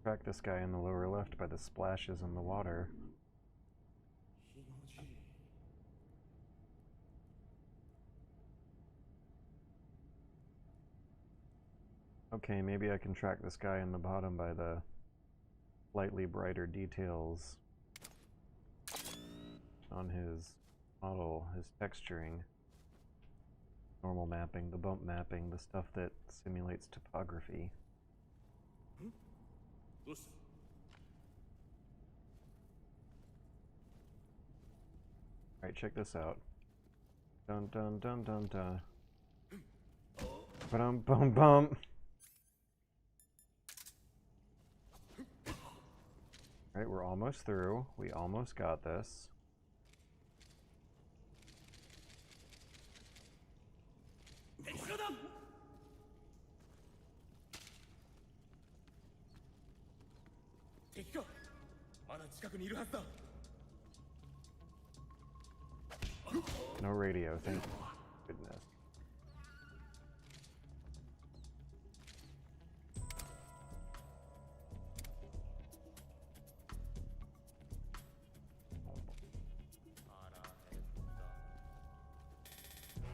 Track this guy in the lower left by the splashes in the water. Okay, maybe I can track this guy in the bottom by the slightly brighter details on his model, his texturing, normal mapping, the bump mapping, the stuff that simulates topography. Alright, check this out. Dun dun dun dun dun. Bum bum bum. Alright, we're almost through. We almost got this. No radio, thank goodness.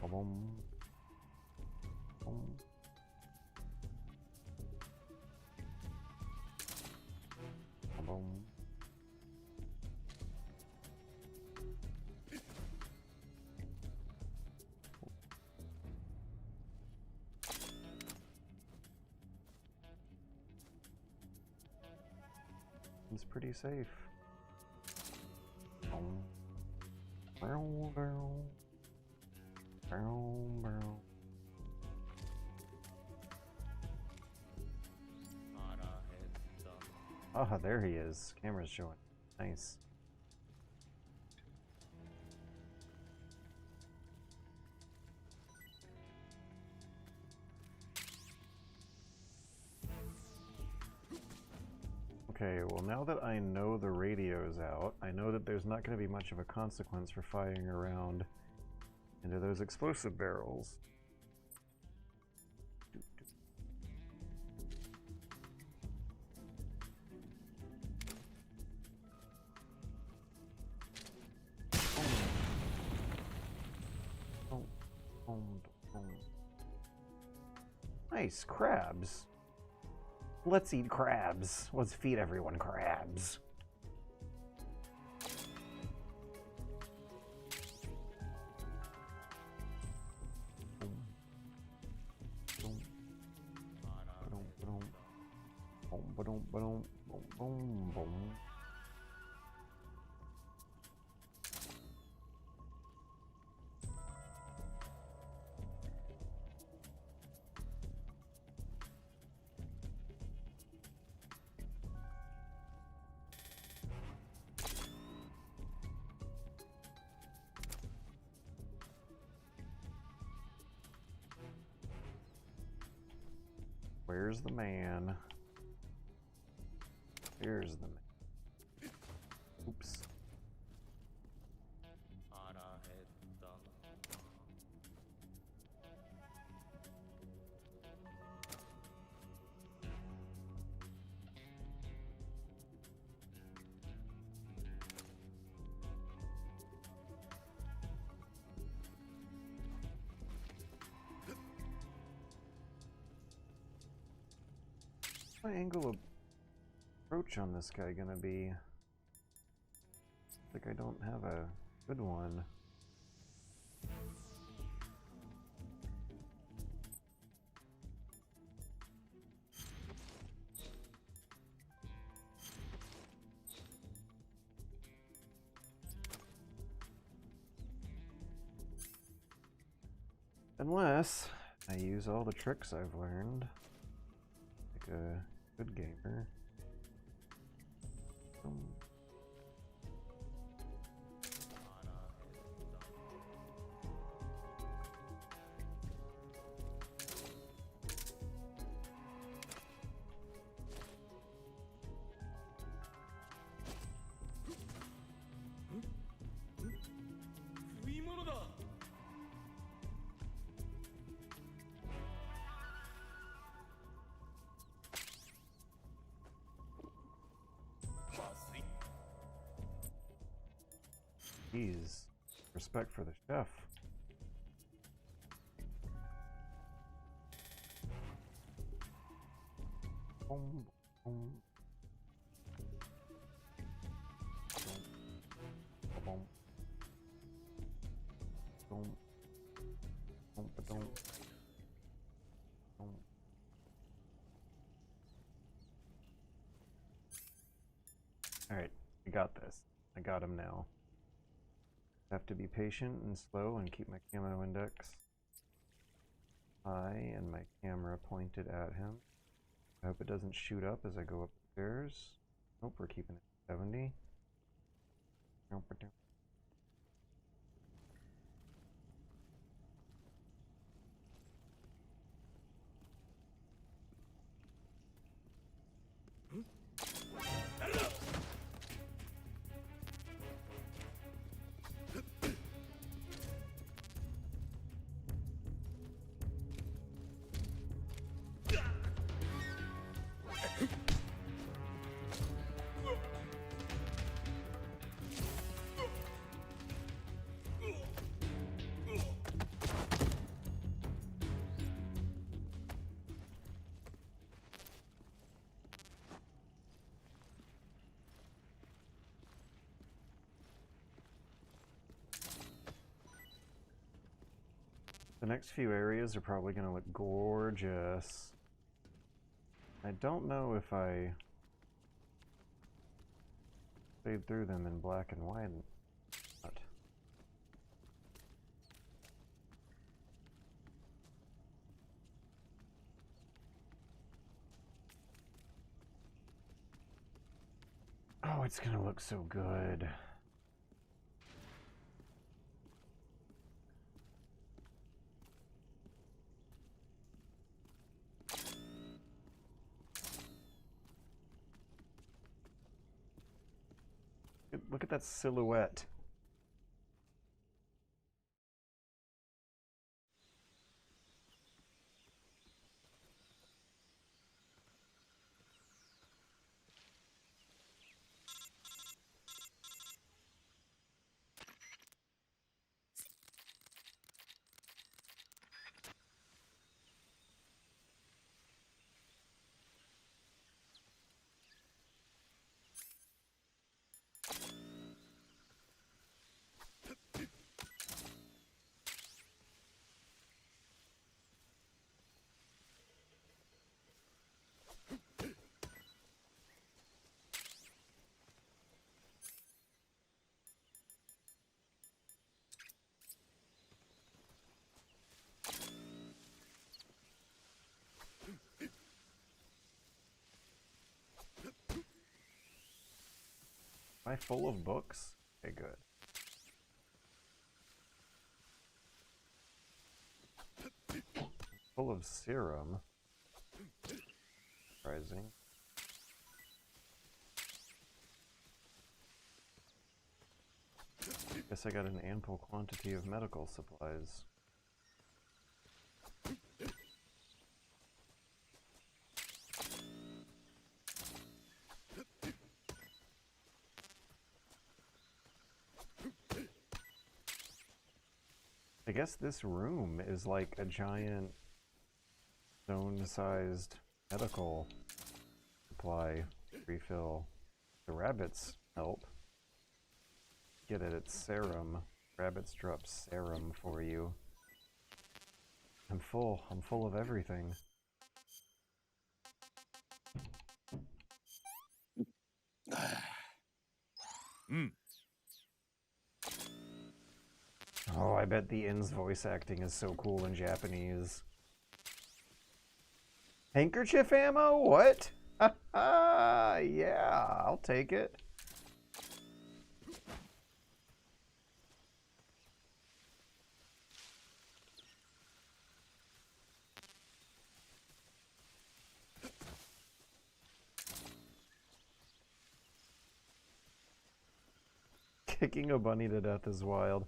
Boom. Boom. Boom. It's pretty safe. Ah, there he is. Camera's showing. Nice. Okay, well now that I know the radio's out, I know that there's not going to be much of a consequence for firing around into those explosive barrels. Nice, crabs. Let's eat crabs. Let's feed everyone crabs. Where's the man? Here's the man. Oops. My angle of approach on this guy gonna be? I think I don't have a good one. Unless I use all the tricks I've learned, like a good gamer. Jeez. Respect for the chef. Boom, boom. Boom. Boom. Boom. Boom. Boom. Alright, I got this. I got him now. Have to be patient and slow and keep my camo index high and my camera pointed at him. I hope it doesn't shoot up as I go upstairs. Nope, we're keeping it at 70. The next few areas are probably going to look gorgeous. I don't know if I played through them in black and white. But oh, it's going to look so good. Look at that silhouette. Am I full of books? Okay, good. Full of serum. Surprising. Guess I got an ample quantity of medical supplies. I guess this room is like a giant zone-sized medical supply refill. The rabbits help. Get it, it's serum. Rabbits drop serum for you. I'm full of everything. Oh, I bet the inn's voice acting is so cool in Japanese. Handkerchief ammo? What? Yeah, I'll take it. Kicking a bunny to death is wild.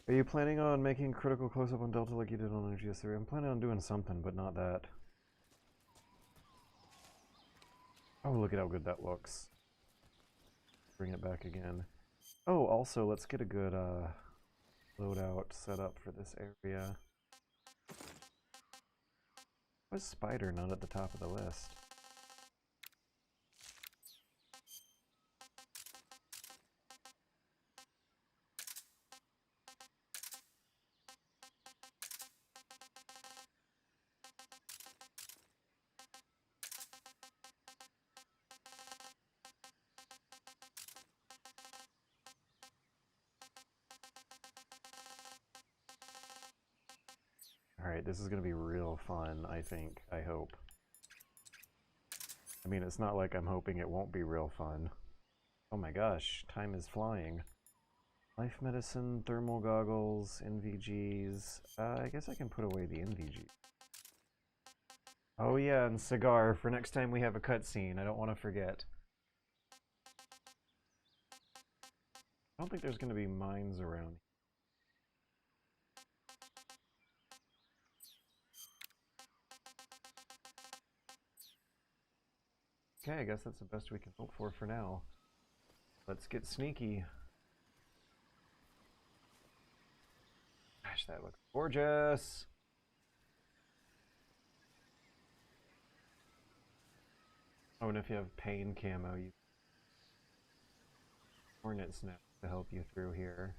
Are you planning on making critical close-up on Delta like you did on GS3? I'm planning on doing something, but not that. Oh, look at how good that looks. Bring it back again. Oh, also, let's get a good loadout set up for this area. Why is Spider not at the top of the list? Alright, this is gonna be real fun, I think. I hope. I mean, it's not like I'm hoping it won't be real fun. Oh my gosh, time is flying. Life medicine, thermal goggles, NVGs. I guess I can put away the NVG. Oh yeah, and cigar for next time we have a cutscene. I don't want to forget. I don't think there's going to be mines around. Okay, I guess that's the best we can hope for now. Let's get sneaky. Gosh, that looks gorgeous! Oh, and if you have pain camo, you Hornet's Nest to help you through here.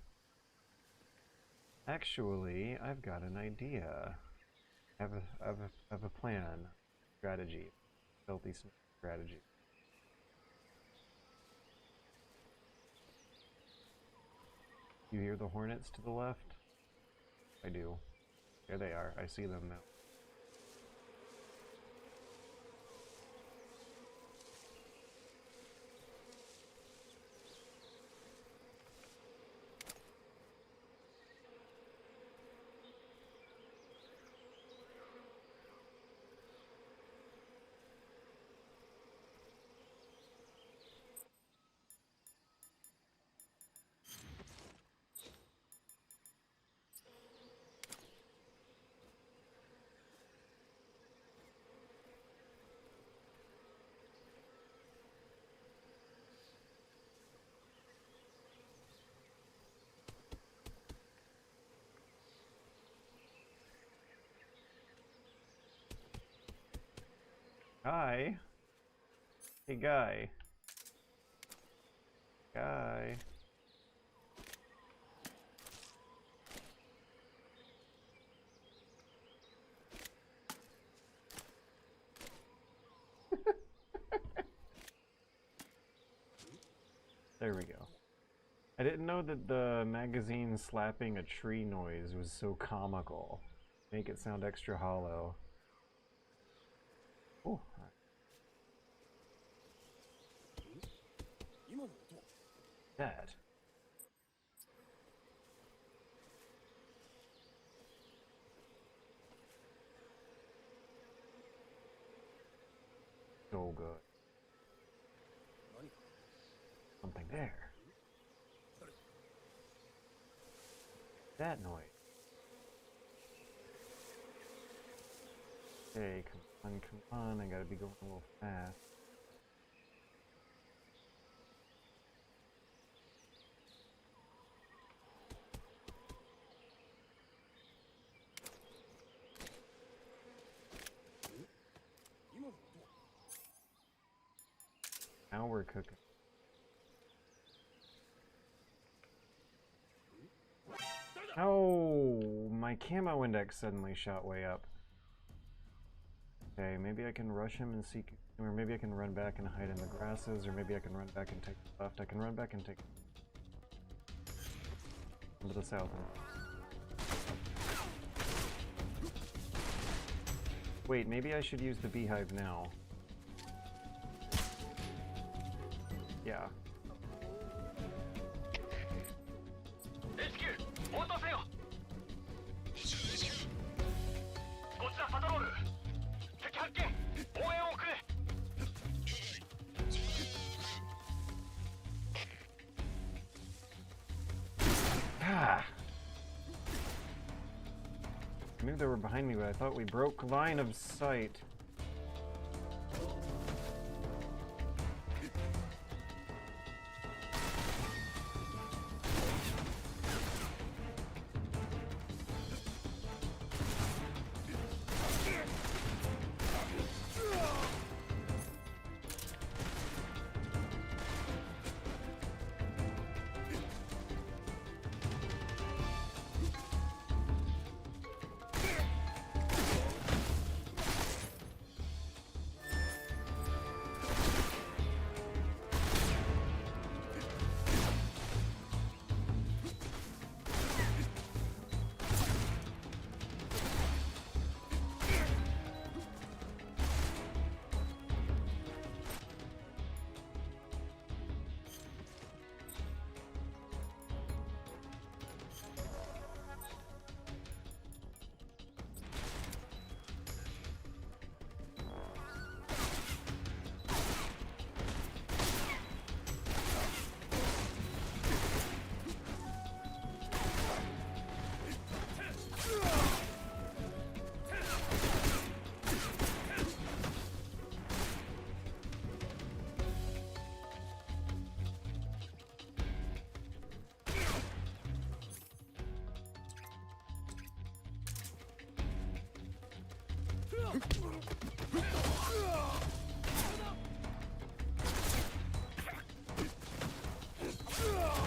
Actually, I've got an idea. I have a plan. Strategy. Filthy strategy. You hear the hornets to the left? I do. There they are. I see them now. Guy? Hey, Guy. Guy. There we go. I didn't know that the magazine slapping a tree noise was so comical. Make it sound extra hollow. Oh. That. So good. Something there. That noise. Okay, come on, I gotta be going a little fast. Now we're cooking. Oh, my camo index suddenly shot way up. Okay, maybe I can rush him and seek, or maybe I can run back and hide in the grasses, or maybe I can run back and take the left. I can run back and take into the south. Wait, maybe I should use the beehive now. Yeah. Ah. I knew they were behind me, but I thought we broke line of sight.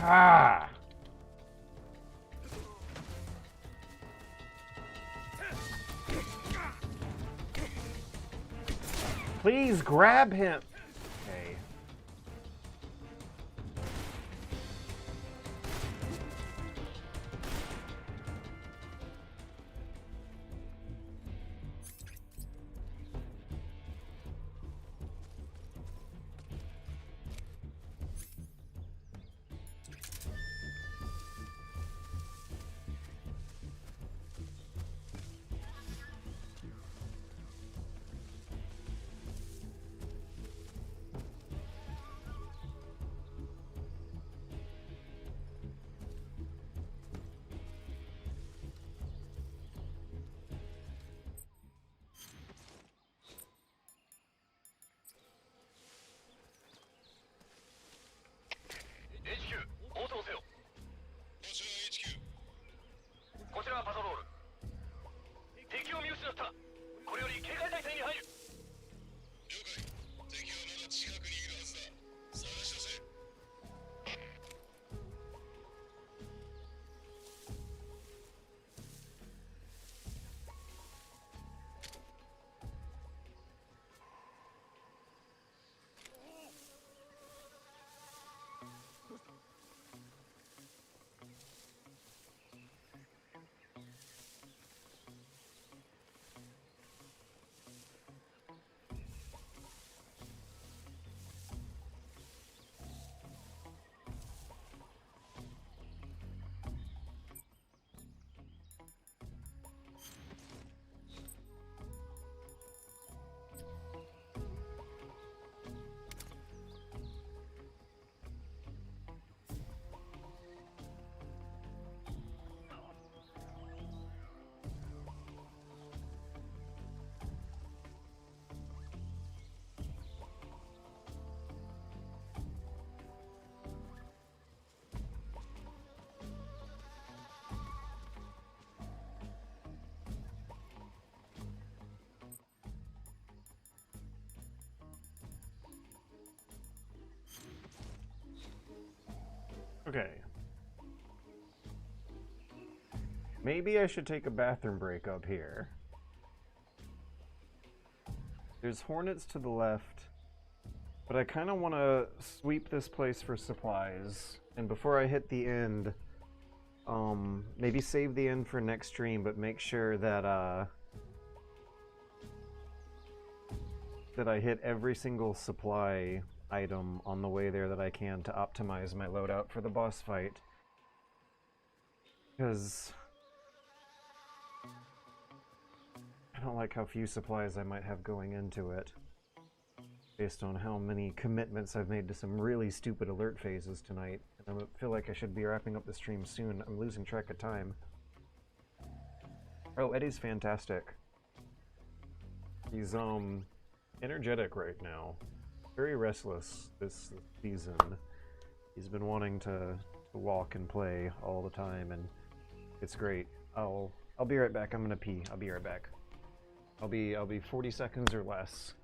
Ah! Please grab him. Okay. Okay. Maybe I should take a bathroom break up here. There's hornets to the left, but I kind of want to sweep this place for supplies. And before I hit the end, maybe save the end for next stream, but make sure that that I hit every single supply item on the way there that I can to optimize my loadout for the boss fight. Because I don't like how few supplies I might have going into it, based on how many commitments I've made to some really stupid alert phases tonight. And I feel like I should be wrapping up the stream soon. I'm losing track of time. Oh, Eddie's fantastic. He's energetic right now. Very restless this season. He's been wanting to walk and play all the time, and it's great. I'll be right back. I'm gonna pee. I'll be right back. I'll be 40 seconds or less.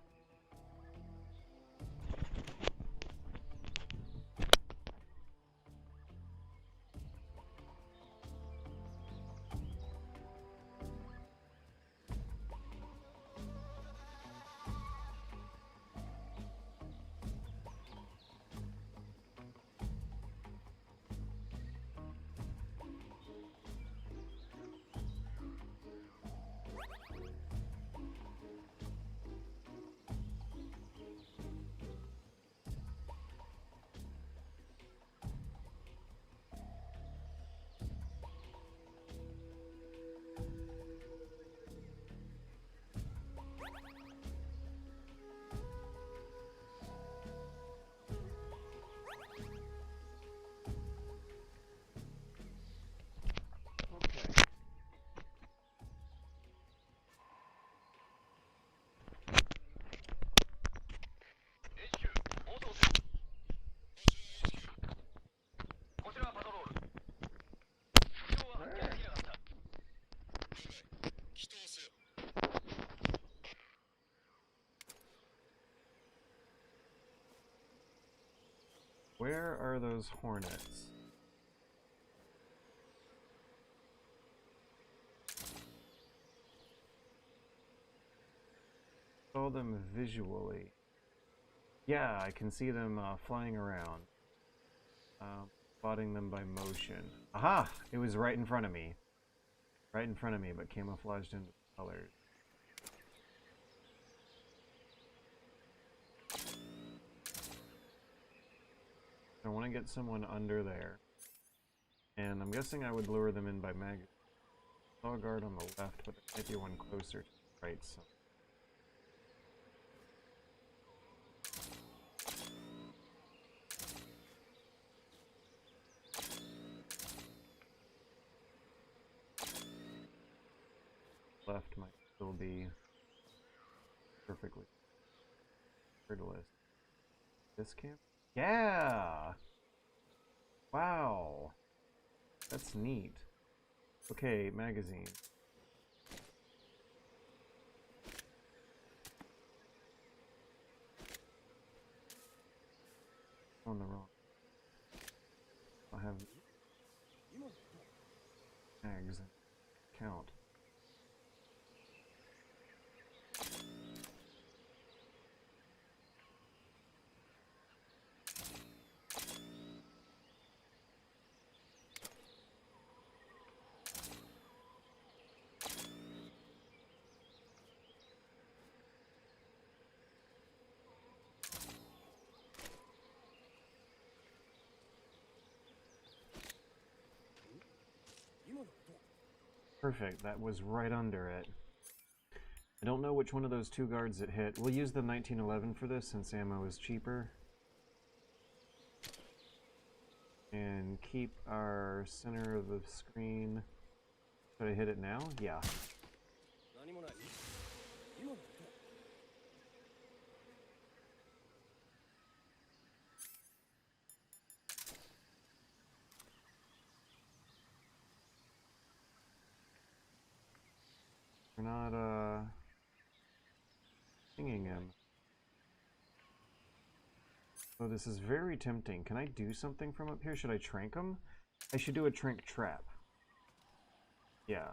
Where are those hornets? Saw them visually. Yeah, I can see them flying around. Spotting them by motion. Aha! It was right in front of me. Right in front of me, but camouflaged into colors. I want to get someone under there. And I'm guessing I would lure them in by mag. Saw a guard on the left, but there might be one closer to the right, so. Left might still be perfectly regardless. This camp? Yeah! Wow! That's neat. Okay, magazine. On the wrong. I have mags and count. Perfect, that was right under it. I don't know which one of those two guards it hit. We'll use the 1911 for this since ammo is cheaper. And keep our center of the screen. Should I hit it now? Yeah. We're not, pinging him. Oh, this is very tempting. Can I do something from up here? Should I trank him? I should do a trank trap. Yeah.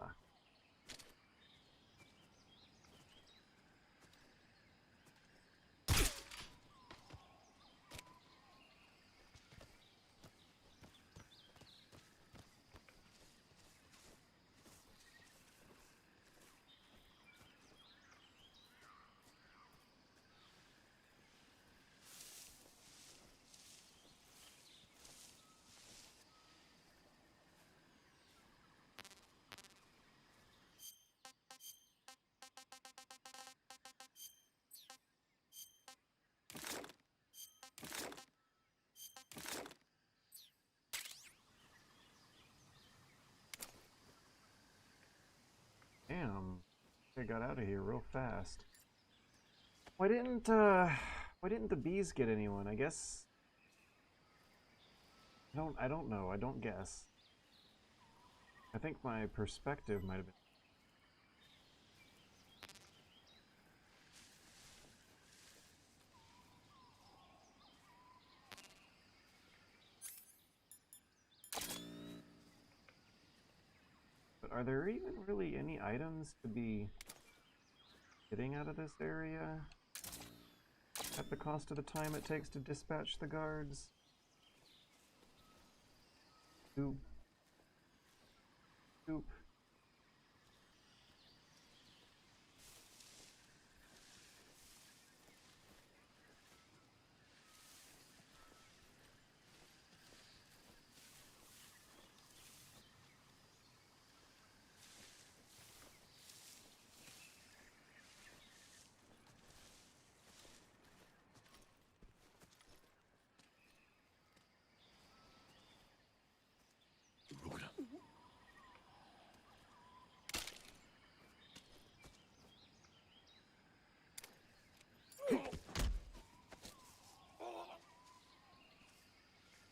Damn. I got out of here real fast. Why didn't the bees get anyone? I guess I don't know. I don't guess. I think my perspective might have been. But are there even really any items to be getting out of this area at the cost of the time it takes to dispatch the guards? Oop. Oop.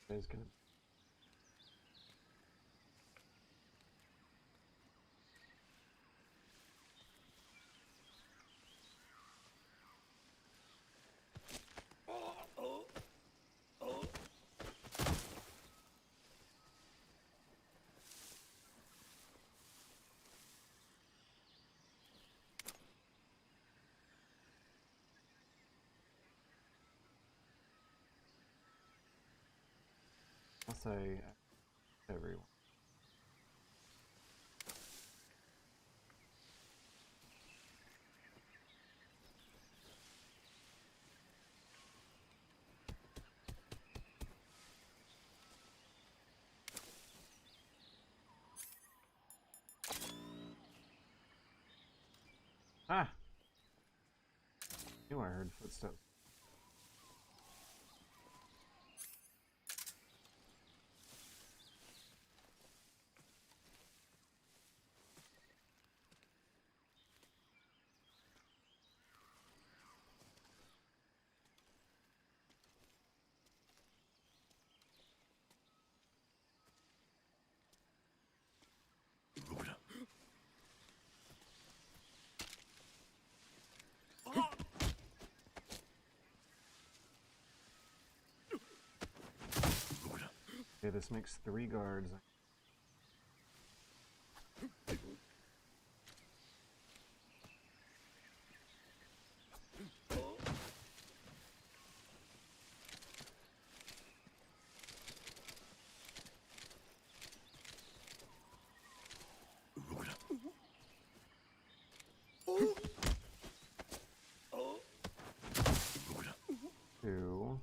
Is gonna. once I everyone. Ah! Knew I heard footsteps. Okay, this makes 3 guards. Two.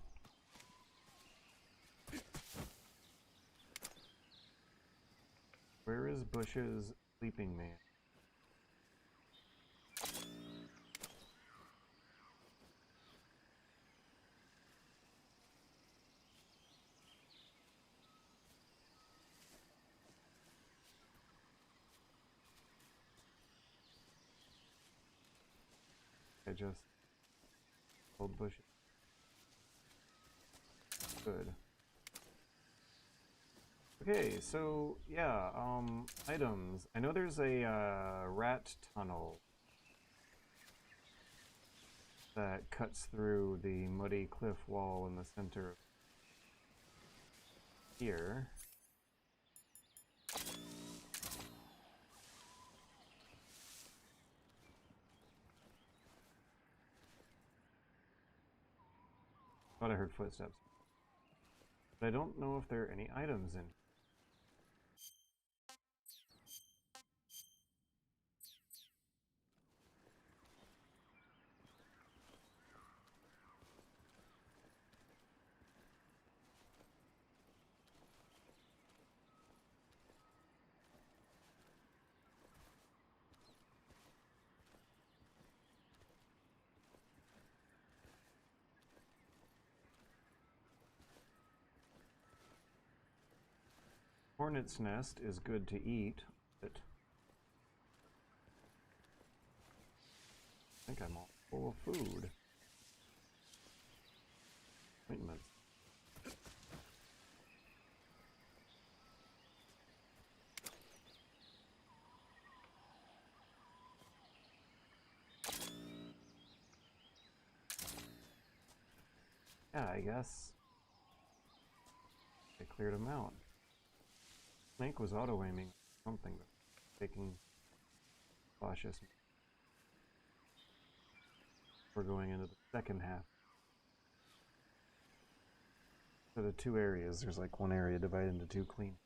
Where is Bush's sleeping man? I just told Bush. Good. Okay, so yeah, items. I know there's a rat tunnel that cuts through the muddy cliff wall in the center here. Thought I heard footsteps. But I don't know if there are any items in. Hornet's nest is good to eat, but I think I'm all full of food. Ointments. Yeah, I guess I cleared them out. Snake was auto-aiming something, but taking cautious. We're going into the second half. So the 2 areas, there's like 1 area divided into 2 clean.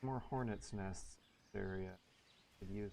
More hornet's nests area could use.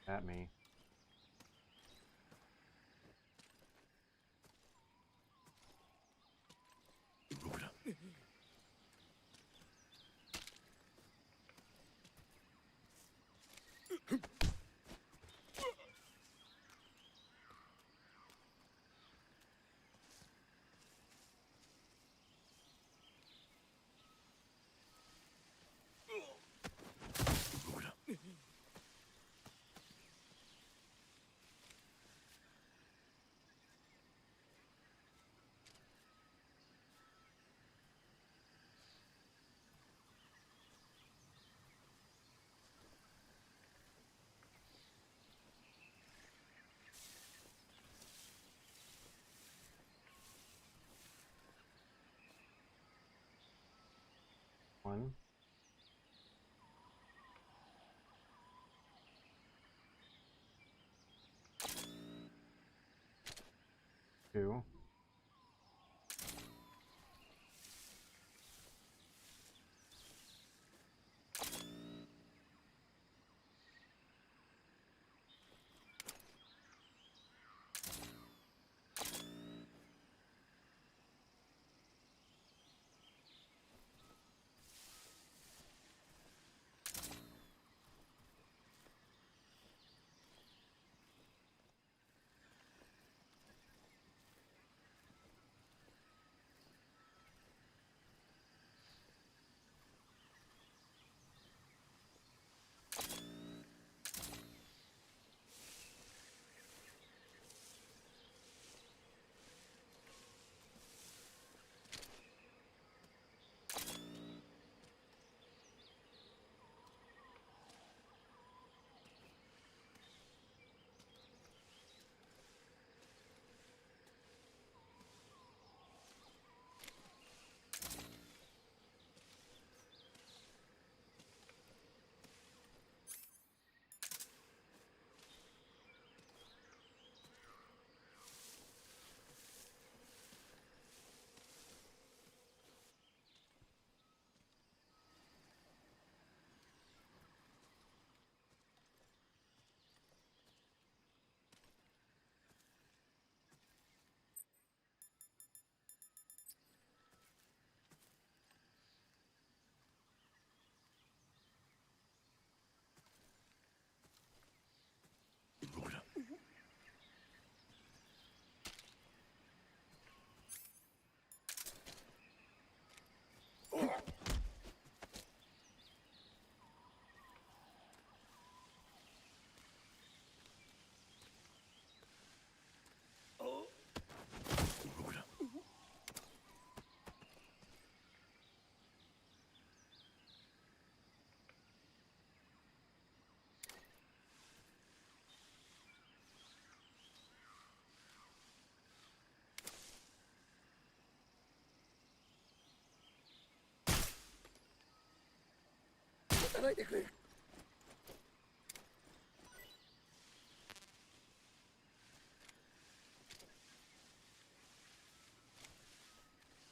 at me. One. Two.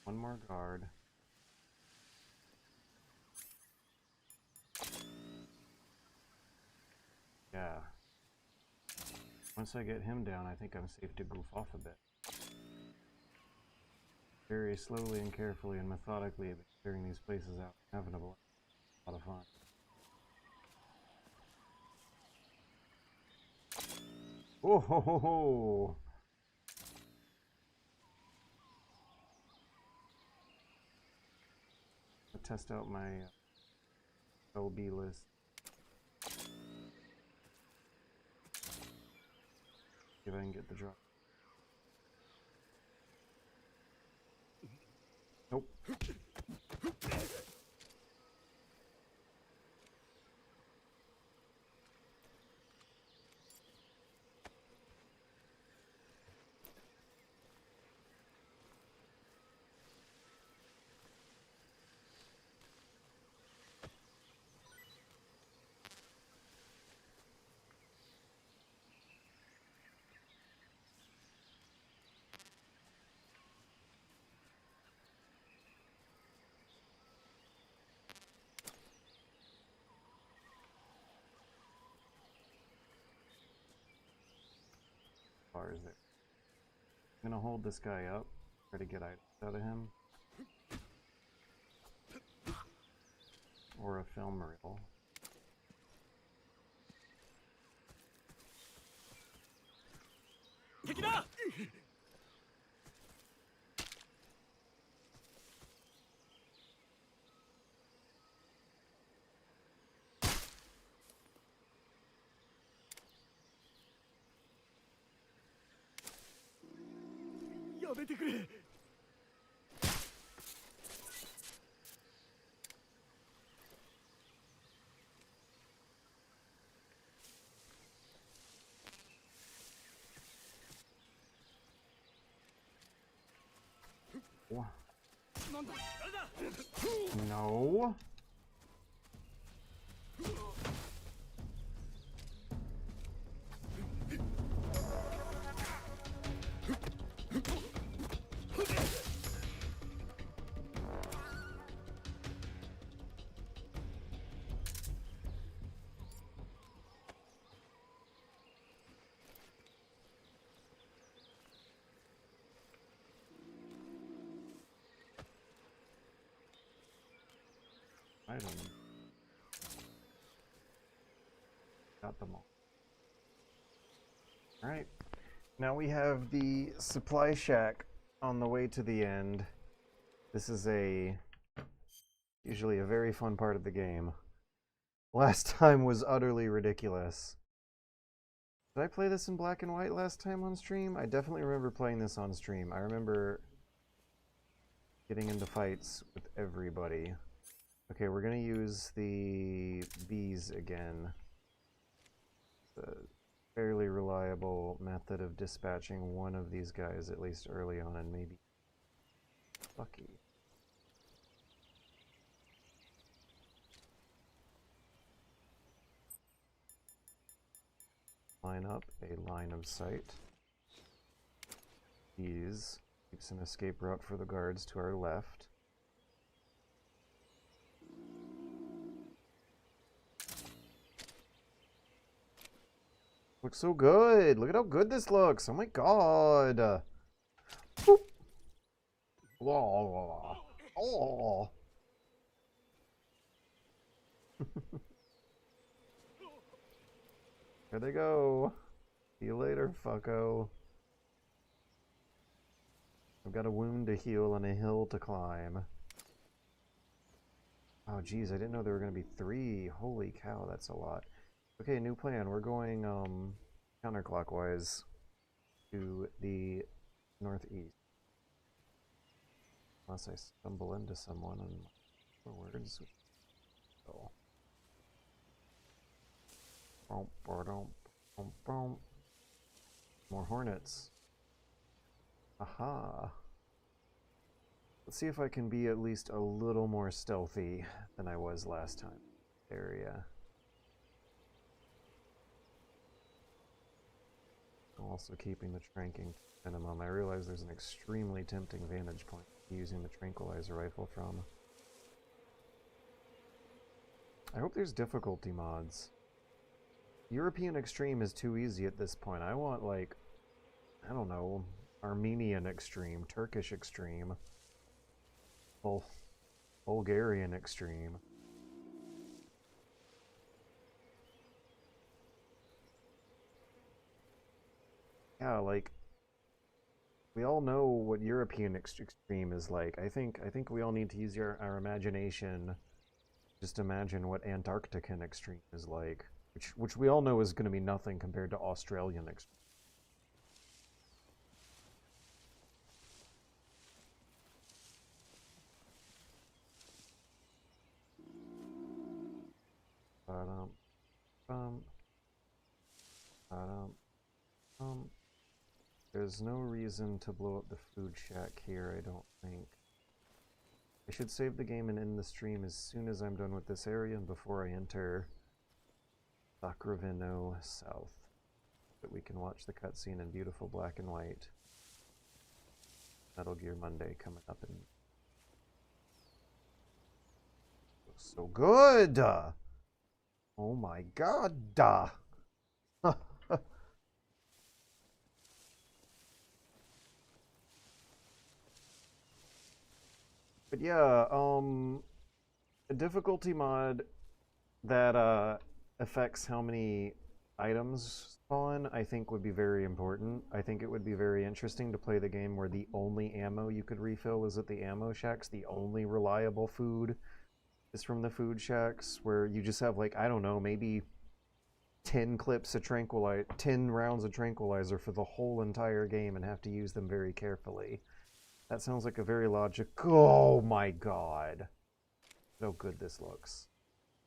One more guard. Yeah. Once I get him down, I think I'm safe to goof off a bit. Very slowly and carefully and methodically, but clearing these places out. Inevitable. A lot of fun. Oh ho ho ho! I'll test out my LB list. See if I can get the drop. Nope. bars there. I'm gonna hold this guy up, try to get items out of him. Or a film reel. Take it up! No. Item. Got them all. Alright. Now we have the supply shack on the way to the end. This is usually a very fun part of the game. Last time was utterly ridiculous. Did I play this in black and white last time on stream? I definitely remember playing this on stream. I remember getting into fights with everybody. Okay, we're gonna use the bees again. It's a fairly reliable method of dispatching one of these guys, at least early on, and maybe lucky. Line up a line of sight. Bees keeps an escape route for the guards to our left. Looks so good. Look at how good this looks. Oh my god. Boop. Oh. Oh. There they go. See you later, fucko. I've got a wound to heal and a hill to climb. Oh geez, I didn't know there were going to be 3. Holy cow, that's a lot. Okay, new plan. We're going counterclockwise to the northeast. Unless I stumble into someone and forwards. Oh. More hornets. Aha. Let's see if I can be at least a little more stealthy than I was last time. Area. Also keeping the tranking minimum. I realize there's an extremely tempting vantage point using the tranquilizer rifle from. I hope there's difficulty mods. European Extreme is too easy at this point. I want, like, I don't know, Armenian Extreme, Turkish Extreme, Bulgarian Extreme. Yeah, like, we all know what European Extreme is like. I think we all need to use our imagination. Just imagine what Antarctican Extreme is like, which we all know is going to be nothing compared to Australian Extreme. There's no reason to blow up the food shack here, I don't think. I should save the game and end the stream as soon as I'm done with this area and before I enter Sacrovino South. That we can watch the cutscene in beautiful black and white. Metal Gear Monday coming up and looks so good! Oh my god! yeah, a difficulty mod that affects how many items spawn, I think would be very important. I think it would be very interesting to play the game where the only ammo you could refill is at the ammo shacks, the only reliable food is from the food shacks, where you just have, like, I don't know, maybe 10 clips of 10 rounds of tranquilizer for the whole entire game and have to use them very carefully. That sounds like a very oh my god. How good this looks.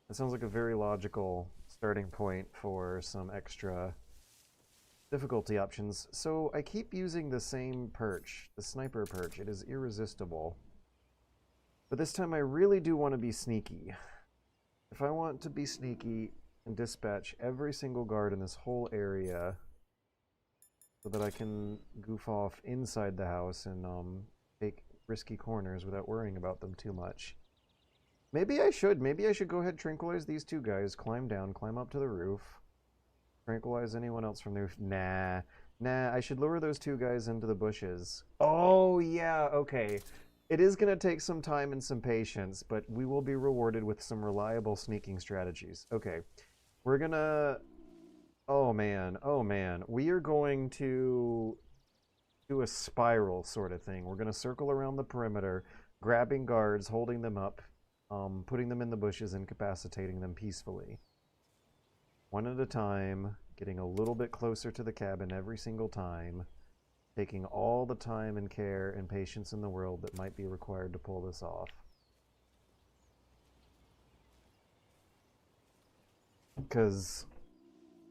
That sounds like a very logical starting point for some extra difficulty options. So I keep using the same perch, the sniper perch. It is irresistible. But this time I really do want to be sneaky. If I want to be sneaky and dispatch every single guard in this whole area so that I can goof off inside the house and take risky corners without worrying about them too much. Maybe I should go ahead and tranquilize these two guys, climb down, climb up to the roof, tranquilize anyone else from the roof. Nah, I should lure those two guys into the bushes. Oh yeah, okay. It is going to take some time and some patience, but we will be rewarded with some reliable sneaking strategies. Okay, we're gonna... Oh man, we are going to do a spiral sort of thing. We're going to circle around the perimeter, grabbing guards, holding them up, putting them in the bushes, incapacitating them peacefully. One at a time, getting a little bit closer to the cabin every single time, taking all the time and care and patience in the world that might be required to pull this off. Because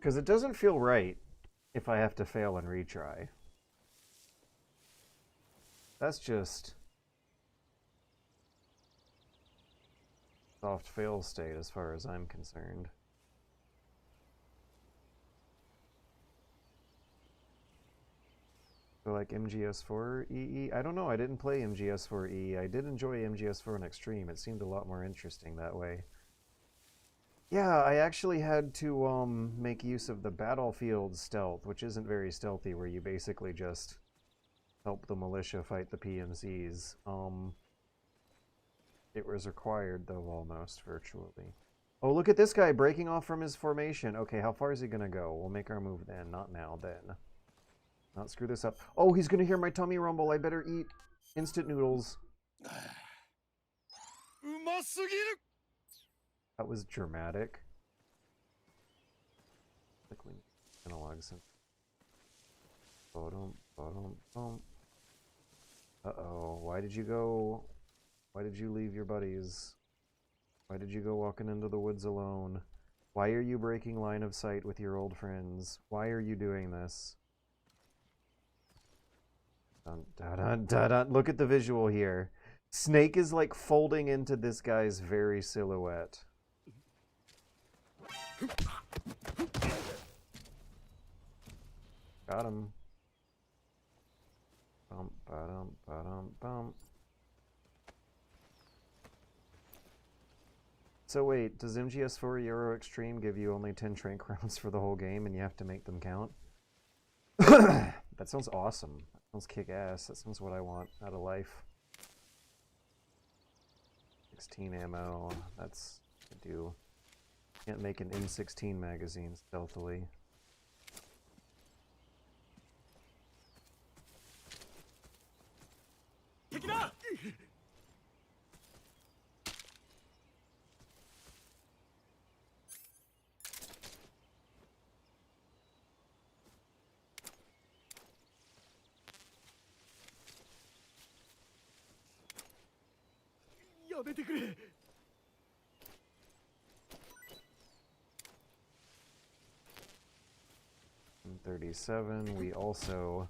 it doesn't feel right if I have to fail and retry. That's just soft fail state as far as I'm concerned. So like MGS4 EE? I don't know, I didn't play MGS4 EE. I did enjoy MGS4 on Extreme. It seemed a lot more interesting that way. Yeah, I actually had to make use of the battlefield stealth, which isn't very stealthy, where you basically just help the militia fight the PMCs. It was required, though, almost virtually. Oh, look at this guy breaking off from his formation. Okay, how far is he gonna go? We'll make our move then. Not now, then. Not screw this up. Oh, he's gonna hear my tummy rumble. I better eat instant noodles. That was dramatic. Like when analogs. Uh-oh. Why did you go? Why did you leave your buddies? Why did you go walking into the woods alone? Why are you breaking line of sight with your old friends? Why are you doing this? Dun, dun, dun, dun, dun. Look at the visual here. Snake is like folding into this guy's very silhouette. Got him. Bum, ba-dum, ba-dum, bum. So wait, does MGS4 Euro Extreme give you only 10 trank rounds for the whole game and you have to make them count? That sounds awesome. That sounds kick-ass. That sounds what I want out of life. 16 ammo. That's what I do. Can't make an M16 magazine stealthily. Take it up! Yeah, 37. We also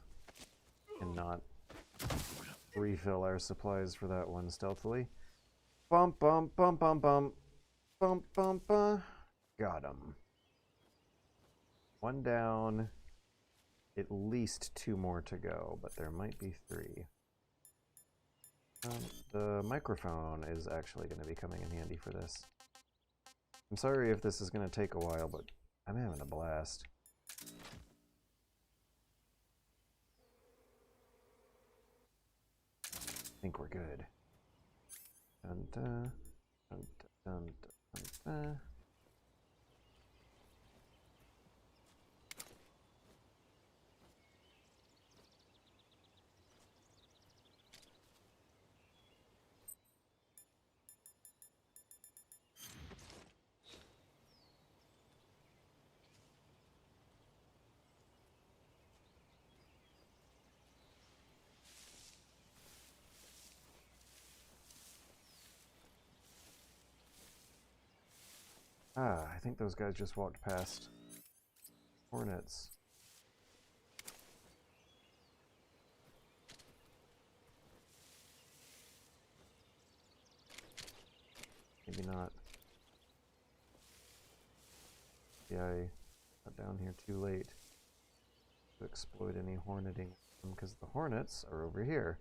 cannot refill our supplies for that one stealthily. Bump, bump, bump, bump, bump. Bump, bump, bump. Got him. One down. At least 2 more to go, but there might be 3. The microphone is actually going to be coming in handy for this. I'm sorry if this is going to take a while, but I'm having a blast. I think we're good. Dun, dun, dun, dun, dun, dun. Ah, I think those guys just walked past hornets. Maybe not. Yeah, I got down here too late to exploit any horneting because the hornets are over here.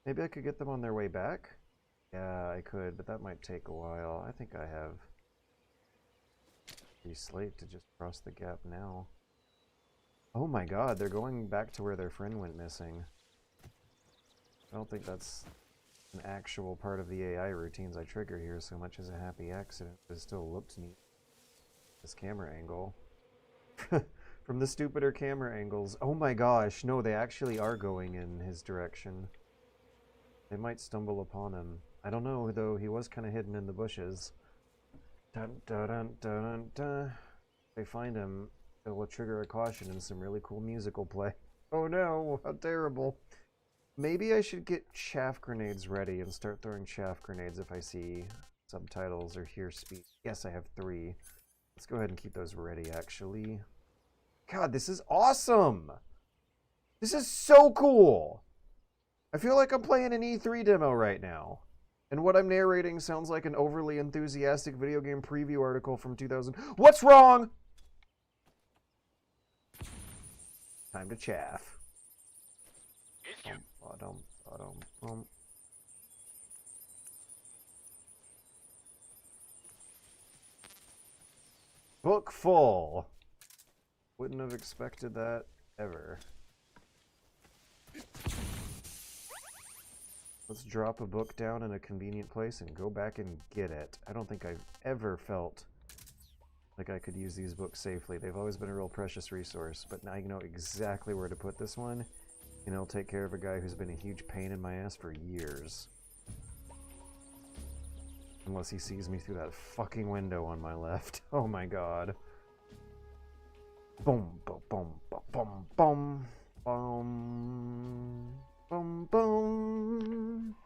Maybe I could get them on their way back? Yeah, I could, but that might take a while. I think I have free slate to just cross the gap now. Oh my god, they're going back to where their friend went missing. I don't think that's an actual part of the AI routines I trigger here so much as a happy accident, but it still looked neat. This camera angle. From the stupider camera angles. Oh my gosh, no, they actually are going in his direction. They might stumble upon him. I don't know, though, he was kind of hidden in the bushes. Dun, dun, dun, dun, dun, dun. If they find him, it will trigger a caution and some really cool musical play. Oh no, how terrible. Maybe I should get chaff grenades ready and start throwing chaff grenades if I see subtitles or hear speech. Yes, I have 3. Let's go ahead and keep those ready, actually. God, this is awesome! This is so cool! I feel like I'm playing an E3 demo right now. And what I'm narrating sounds like an overly enthusiastic video game preview article from 2000. What's wrong? Time to chaff. Book full. Wouldn't have expected that ever. Let's drop a book down in a convenient place and go back and get it. I don't think I've ever felt like I could use these books safely. They've always been a real precious resource, but now I know exactly where to put this one, and it'll take care of a guy who's been a huge pain in my ass for years. Unless he sees me through that fucking window on my left. Oh my god. Boom, boom, boom, boom, boom, boom, boom, boom.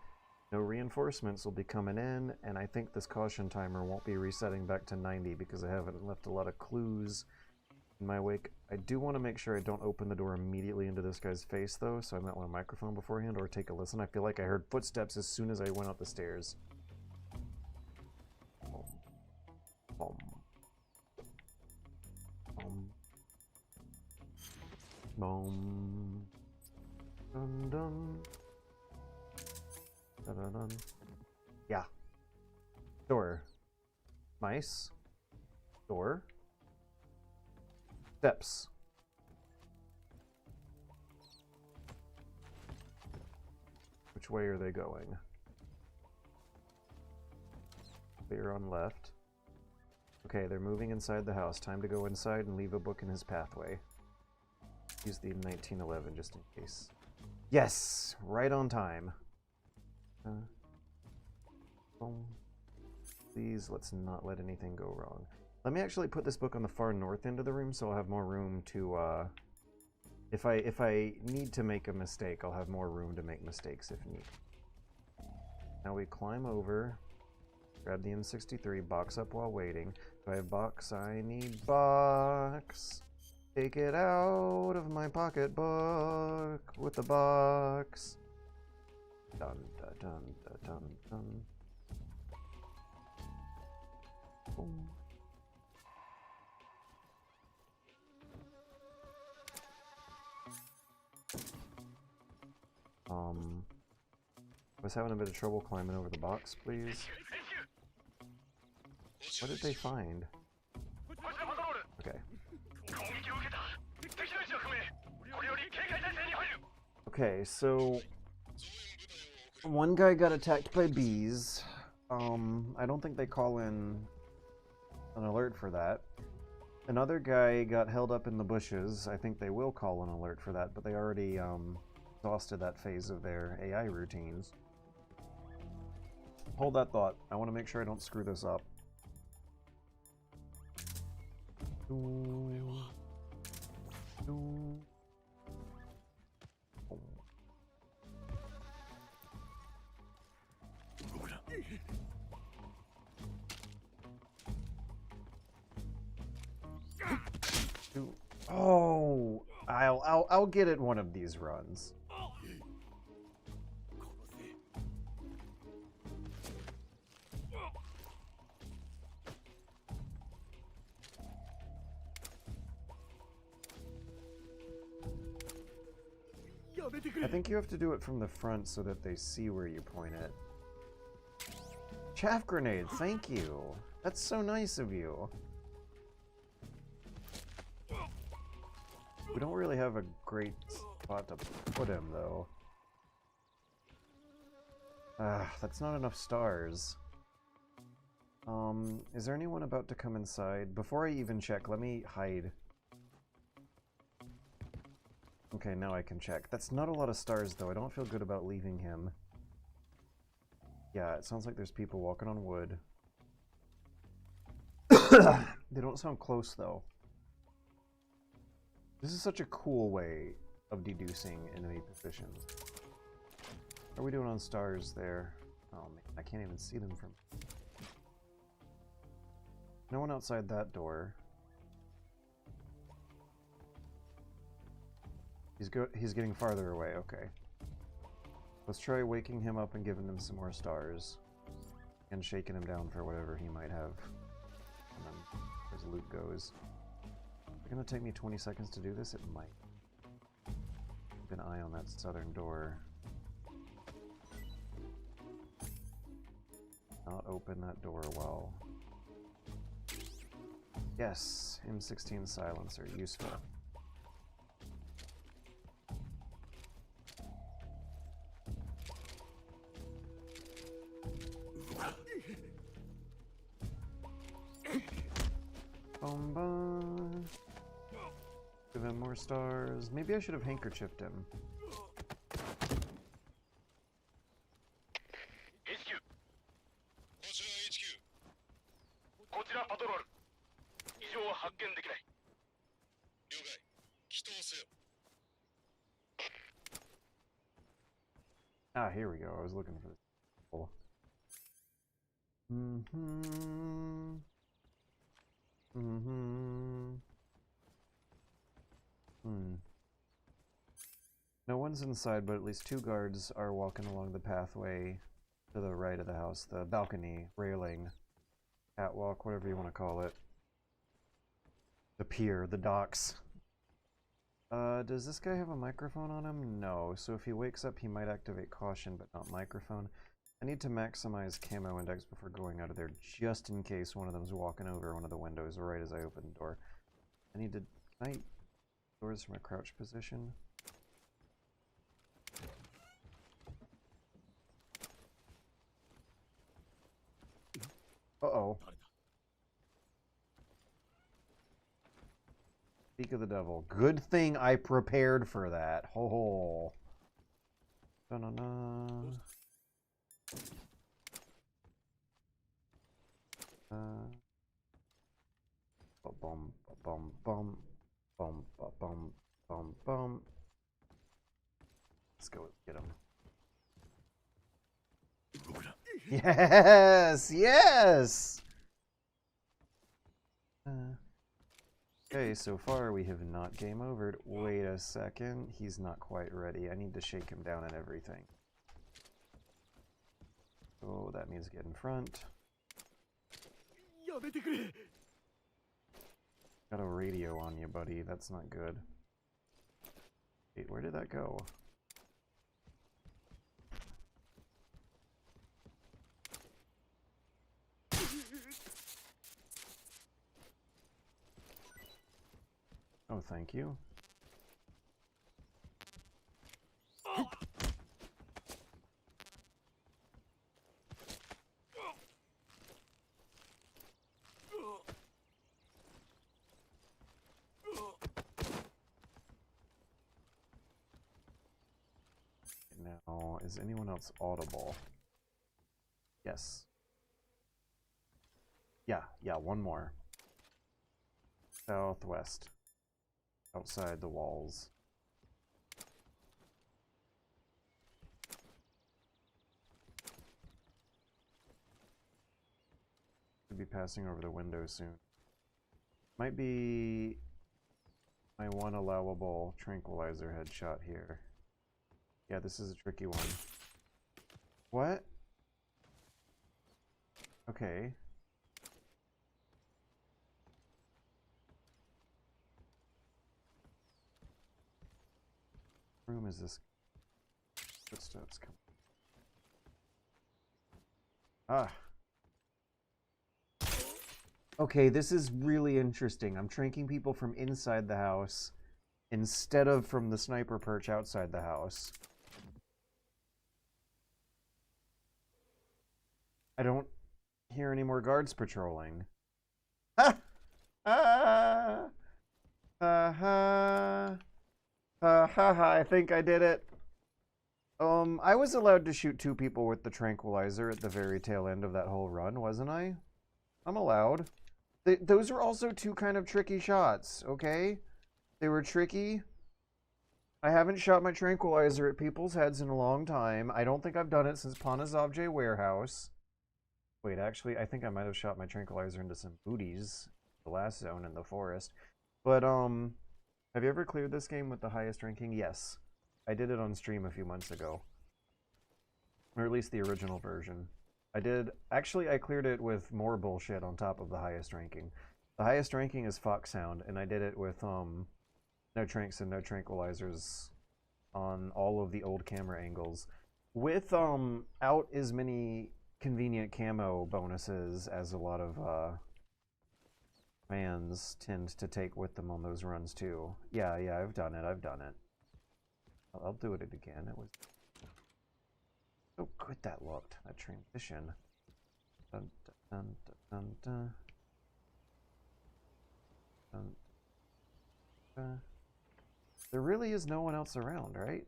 No reinforcements will be coming in, and I think this caution timer won't be resetting back to 90 because I haven't left a lot of clues in my wake. I do want to make sure I don't open the door immediately into this guy's face, though, so I might want a microphone beforehand or take a listen. I feel like I heard footsteps as soon as I went up the stairs. Boom. Boom. Boom. Dun dun. Dun dun dun. Yeah. Door. Mice. Door. Steps. Which way are they going? They're on left. Okay, they're moving inside the house. Time to go inside and leave a book in his pathway. Use the 1911 just in case. Yes! Right on time. Please, let's not let anything go wrong. Let me actually put this book on the far north end of the room so I'll have more room to, if I need to make a mistake, I'll have more room to make mistakes if need. Now we climb over, grab the M63, box up while waiting. Do I have box? I need box. Take it out of my pocketbook with the box. Dun dun dun dun dun. Boom. I was having a bit of trouble climbing over the box, please. What did they find? Okay. Okay, so one guy got attacked by bees. I don't think they call in an alert for that. Another guy got held up in the bushes. I think they will call an alert for that, but they already exhausted that phase of their AI routines. Hold that thought. I want to make sure I don't screw this up. Oh, I'll get it one of these runs. I think you have to do it from the front so that they see where you point it. Chaff grenade, thank you. That's so nice of you. We don't really have a great spot to put him, though. That's not enough stars. Is there anyone about to come inside? Before I even check, let me hide. Okay, now I can check. That's not a lot of stars, though. I don't feel good about leaving him. Yeah, it sounds like there's people walking on wood. They don't sound close, though. This is such a cool way of deducing enemy positions. How are we doing on stars there? Oh man, I can't even see them from... No one outside that door. He's getting farther away, okay. Let's try waking him up and giving him some more stars. And shaking him down for whatever he might have. And then his loot goes. It's gonna take me 20 seconds to do this? It might. Keep an eye on that southern door. Not open that door well. Yes, M16 silencer, useful. Give him more stars. Maybe I should have handkerchiefed him. Ah, here we go. I was looking for this. Cool. No one's inside, but at least 2 guards are walking along the pathway to the right of the house. The balcony, railing, catwalk, whatever you want to call it. The pier, the docks. Does this guy have a microphone on him? No, so if he wakes up he might activate caution but not microphone. I need to maximize camo index before going out of there just in case one of them's walking over one of the windows right as I open the door. I need to... Can I... Doors from a crouch position? Uh-oh. Speak of the devil. Good thing I prepared for that. Ho ho. Da-na-na. Bum bum bum bum bum bum bum. Let's go get him. Yes, yes. Okay, so far we have not game overed. Wait a second, he's not quite ready. I need to shake him down and everything. So that means get in front. Got a radio on you, buddy. That's not good. Wait, where did that go? Oh, thank you. Now, is anyone else audible? Yes. Yeah, one more. Southwest. Outside the walls. Should be passing over the window soon. Might be my one allowable tranquilizer headshot here. Yeah, this is a tricky one. What? Okay. What room is this? Footsteps come. Ah. Okay, this is really interesting. I'm tranking people from inside the house instead of from the sniper perch outside the house. I don't hear any more guards patrolling. Ah! Ah! Ha ha! Ha ha! I think I did it. I was allowed to shoot 2 people with the tranquilizer at the very tail end of that whole run, wasn't I? I'm allowed. Those were also 2 kind of tricky shots, okay? They were tricky. I haven't shot my tranquilizer at people's heads in a long time. I don't think I've done it since Panazovje Warehouse. Wait, actually, I think I might have shot my tranquilizer into some booties. The last zone in the forest. But, have you ever cleared this game with the highest ranking? Yes. I did it on stream a few months ago. Or at least the original version. I did. Actually, I cleared it with more bullshit on top of the highest ranking. The highest ranking is Foxhound, and I did it with, no tranks and no tranquilizers on all of the old camera angles. With, out as many convenient camo bonuses as a lot of, fans tend to take with them on those runs, too. Yeah, I've done it. I'll do it again. It was so good that looked. That transition. Dun, dun, dun, dun, dun, dun. There really is no one else around, right?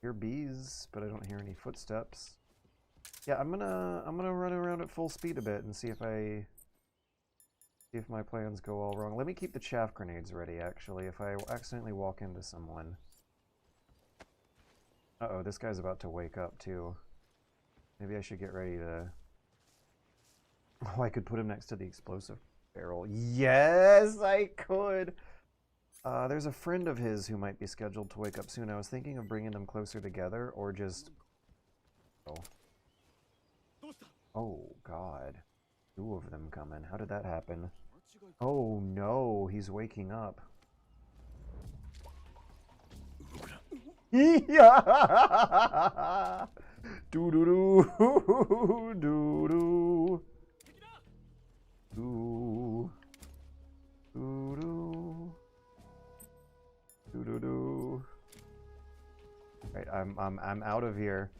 Hear bees, but I don't hear any footsteps. Yeah, I'm gonna run around at full speed a bit and see if my plans go all wrong. Let me keep the chaff grenades ready, actually, if I accidentally walk into someone. Uh-oh, this guy's about to wake up, too. Maybe I should get ready to... Oh, I could put him next to the explosive barrel. Yes, I could! There's a friend of his who might be scheduled to wake up soon. I was thinking of bringing them closer together, or just... Oh, God. 2 of them coming. How did that happen? Oh, no. He's waking up. Yeah! Doo-doo-doo. Doo-doo. Doo. Doo-doo. Doo-doo-doo. Right, I'm out of here.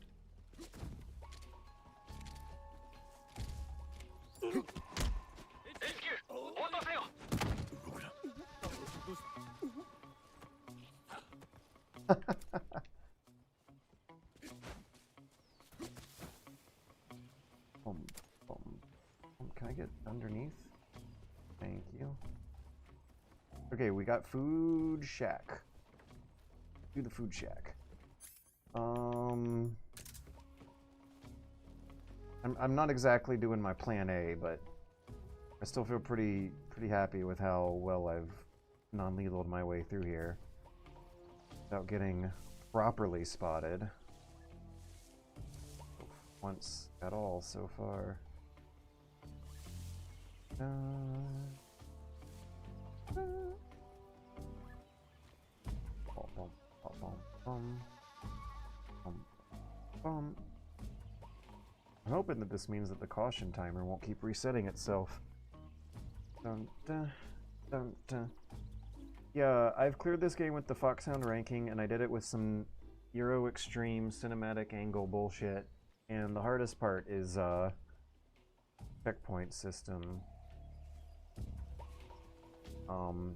Can I get underneath? Thank you. Okay, we got food shack. Do the food shack. I'm not exactly doing my plan A, but I still feel pretty happy with how well I've non-lethaled my way through here without getting properly spotted once at all so far. I'm hoping that this means that the caution timer won't keep resetting itself. Dun, dun, dun, dun. Yeah, I've cleared this game with the Foxhound ranking, and I did it with some Euro Extreme cinematic angle bullshit. And the hardest part is checkpoint system.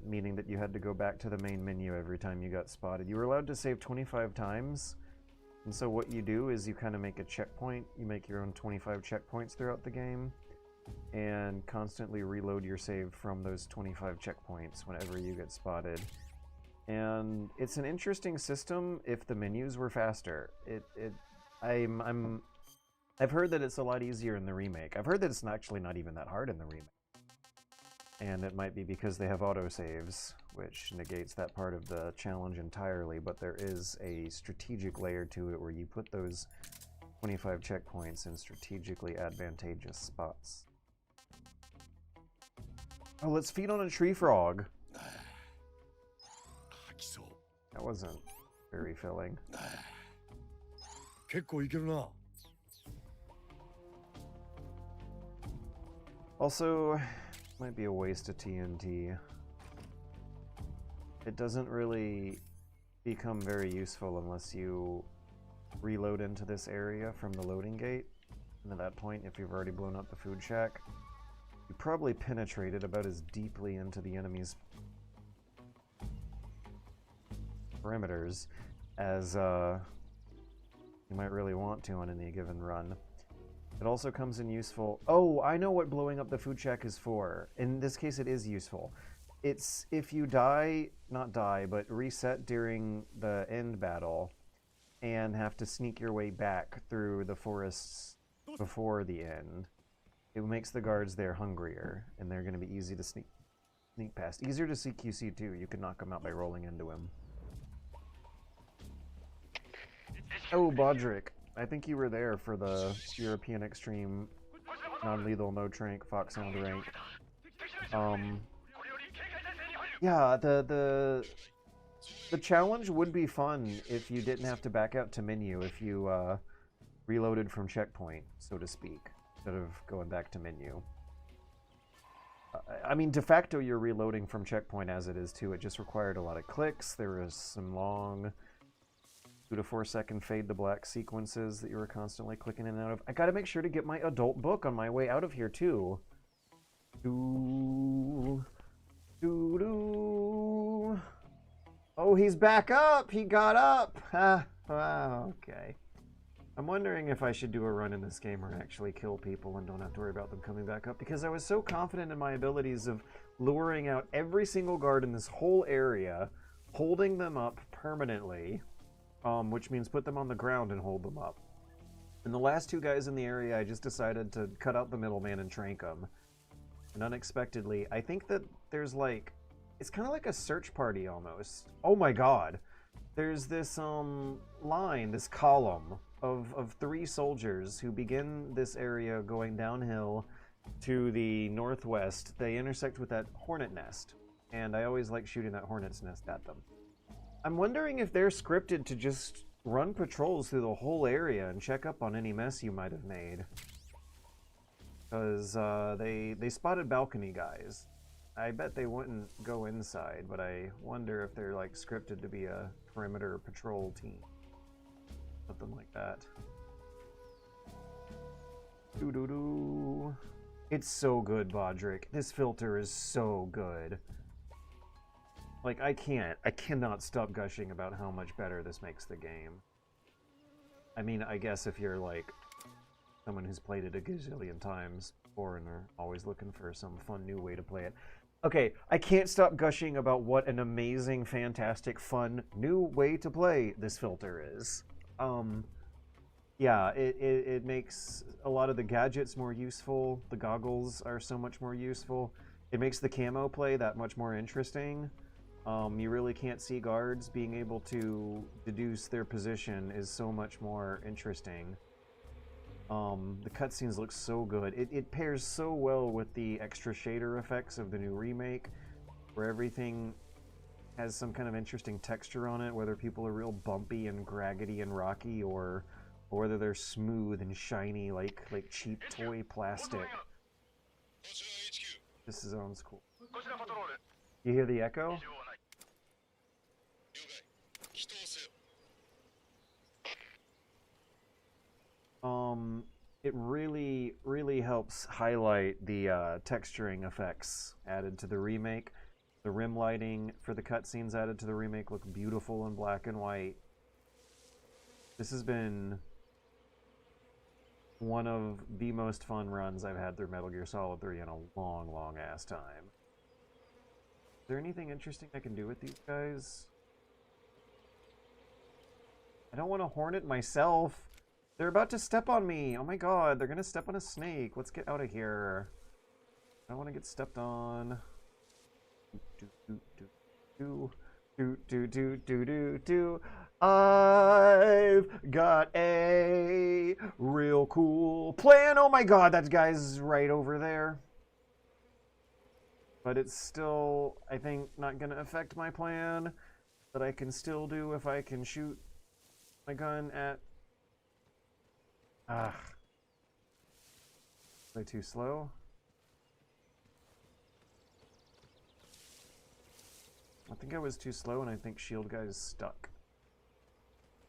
meaning that you had to go back to the main menu every time you got spotted. You were allowed to save 25 times, and so what you do is you kind of make a checkpoint. You make your own 25 checkpoints throughout the game, and constantly reload your save from those 25 checkpoints whenever you get spotted. And it's an interesting system if the menus were faster. I've heard that it's a lot easier in the remake. I've heard that it's actually not even that hard in the remake. And it might be because they have autosaves, which negates that part of the challenge entirely, but there is a strategic layer to it where you put those 25 checkpoints in strategically advantageous spots. Oh, let's feed on a tree frog. That wasn't very filling. Also, might be a waste of TNT. It doesn't really become very useful unless you reload into this area from the loading gate. And at that point, if you've already blown up the food shack, you probably penetrated about as deeply into the enemy's perimeters as you might really want to on any given run. It also comes in useful... Oh, I know what blowing up the food shack is for. In this case, it is useful. It's if you die, not die, but reset during the end battle and have to sneak your way back through the forests before the end. It makes the guards there hungrier, and they're going to be easy to sneak past. Easier to CQC too. You can knock them out by rolling into him. Oh, Bodrick. I think you were there for the European Extreme Non-Lethal No Trank Foxhound rank. Yeah, the challenge would be fun if you didn't have to back out to menu, if you reloaded from checkpoint, so to speak, instead of going back to menu. I mean, de facto you're reloading from checkpoint as it is too. It just required a lot of clicks. There was some long 2 to 4 second fade to black sequences that you were constantly clicking in and out of. I gotta make sure to get my adult book on my way out of here too. Oh, he's back up! He got up! Okay. I'm wondering if I should do a run in this game where I actually kill people and don't have to worry about them coming back up, because I was so confident in my abilities of luring out every single guard in this whole area, holding them up permanently, which means put them on the ground and hold them up. And the last 2 guys in the area, I just decided to cut out the middleman and trank them. And unexpectedly, I think that there's like... It's kind of like a search party almost. Oh my god. There's this line, this column of 3 soldiers who begin this area going downhill to the northwest. They intersect with that hornet nest. And I always like shooting that hornet's nest at them. I'm wondering if they're scripted to just run patrols through the whole area and check up on any mess you might have made. Because they spotted balcony guys. I bet they wouldn't go inside, but I wonder if they're like scripted to be a perimeter patrol team. Something like that. Doo-doo-doo. It's so good, Bodrick. This filter is so good. Like, I cannot stop gushing about how much better this makes the game. I mean, I guess if you're, like, someone who's played it a gazillion times before and are always looking for some fun new way to play it. Okay, I can't stop gushing about what an amazing, fantastic, fun, new way to play this filter is. Yeah, it makes a lot of the gadgets more useful. The goggles are so much more useful. It makes the camo play that much more interesting. You really can't see guards. Being able to deduce their position is so much more interesting. The cutscenes look so good. It pairs so well with the extra shader effects of the new remake, where everything has some kind of interesting texture on it, whether people are real bumpy and graggedy and rocky, or whether they're smooth and shiny like cheap toy plastic. This sounds cool. You hear the echo? It really helps highlight the texturing effects added to the remake. The rim lighting for the cutscenes added to the remake look beautiful in black and white. This has been one of the most fun runs I've had through Metal Gear Solid 3 in a long, long ass time. Is there anything interesting I can do with these guys? I don't want to hornet myself. They're about to step on me. Oh my god, they're gonna step on a snake. Let's get out of here. I don't want to get stepped on. I've got a real cool plan. Oh my god, that guy's right over there. But it's still, I think, not going to affect my plan. That I can still do if I can shoot my gun at... Was I too slow? I think I was too slow, and I think shield guy is stuck.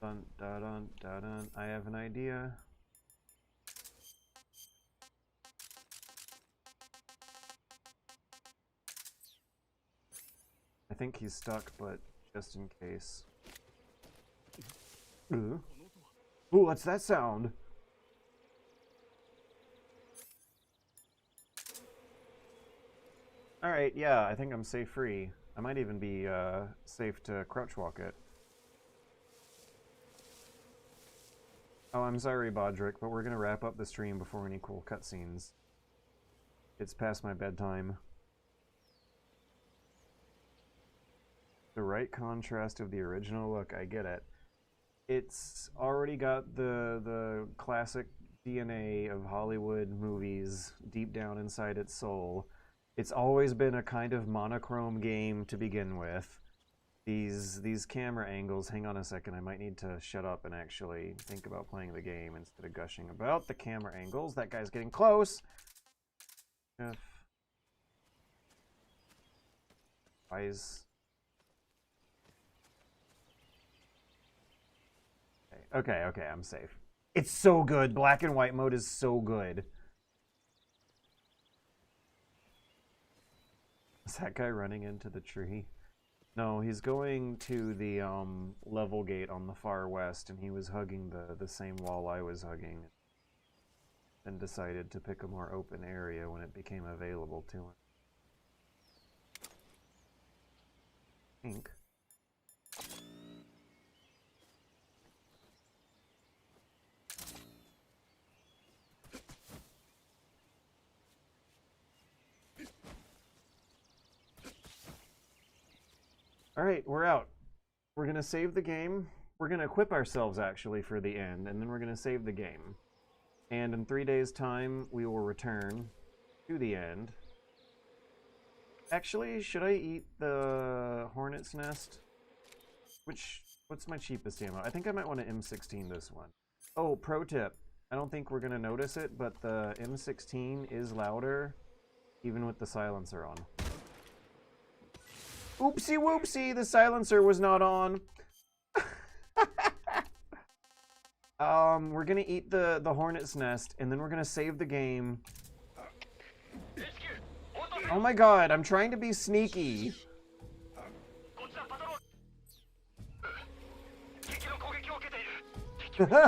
Dun, da, dun, da, dun. I have an idea. I think he's stuck, but just in case. Ooh, what's that sound? Alright, yeah, I think I'm safe free. I might even be safe to crouch walk it. Oh, I'm sorry, Bodrick, but we're gonna wrap up the stream before any cool cutscenes. It's past my bedtime. The right contrast of the original look, I get it. It's already got the classic DNA of Hollywood movies deep down inside its soul. It's always been a kind of monochrome game to begin with. These camera angles, hang on a second, I might need to shut up and actually think about playing the game instead of gushing about the camera angles. That guy's getting close! Why is... Okay, I'm safe. It's so good! Black and white mode is so good. Is that guy running into the tree? No, he's going to the level gate on the far west, and he was hugging the same wall I was hugging. And decided to pick a more open area when it became available to him. Ink. Alright, we're out. We're gonna save the game. We're gonna equip ourselves, actually, for the end, and then we're gonna save the game. And in 3 days' time, we will return to the end. Actually, should I eat the Hornet's Nest? What's my cheapest ammo? I think I might want to M16 this one. Oh, pro tip. I don't think we're gonna notice it, but the M16 is louder, even with the silencer on. Oopsie whoopsie, the silencer was not on. We're gonna eat the Hornet's Nest, and then we're gonna save the game. Oh my god, I'm trying to be sneaky. Okay.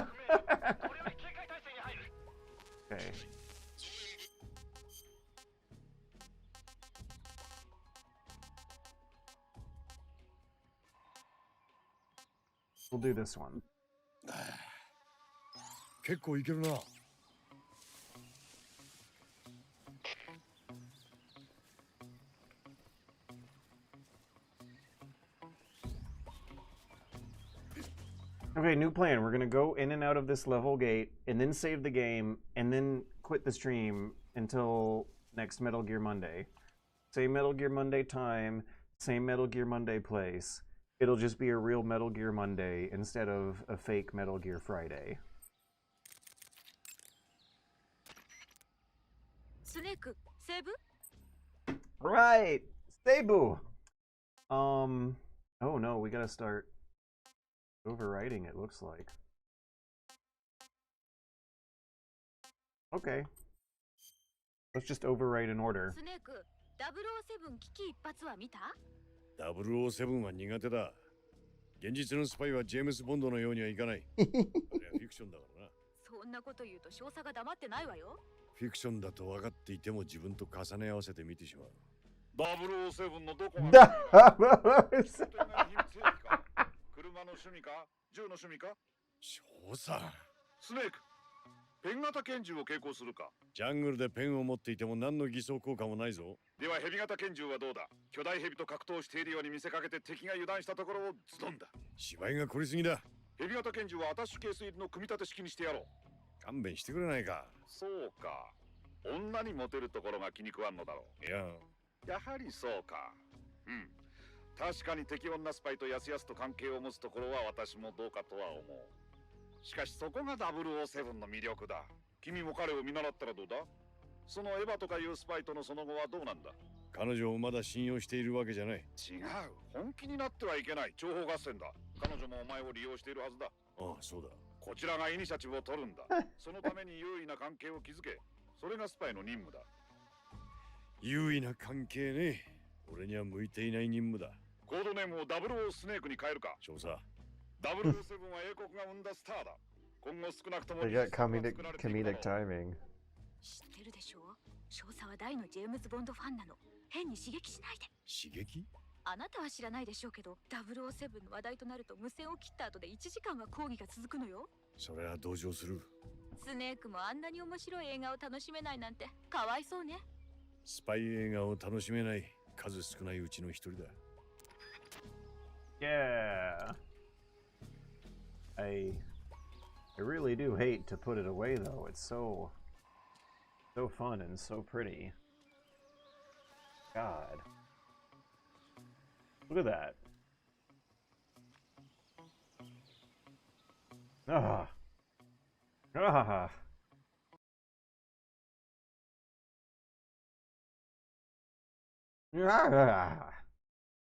We'll do this one. 結構いけるな。Okay, new plan. We're gonna go in and out of this level gate, and then save the game, and then quit the stream until next Metal Gear Monday. Same Metal Gear Monday time, same Metal Gear Monday place. It'll just be a real Metal Gear Monday instead of a fake Metal Gear Friday. Right! Seibu! Oh no, we gotta start overwriting, it looks like. Okay. Let's just overwrite in order. 007危機一髪は見た007は苦手だ。現実のスパイはジェームズ・ボンドのようにはいかない。あれはフィクションだからな。そんなこと言うと少佐が黙ってないわよ。フィクションだと分かっていても自分と重ね合わせて見てしまう。007のどこが車の趣味か銃の趣味か少佐。スネーク、ペン型拳銃を携行するか。ジャングルでペンを持っていても何の偽装効果もないぞ。ではヘビ型拳銃はどうだ。巨大ヘビと格闘しているように見せかけて敵が油断したところをズドンだ。芝居が凝りすぎだ。ヘビ型拳銃はアタッシュケース入りの組み立て式にしてやろう。勘弁してくれないか。そうか、女にモテるところが気に食わんのだろう。いや、やはりそうか。うん、確かに敵女スパイとやすやすと関係を持つところは私もどうかとは思う。しかしそこが007の魅力だ。君も彼を見習ったらどうだ。そのエヴァとかいうスパイとのその後はどうなんだ。彼女をまだ信用しているわけじゃない。違う、本気になってはいけない。情報合戦だ。彼女もお前を利用しているはずだ。ああ、そうだ。こちらがイニシアチブを取るんだ。そのために優位な関係を築け。それがスパイの任務だ。優位な関係ね。俺には向いていない任務だ。コードネームを00スネークに変えるか。少佐。007は英国が生んだスターだ。今後少なくとも They got comedic timing. 知ってるでしょ。少佐は大のジェームズ・ボンドファンなの。変に刺激しないで。刺激？あなたは知らないでしょうけど、007の話題となると無線を切った後で1時間は講義が続くのよ。それは同情する。スネークもあんなに面白い映画を楽しめないなんてかわいそうね。スパイ映画を楽しめない数少ないうちの一人だ。Yeah. I really do hate to put it away though. It's so fun and so pretty. God. Look at that. Ah. Ah. Ah.